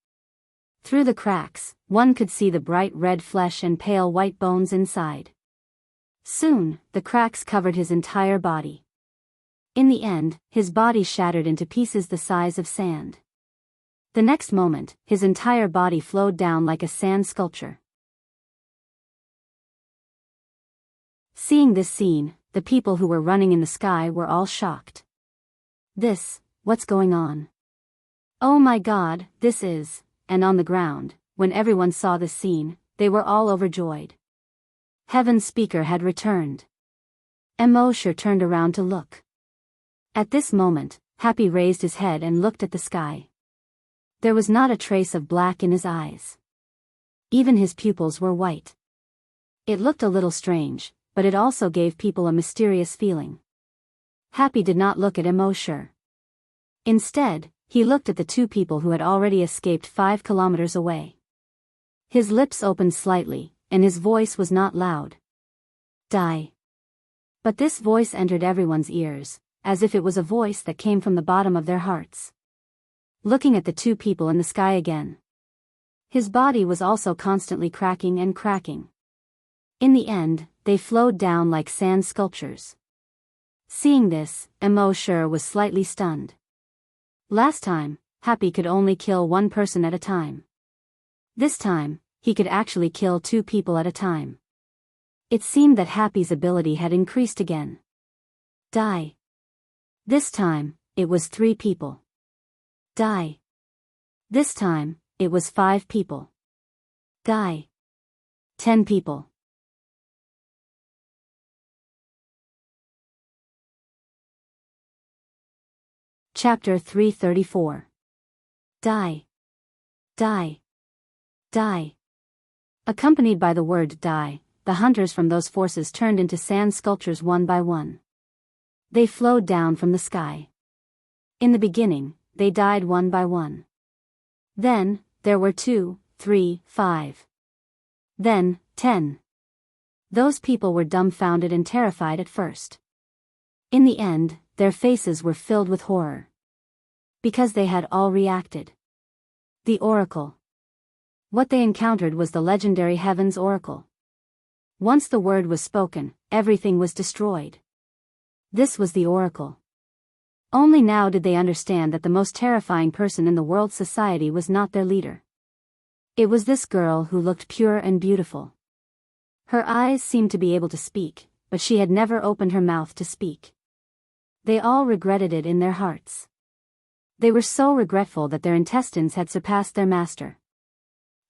Through the cracks, one could see the bright red flesh and pale white bones inside. Soon, the cracks covered his entire body. In the end, his body shattered into pieces the size of sand. The next moment, his entire body flowed down like a sand sculpture. Seeing this scene, the people who were running in the sky were all shocked. What's going on? Oh my God, this is... And on the ground, when everyone saw this scene, they were all overjoyed. Heaven's speaker had returned. Mosher turned around to look. At this moment, Happy raised his head and looked at the sky. There was not a trace of black in his eyes. Even his pupils were white. It looked a little strange, but it also gave people a mysterious feeling. Happy did not look at Mosher. Instead, he looked at the two people who had already escaped 5 kilometers away. His lips opened slightly, and his voice was not loud. Die. But this voice entered everyone's ears, as if it was a voice that came from the bottom of their hearts. Looking at the two people in the sky again. His body was also constantly cracking and cracking. In the end, they flowed down like sand sculptures. Seeing this, Mosher was slightly stunned. Last time, Happy could only kill one person at a time. This time, he could actually kill 2 people at a time. It seemed that Happy's ability had increased again. Die. This time, it was 3 people. Die. This time, it was 5 people. Die. 10 people. Chapter 334. Die. Die. Die. Accompanied by the word die, the hunters from those forces turned into sand sculptures one by one. They flowed down from the sky. In the beginning, they died one by one. Then, there were 2, 3, 5. Then, 10. Those people were dumbfounded and terrified at first. In the end, their faces were filled with horror. Because they had all reacted. The Oracle. What they encountered was the legendary Heaven's Oracle. Once the word was spoken, everything was destroyed. This was the Oracle. Only now did they understand that the most terrifying person in the world society was not their leader. It was this girl who looked pure and beautiful. Her eyes seemed to be able to speak, but she had never opened her mouth to speak. They all regretted it in their hearts. They were so regretful that their intestines had surpassed their master.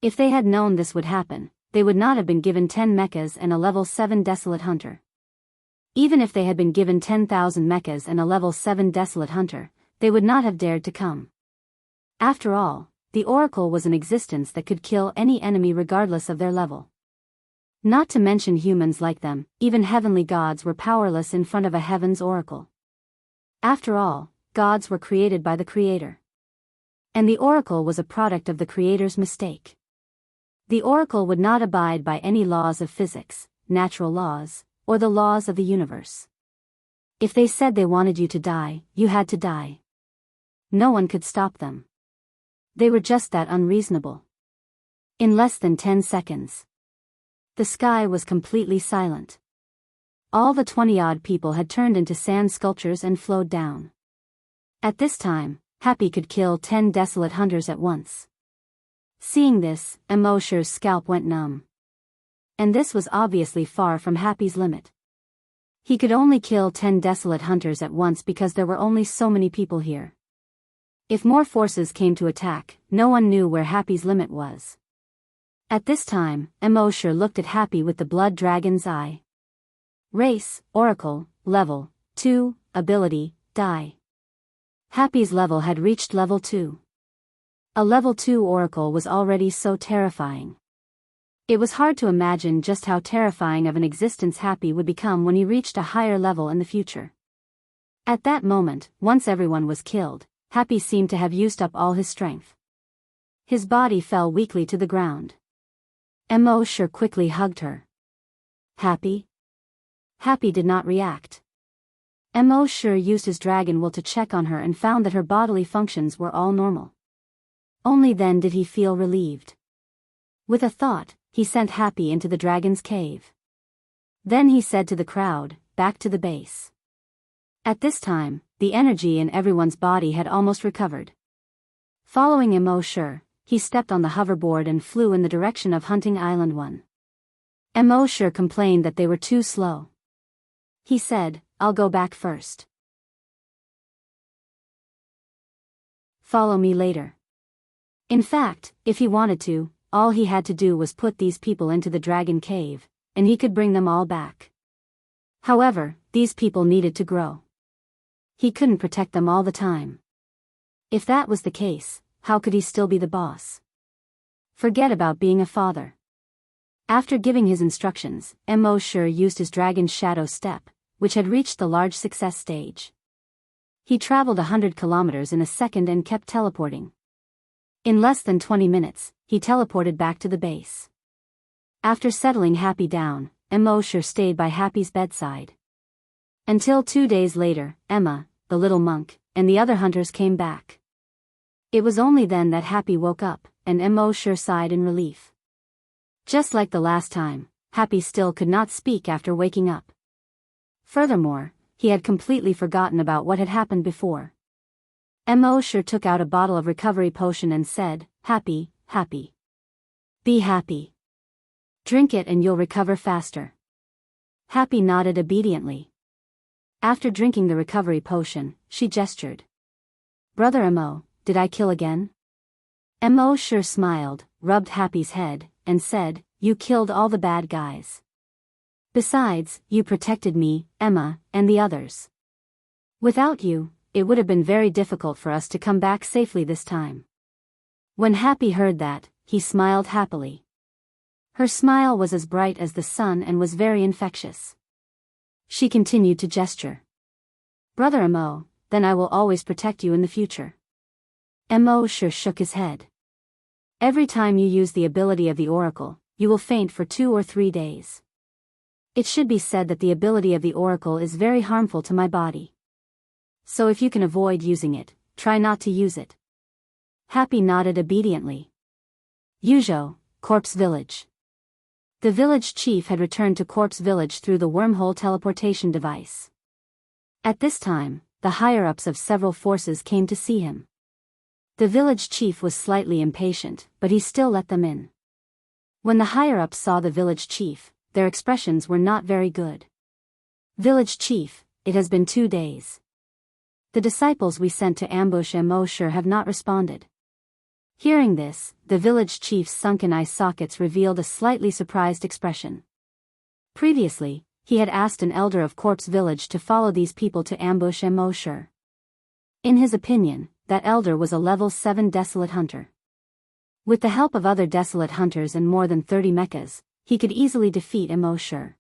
If they had known this would happen, they would not have been given 10 mechas and a level 7 desolate hunter. Even if they had been given 10,000 mechas and a level 7 desolate hunter, they would not have dared to come. After all, the Oracle was an existence that could kill any enemy regardless of their level. Not to mention humans like them, even heavenly gods were powerless in front of a Heaven's Oracle. After all, gods were created by the Creator. And the Oracle was a product of the Creator's mistake. The Oracle would not abide by any laws of physics, natural laws, or the laws of the universe. If they said they wanted you to die, you had to die. No one could stop them. They were just that unreasonable. In less than 10 seconds. The sky was completely silent. All the 20-odd people had turned into sand sculptures and flowed down. At this time, Happy could kill 10 desolate hunters at once. Seeing this, Emosher's scalp went numb. And this was obviously far from Happy's limit. He could only kill 10 desolate hunters at once because there were only so many people here. If more forces came to attack, no one knew where Happy's limit was. At this time, Emosher looked at Happy with the blood dragon's eye. Race, Oracle, Level 2, Ability, Die. Happy's level had reached level 2. A level 2 Oracle was already so terrifying. It was hard to imagine just how terrifying of an existence Happy would become when he reached a higher level in the future. At that moment, once everyone was killed, Happy seemed to have used up all his strength. His body fell weakly to the ground. Emosher quickly hugged her. Happy? Happy did not react. Emosher used his dragon will to check on her and found that her bodily functions were all normal. Only then did he feel relieved. With a thought, he sent Happy into the dragon's cave. Then he said to the crowd, back to the base. At this time, the energy in everyone's body had almost recovered. Following Emosher, he stepped on the hoverboard and flew in the direction of Hunting Island 1. Emosher complained that they were too slow. He said, I'll go back first. Follow me later. In fact, if he wanted to, all he had to do was put these people into the dragon cave, and he could bring them all back. However, these people needed to grow. He couldn't protect them all the time. If that was the case, how could he still be the boss? Forget about being a father. After giving his instructions, Emosher used his dragon's shadow step, which had reached the large success stage. He traveled 100 kilometers in a second and kept teleporting. In less than 20 minutes, he teleported back to the base. After settling Happy down, Emosher stayed by Happy's bedside. Until 2 days later, Emma, the little monk, and the other hunters came back. It was only then that Happy woke up, and Emosher sighed in relief. Just like the last time, Happy still could not speak after waking up. Furthermore, he had completely forgotten about what had happened before. Emosher took out a bottle of recovery potion and said, Happy, Happy. Be happy. Drink it and you'll recover faster. Happy nodded obediently. After drinking the recovery potion, she gestured. Brother Emo, did I kill again? Emosher smiled, rubbed Happy's head, and said, You killed all the bad guys. Besides, you protected me, Emma, and the others. Without you, it would have been very difficult for us to come back safely this time. When Happy heard that, he smiled happily. Her smile was as bright as the sun and was very infectious. She continued to gesture. Brother Emo, then I will always protect you in the future. Emosher shook his head. Every time you use the ability of the Oracle, you will faint for 2 or 3 days. It should be said that the ability of the Oracle is very harmful to my body. So if you can avoid using it, try not to use it. Happy nodded obediently. Yuzhou, Corpse Village. The village chief had returned to Corpse Village through the wormhole teleportation device. At this time, the higher-ups of several forces came to see him. The village chief was slightly impatient, but he still let them in. When the higher-ups saw the village chief, their expressions were not very good. Village chief, it has been 2 days. The disciples we sent to ambush Emosher have not responded. Hearing this, the village chief's sunken eye sockets revealed a slightly surprised expression. Previously, he had asked an elder of Corpse Village to follow these people to ambush Emosher. In his opinion, that elder was a level 7 desolate hunter. With the help of other desolate hunters and more than 30 mechas, he could easily defeat Emosher.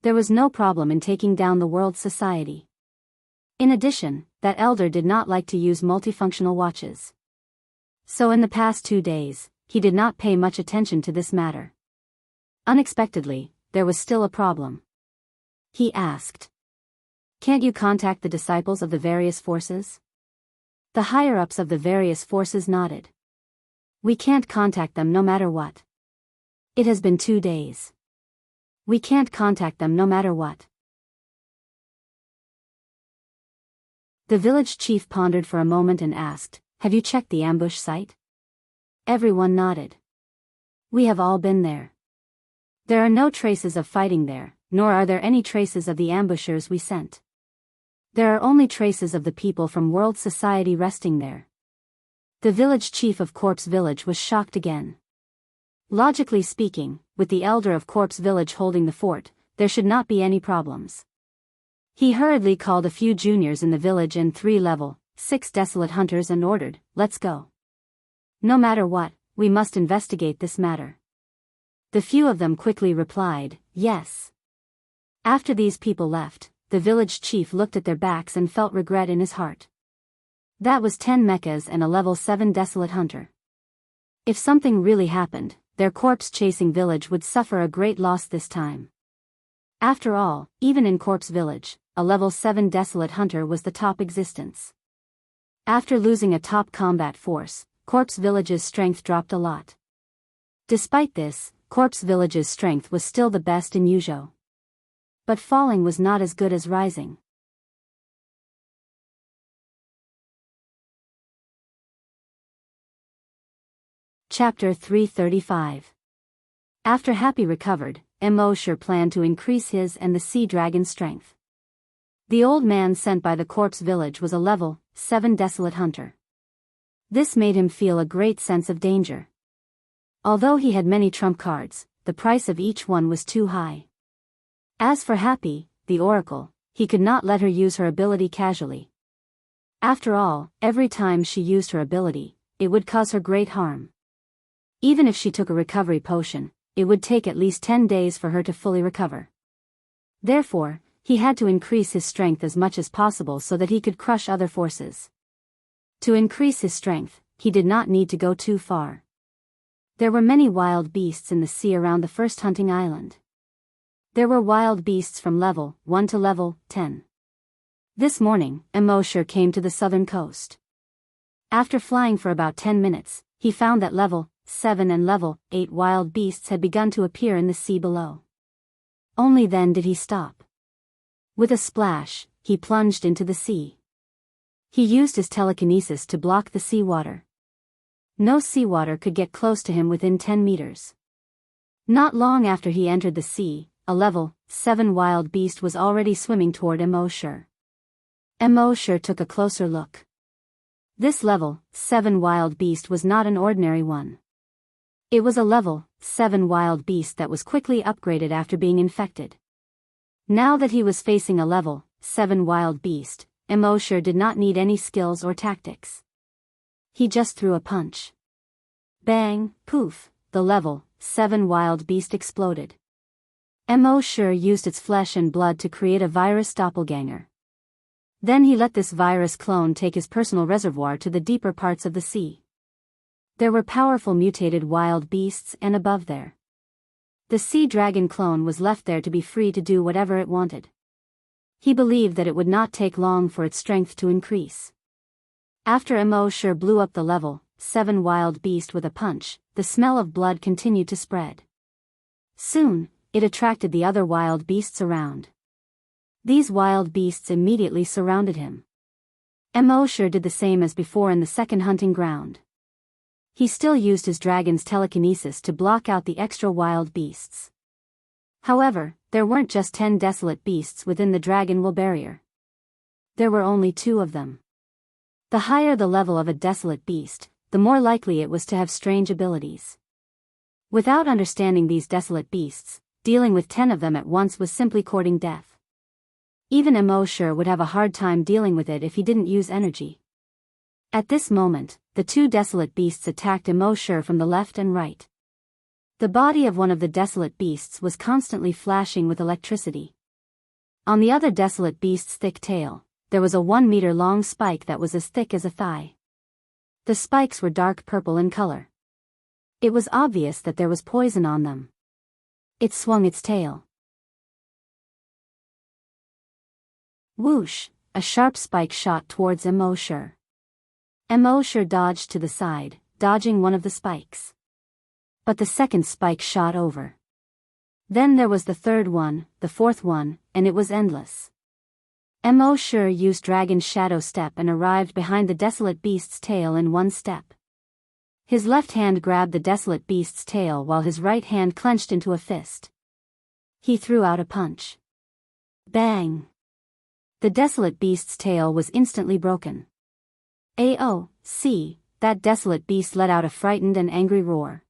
There was no problem in taking down the world society. In addition, that elder did not like to use multifunctional watches. So in the past 2 days, he did not pay much attention to this matter. Unexpectedly, there was still a problem. He asked. Can't you contact the disciples of the various forces? The higher-ups of the various forces nodded. We can't contact them no matter what. It has been 2 days. We can't contact them no matter what. The village chief pondered for a moment and asked, "Have you checked the ambush site?" Everyone nodded. "We have all been there. There are no traces of fighting there, nor are there any traces of the ambushers we sent. There are only traces of the people from World Society resting there." The village chief of Corpse Village was shocked again. Logically speaking, with the elder of Corpse Village holding the fort, there should not be any problems. He hurriedly called a few juniors in the village and 3 level 6 desolate hunters and ordered, "Let's go. No matter what, we must investigate this matter." The few of them quickly replied, "Yes." After these people left, the village chief looked at their backs and felt regret in his heart. That was 10 mechas and a level 7 desolate hunter. If something really happened, their corpse-chasing village would suffer a great loss this time. After all, even in Corpse Village, a level 7 desolate hunter was the top existence. After losing a top combat force, Corpse Village's strength dropped a lot. Despite this, Corpse Village's strength was still the best in Yuzhou. But falling was not as good as rising. Chapter 335. After Happy recovered, Mosher planned to increase his and the sea dragon's strength. The old man sent by the Corpse Village was a level 7 desolate hunter. This made him feel a great sense of danger. Although he had many trump cards, the price of each one was too high. As for Happy, the oracle, he could not let her use her ability casually. After all, every time she used her ability, it would cause her great harm. Even if she took a recovery potion, it would take at least 10 days for her to fully recover. Therefore, he had to increase his strength as much as possible so that he could crush other forces. To increase his strength, he did not need to go too far. There were many wild beasts in the sea around the first hunting island. There were wild beasts from level 1 to level 10. This morning, Mosher came to the southern coast. After flying for about 10 minutes, he found that level 7 and level 8 wild beasts had begun to appear in the sea below. Only then did he stop. With a splash, he plunged into the sea. He used his telekinesis to block the seawater. No seawater could get close to him within 10 meters. Not long after he entered the sea, a level 7 wild beast was already swimming toward Mosher. Mosher took a closer look. This level 7 wild beast was not an ordinary one. It was a level 7 wild beast that was quickly upgraded after being infected. Now that he was facing a level 7 wild beast, Mosher did not need any skills or tactics. He just threw a punch. Bang, poof, the level 7 wild beast exploded. Mosher used its flesh and blood to create a virus doppelganger. Then he let this virus clone take his personal reservoir to the deeper parts of the sea. There were powerful mutated wild beasts and above there. The sea dragon clone was left there to be free to do whatever it wanted. He believed that it would not take long for its strength to increase. After Mosher blew up the level 7 wild beast with a punch, the smell of blood continued to spread. Soon, it attracted the other wild beasts around. These wild beasts immediately surrounded him. Mosher did the same as before in the second hunting ground. He still used his dragon's telekinesis to block out the extra wild beasts. However, there weren't just 10 desolate beasts within the dragon will barrier. There were only 2 of them. The higher the level of a desolate beast, the more likely it was to have strange abilities. Without understanding these desolate beasts, dealing with 10 of them at once was simply courting death. Even Mosher would have a hard time dealing with it if he didn't use energy. At this moment, the 2 desolate beasts attacked Mosher from the left and right. The body of one of the desolate beasts was constantly flashing with electricity. On the other desolate beast's thick tail, there was a 1-meter-long spike that was as thick as a thigh. The spikes were dark purple in color. It was obvious that there was poison on them. It swung its tail. Whoosh! A sharp spike shot towards Mosher. Mosher dodged to the side, dodging one of the spikes. But the second spike shot over. Then there was the third one, the fourth one, and it was endless. Mo Shi used Dragon's Shadow Step and arrived behind the desolate beast's tail in one step. His left hand grabbed the desolate beast's tail while his right hand clenched into a fist. He threw out a punch. Bang! The desolate beast's tail was instantly broken. See, that desolate beast let out a frightened and angry roar.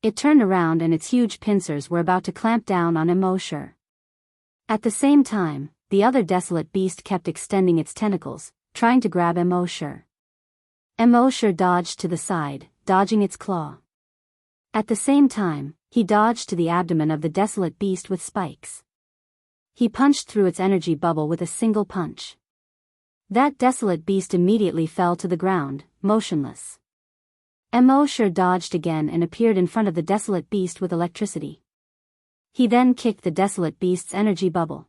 It turned around and its huge pincers were about to clamp down on Mo Shi. At the same time, the other desolate beast kept extending its tentacles, trying to grab Mo Shi. Mo Shi dodged to the side, dodging its claw. At the same time, he dodged to the abdomen of the desolate beast with spikes. He punched through its energy bubble with a single punch. That desolate beast immediately fell to the ground, motionless. Mo Shi dodged again and appeared in front of the desolate beast with electricity. He then kicked the desolate beast's energy bubble.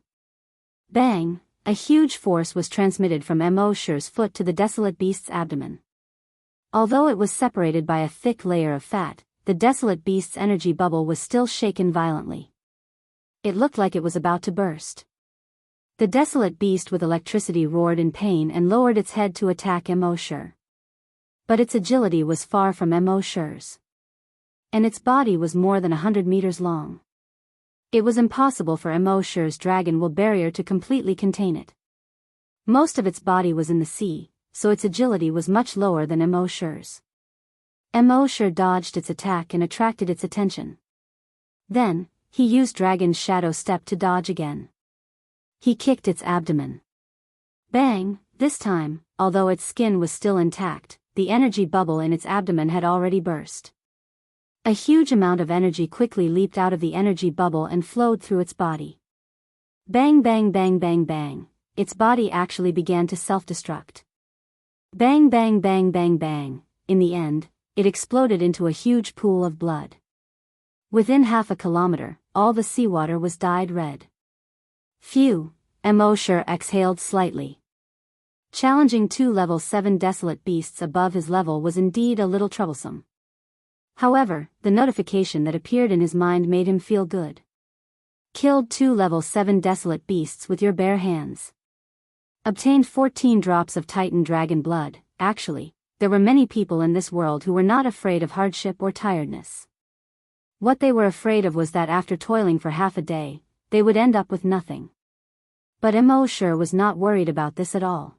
Bang! A huge force was transmitted from Mo Shi's foot to the desolate beast's abdomen. Although it was separated by a thick layer of fat, the desolate beast's energy bubble was still shaken violently. It looked like it was about to burst. The desolate beast with electricity roared in pain and lowered its head to attack Mo Shi. But its agility was far from Mo Shi's. And its body was more than 100 meters long. It was impossible for Mo Shi's dragon will barrier to completely contain it. Most of its body was in the sea, so its agility was much lower than Mo Shi's. Mo Shi dodged its attack and attracted its attention. Then, he used Dragon's Shadow Step to dodge again. He kicked its abdomen. Bang! This time, although its skin was still intact, the energy bubble in its abdomen had already burst. A huge amount of energy quickly leaped out of the energy bubble and flowed through its body. Bang bang bang bang bang, its body actually began to self-destruct. Bang bang bang bang bang, in the end, it exploded into a huge pool of blood. Within half a kilometer, all the seawater was dyed red. Phew, Mo Shi exhaled slightly. Challenging two level 7 desolate beasts above his level was indeed a little troublesome. However, the notification that appeared in his mind made him feel good. Killed 2 level 7 desolate beasts with your bare hands. Obtained 14 drops of Titan dragon blood. Actually, there were many people in this world who were not afraid of hardship or tiredness. What they were afraid of was that after toiling for half a day, they would end up with nothing. But Mo Shi was not worried about this at all.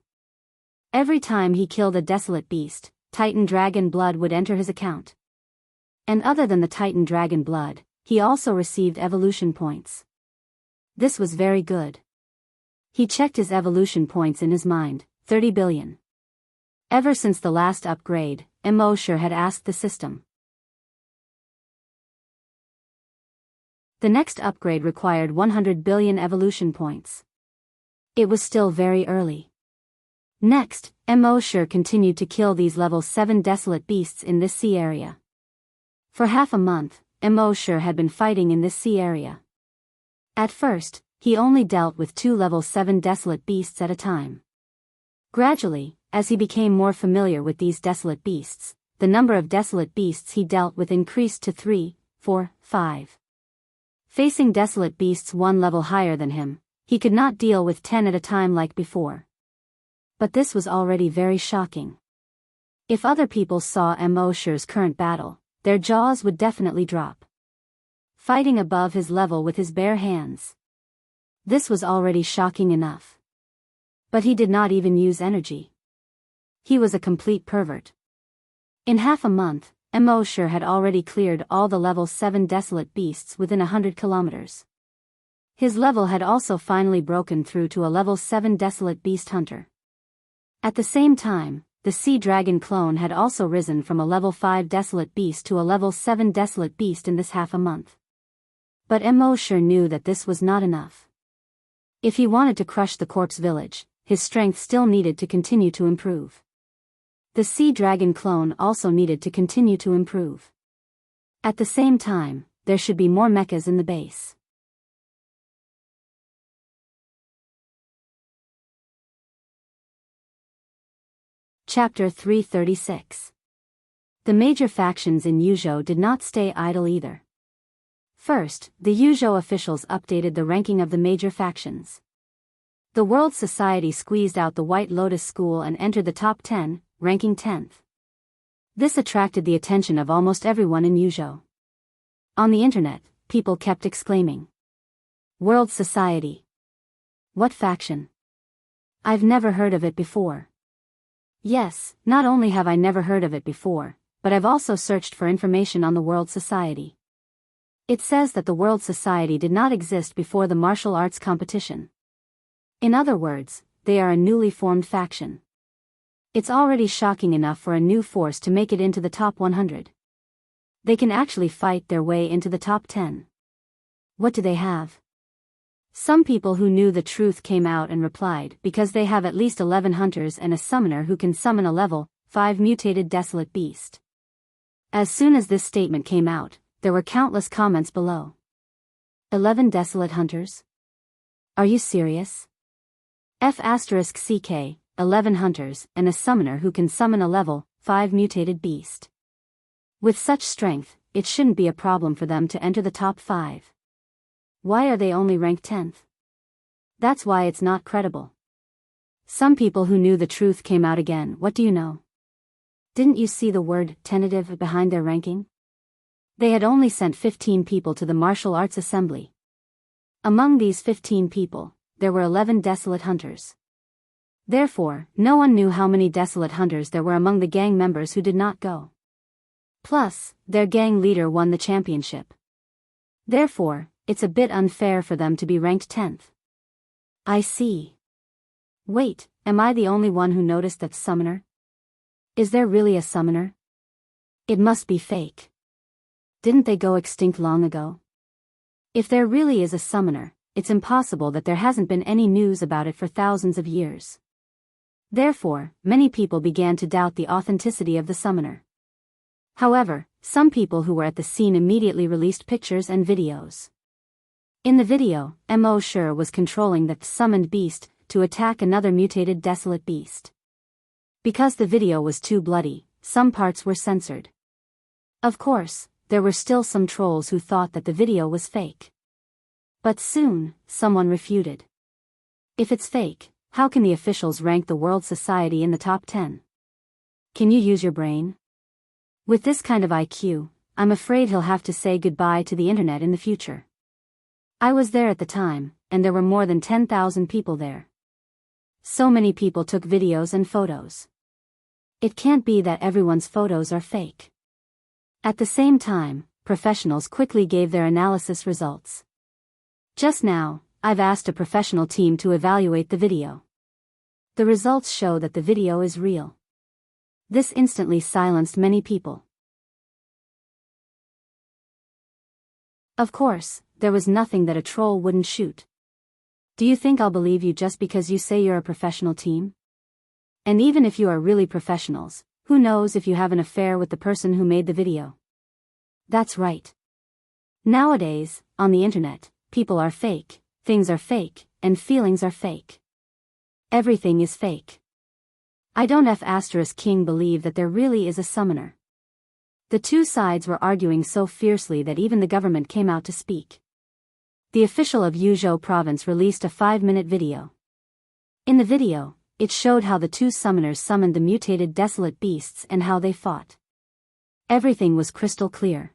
Every time he killed a desolate beast, Titan dragon blood would enter his account. And other than the Titan dragon blood, he also received evolution points. This was very good. He checked his evolution points in his mind, 30 billion. Ever since the last upgrade, Mo Shi had asked the system. The next upgrade required 100 billion evolution points. It was still very early. Next, Mo Shi continued to kill these level 7 desolate beasts in this sea area. For half a month, Mo Shi had been fighting in this sea area. At first, he only dealt with 2 level 7 desolate beasts at a time. Gradually, as he became more familiar with these desolate beasts, the number of desolate beasts he dealt with increased to 3, 4, 5. Facing desolate beasts 1 level higher than him, he could not deal with 10 at a time like before. But this was already very shocking. If other people saw Mo Shi's current battle, their jaws would definitely drop. Fighting above his level with his bare hands. This was already shocking enough. But he did not even use energy. He was a complete pervert. In half a month, Mo Shi had already cleared all the level 7 desolate beasts within 100 kilometers. His level had also finally broken through to a level 7 desolate beast hunter. At the same time, the sea dragon clone had also risen from a level 5 desolate beast to a level 7 desolate beast in this half a month. But Mo Shi knew that this was not enough. If he wanted to crush the corpse village, his strength still needed to continue to improve. The sea dragon clone also needed to continue to improve. At the same time, there should be more mechas in the base. Chapter 336. The major factions in Yuzhou did not stay idle either. First, the Yuzhou officials updated the ranking of the major factions. The World Society squeezed out the White Lotus School and entered the top 10, ranking 10th. This attracted the attention of almost everyone in Yuzhou. On the internet, people kept exclaiming, "World Society? What faction? I've never heard of it before." Yes, not only have I never heard of it before, but I've also searched for information on the World Society. It says that the World Society did not exist before the martial arts competition. In other words, they are a newly formed faction. It's already shocking enough for a new force to make it into the top 100. They can actually fight their way into the top 10. What do they have? Some people who knew the truth came out and replied because they have at least 11 hunters and a summoner who can summon a level 5 mutated desolate beast. As soon as this statement came out, there were countless comments below. 11 desolate hunters? Are you serious? F***CK, 11 hunters, and a summoner who can summon a level 5 mutated beast. With such strength, it shouldn't be a problem for them to enter the top 5. Why are they only ranked 10th? That's why it's not credible. Some people who knew the truth came out again. What do you know? Didn't you see the word tentative behind their ranking? They had only sent 15 people to the martial arts assembly. Among these 15 people, there were 11 desolate hunters. Therefore, no one knew how many desolate hunters there were among the gang members who did not go. Plus, their gang leader won the championship. Therefore, it's a bit unfair for them to be ranked 10th. I see. Wait, am I the only one who noticed that summoner? Is there really a summoner? It must be fake. Didn't they go extinct long ago? If there really is a summoner, it's impossible that there hasn't been any news about it for thousands of years. Therefore, many people began to doubt the authenticity of the summoner. However, some people who were at the scene immediately released pictures and videos. In the video, Mo Shi was controlling the summoned beast to attack another mutated desolate beast. Because the video was too bloody, some parts were censored. Of course, there were still some trolls who thought that the video was fake. But soon, someone refuted. If it's fake, how can the officials rank the World Society in the top 10? Can you use your brain? With this kind of IQ, I'm afraid he'll have to say goodbye to the internet in the future. I was there at the time, and there were more than 10,000 people there. So many people took videos and photos. It can't be that everyone's photos are fake. At the same time, professionals quickly gave their analysis results. Just now, I've asked a professional team to evaluate the video. The results show that the video is real. This instantly silenced many people. Of course, there was nothing that a troll wouldn't shoot. Do you think I'll believe you just because you say you're a professional team? And even if you are really professionals, who knows if you have an affair with the person who made the video? That's right. Nowadays, on the internet, people are fake, things are fake, and feelings are fake. Everything is fake. I don't F***King believe that there really is a summoner. The two sides were arguing so fiercely that even the government came out to speak. The official of Yuzhou province released a 5-minute video. In the video, it showed how the two summoners summoned the mutated desolate beasts and how they fought. Everything was crystal clear.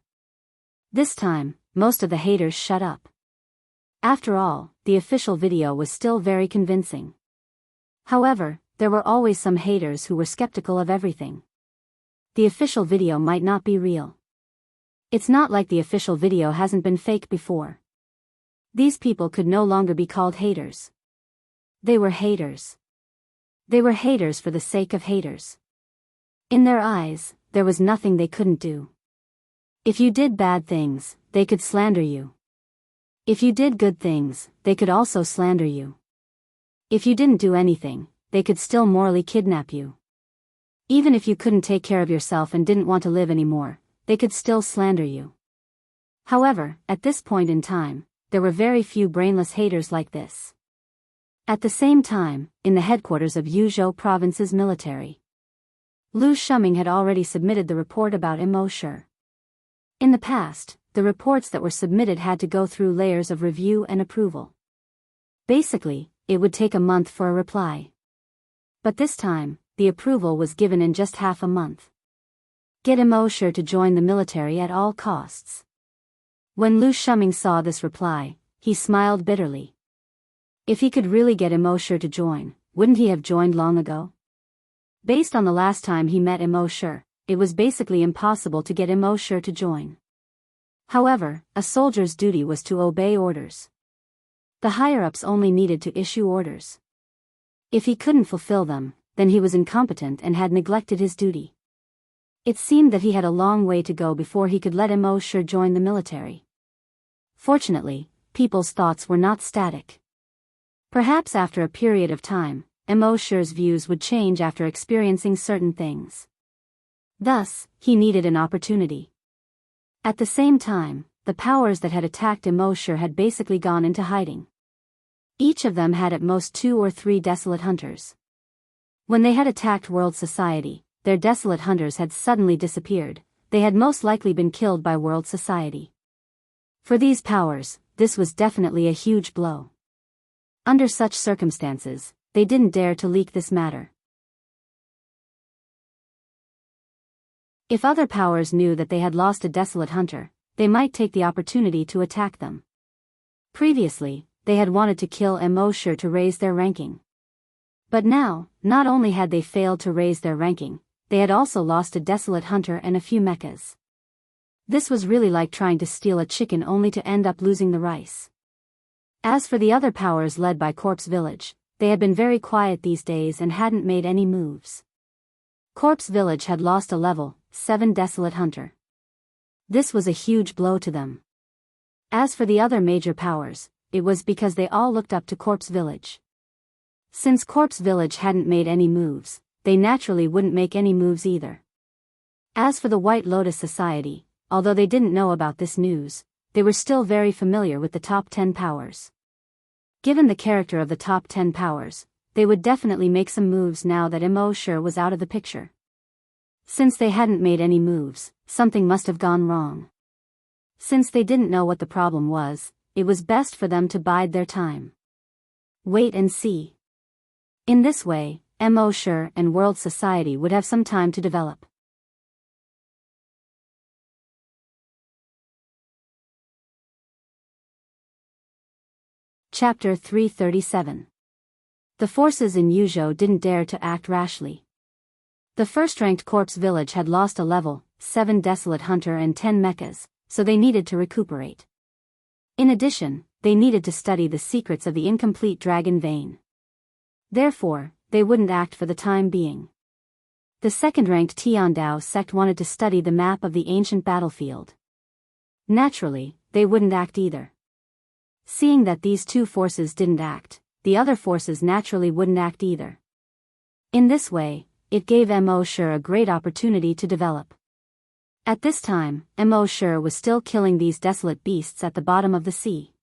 This time, most of the haters shut up. After all, the official video was still very convincing. However, there were always some haters who were skeptical of everything. The official video might not be real. It's not like the official video hasn't been fake before. These people could no longer be called haters. They were haters. They were haters for the sake of haters. In their eyes, there was nothing they couldn't do. If you did bad things, they could slander you. If you did good things, they could also slander you. If you didn't do anything, they could still morally kidnap you. Even if you couldn't take care of yourself and didn't want to live anymore, they could still slander you. However, at this point in time, there were very few brainless haters like this. At the same time, in the headquarters of Yuzhou province's military, Lu Shuming had already submitted the report about Mo Shi. In the past, the reports that were submitted had to go through layers of review and approval. Basically, it would take a month for a reply. But this time, the approval was given in just half a month. Get Immersive to join the military at all costs. When Lu Shuming saw this reply, he smiled bitterly. If he could really get Immersive to join, wouldn't he have joined long ago? Based on the last time he met Immersive, it was basically impossible to get Immersive to join. However, a soldier's duty was to obey orders. The higher-ups only needed to issue orders. If he couldn't fulfill them, then he was incompetent and had neglected his duty. It seemed that he had a long way to go before he could let Immersive join the military. Fortunately, people's thoughts were not static. Perhaps after a period of time, Immersive's views would change after experiencing certain things. Thus, he needed an opportunity. At the same time, the powers that had attacked Immersive had basically gone into hiding. Each of them had at most 2 or 3 desolate hunters. When they had attacked world society, their desolate hunters had suddenly disappeared. They had most likely been killed by world society. For these powers, this was definitely a huge blow. Under such circumstances, they didn't dare to leak this matter. If other powers knew that they had lost a desolate hunter, they might take the opportunity to attack them. Previously, they had wanted to kill Immersive to raise their ranking. But now, not only had they failed to raise their ranking, they had also lost a desolate hunter and a few mechas. This was really like trying to steal a chicken only to end up losing the rice. As for the other powers led by Corpse Village, they had been very quiet these days and hadn't made any moves. Corpse Village had lost a level 7 desolate hunter. This was a huge blow to them. As for the other major powers, it was because they all looked up to Corpse Village. Since Corpse Village hadn't made any moves, they naturally wouldn't make any moves either. As for the White Lotus Society, although they didn't know about this news, they were still very familiar with the top 10 powers. Given the character of the top 10 powers, they would definitely make some moves now that Immersive was out of the picture. Since they hadn't made any moves, something must have gone wrong. Since they didn't know what the problem was, it was best for them to bide their time. Wait and see. In this way, Immersive and World Society would have some time to develop. Chapter 337. The forces in Yuzhou didn't dare to act rashly. The first-ranked Corpse Village had lost a level 7 desolate hunter and 10 mechas, so they needed to recuperate. In addition, they needed to study the secrets of the incomplete dragon vein. Therefore, they wouldn't act for the time being. The second-ranked Tiandao sect wanted to study the map of the ancient battlefield. Naturally, they wouldn't act either. Seeing that these two forces didn't act, the other forces naturally wouldn't act either. In this way, it gave Immersive a great opportunity to develop. At this time, Immersive was still killing these desolate beasts at the bottom of the sea.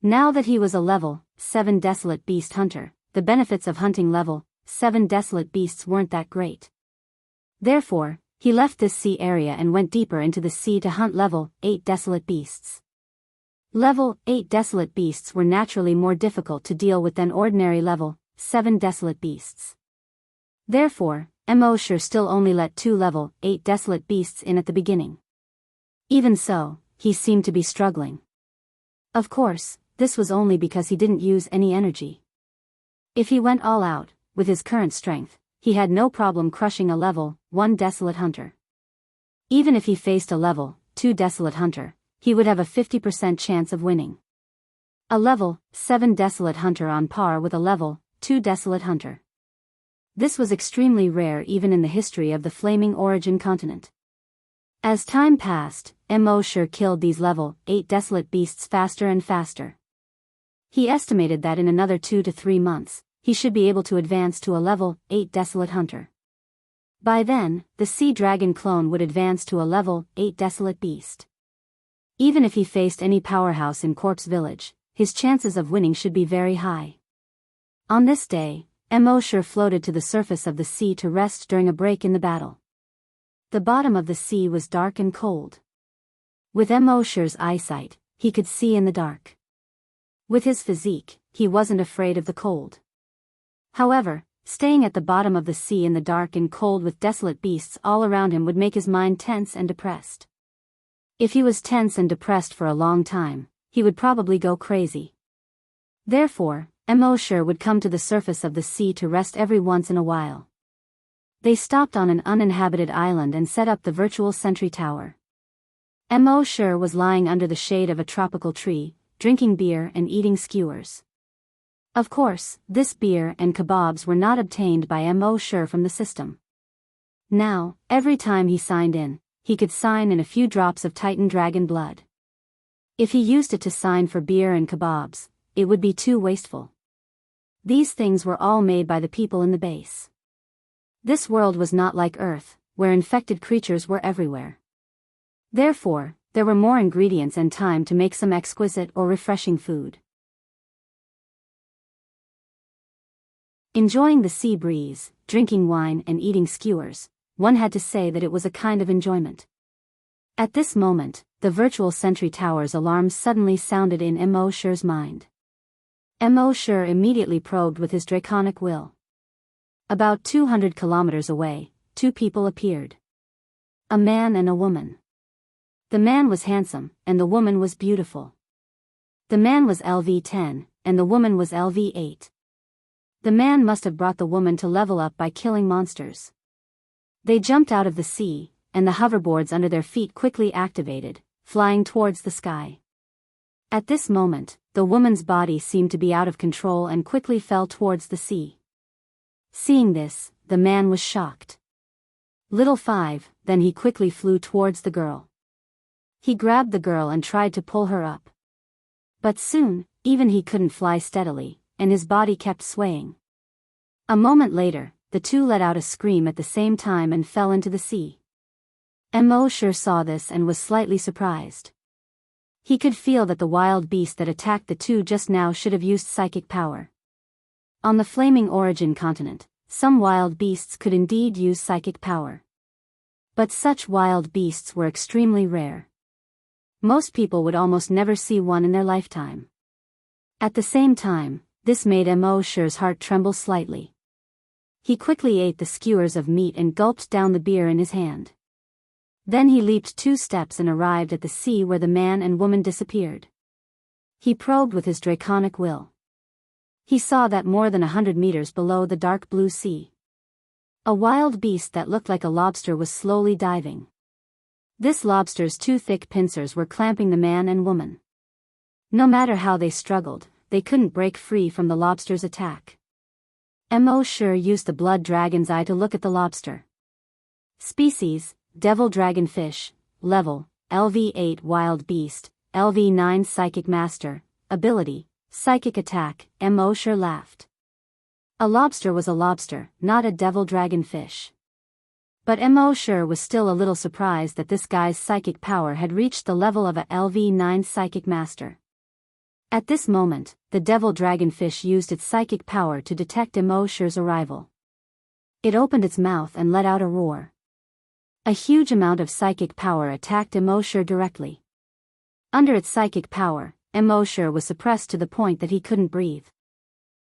Now that he was a level 7 desolate beast hunter, the benefits of hunting level 7 desolate beasts weren't that great. Therefore, he left this sea area and went deeper into the sea to hunt level 8 desolate beasts. Level 8 desolate beasts were naturally more difficult to deal with than ordinary level 7 desolate beasts. Therefore, Immersive still only let 2 level 8 desolate beasts in at the beginning. Even so, he seemed to be struggling. Of course, this was only because he didn't use any energy. If he went all out, with his current strength, he had no problem crushing a level 1 desolate hunter. Even if he faced a level 2 desolate hunter, he would have a 50% chance of winning. A level 7 desolate hunter on par with a level 2 desolate hunter. This was extremely rare even in the history of the Flaming Origin continent. As time passed, Immersive killed these level 8 desolate beasts faster and faster. He estimated that in another 2 to 3 months, he should be able to advance to a level 8 desolate hunter. By then, the sea dragon clone would advance to a level 8 desolate beast. Even if he faced any powerhouse in Corpse Village, his chances of winning should be very high. On this day, Immersive floated to the surface of the sea to rest during a break in the battle. The bottom of the sea was dark and cold. With Mo-Shir's eyesight, he could see in the dark. With his physique, he wasn't afraid of the cold. However, staying at the bottom of the sea in the dark and cold with desolate beasts all around him would make his mind tense and depressed. If he was tense and depressed for a long time, he would probably go crazy. Therefore, Mo-Shir would come to the surface of the sea to rest every once in a while. They stopped on an uninhabited island and set up the virtual sentry tower. Mo-Shir was lying under the shade of a tropical tree, drinking beer and eating skewers. Of course, this beer and kebabs were not obtained by Mo-Shir from the system. Now, every time he signed in, he could sign in a few drops of Titan dragon blood. If he used it to sign for beer and kebabs, it would be too wasteful. These things were all made by the people in the base. This world was not like Earth, where infected creatures were everywhere. Therefore, there were more ingredients and time to make some exquisite or refreshing food. Enjoying the sea breeze, drinking wine and eating skewers, one had to say that it was a kind of enjoyment. At this moment, the virtual sentry tower's alarm suddenly sounded in Mo-Shir's mind. Mo-Shir immediately probed with his draconic will. About 200 kilometers away, two people appeared. A man and a woman. The man was handsome, and the woman was beautiful. The man was LV-10, and the woman was LV-8. The man must have brought the woman to level up by killing monsters. They jumped out of the sea, and the hoverboards under their feet quickly activated, flying towards the sky. At this moment, the woman's body seemed to be out of control and quickly fell towards the sea. Seeing this, the man was shocked. Little 5, then he quickly flew towards the girl. He grabbed the girl and tried to pull her up. But soon, even he couldn't fly steadily, and his body kept swaying. A moment later, the two let out a scream at the same time and fell into the sea. Mo-Shir saw this and was slightly surprised. He could feel that the wild beast that attacked the two just now should have used psychic power. On the Flaming Origin continent, some wild beasts could indeed use psychic power. But such wild beasts were extremely rare. Most people would almost never see one in their lifetime. At the same time, this made Mo-Shir's heart tremble slightly. He quickly ate the skewers of meat and gulped down the beer in his hand. Then he leaped 2 steps and arrived at the sea where the man and woman disappeared. He probed with his draconic will. He saw that more than 100 meters below the dark blue sea, a wild beast that looked like a lobster was slowly diving. This lobster's 2 thick pincers were clamping the man and woman. No matter how they struggled, they couldn't break free from the lobster's attack. Mo-Shir used the blood dragon's eye to look at the lobster. Species, devil dragonfish, level, LV-8 wild beast, LV-9 psychic master, ability, psychic attack. Mo-Shir laughed. A lobster was a lobster, not a devil dragonfish. But Mo-Shir was still a little surprised that this guy's psychic power had reached the level of a LV-9 psychic master. At this moment, the devil dragonfish used its psychic power to detect Mo-Shir's arrival. It opened its mouth and let out a roar. A huge amount of psychic power attacked Mo-Shir directly. Under its psychic power, Mo-Shir was suppressed to the point that he couldn't breathe.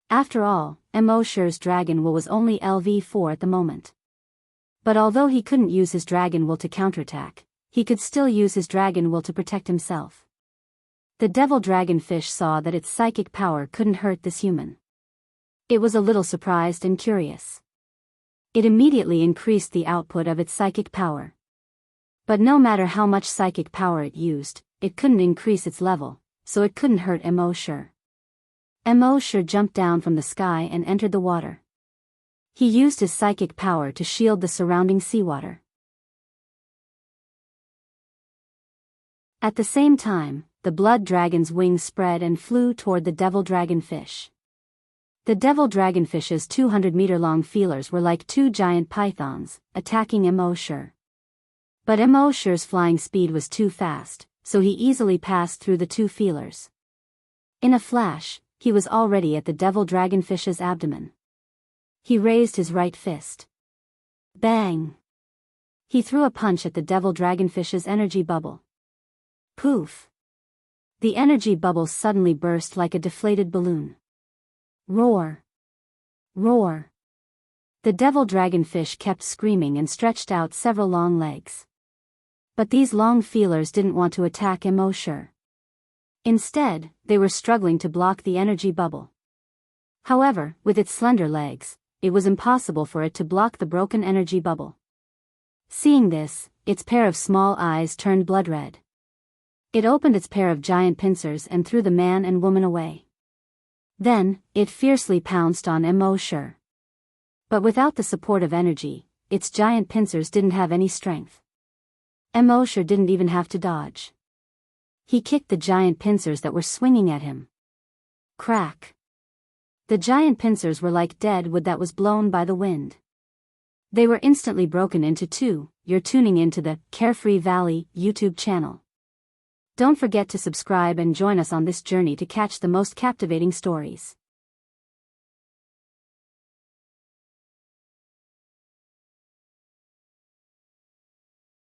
After all, Mo-Shir's dragon will was only LV-4 at the moment. But although he couldn't use his dragon will to counterattack, he could still use his dragon will to protect himself. The devil dragonfish saw that its psychic power couldn't hurt this human. It was a little surprised and curious. It immediately increased the output of its psychic power. But no matter how much psychic power it used, it couldn't increase its level, so it couldn't hurt Mo-Shir. Mo-Shir jumped down from the sky and entered the water. He used his psychic power to shield the surrounding seawater. At the same time, the blood dragon's wings spread and flew toward the devil dragonfish. The devil dragonfish's 200-meter-long feelers were like 2 giant pythons, attacking Mo-Shir. But Mo-Shir's flying speed was too fast, so he easily passed through the 2 feelers. In a flash, he was already at the devil dragonfish's abdomen. He raised his right fist. Bang! He threw a punch at the devil dragonfish's energy bubble. Poof! The energy bubbles suddenly burst like a deflated balloon. Roar! Roar! The devil dragonfish kept screaming and stretched out several long legs. But these long feelers didn't want to attack Immersive. Instead, they were struggling to block the energy bubble. However, with its slender legs, it was impossible for it to block the broken energy bubble. Seeing this, its pair of small eyes turned blood red. It opened its pair of giant pincers and threw the man and woman away. Then, it fiercely pounced on Immersive. But without the support of energy, its giant pincers didn't have any strength. Immersive didn't even have to dodge. He kicked the giant pincers that were swinging at him. Crack! The giant pincers were like dead wood that was blown by the wind. They were instantly broken into two. You're tuning into the Carefree Valley YouTube channel. Don't forget to subscribe and join us on this journey to catch the most captivating stories.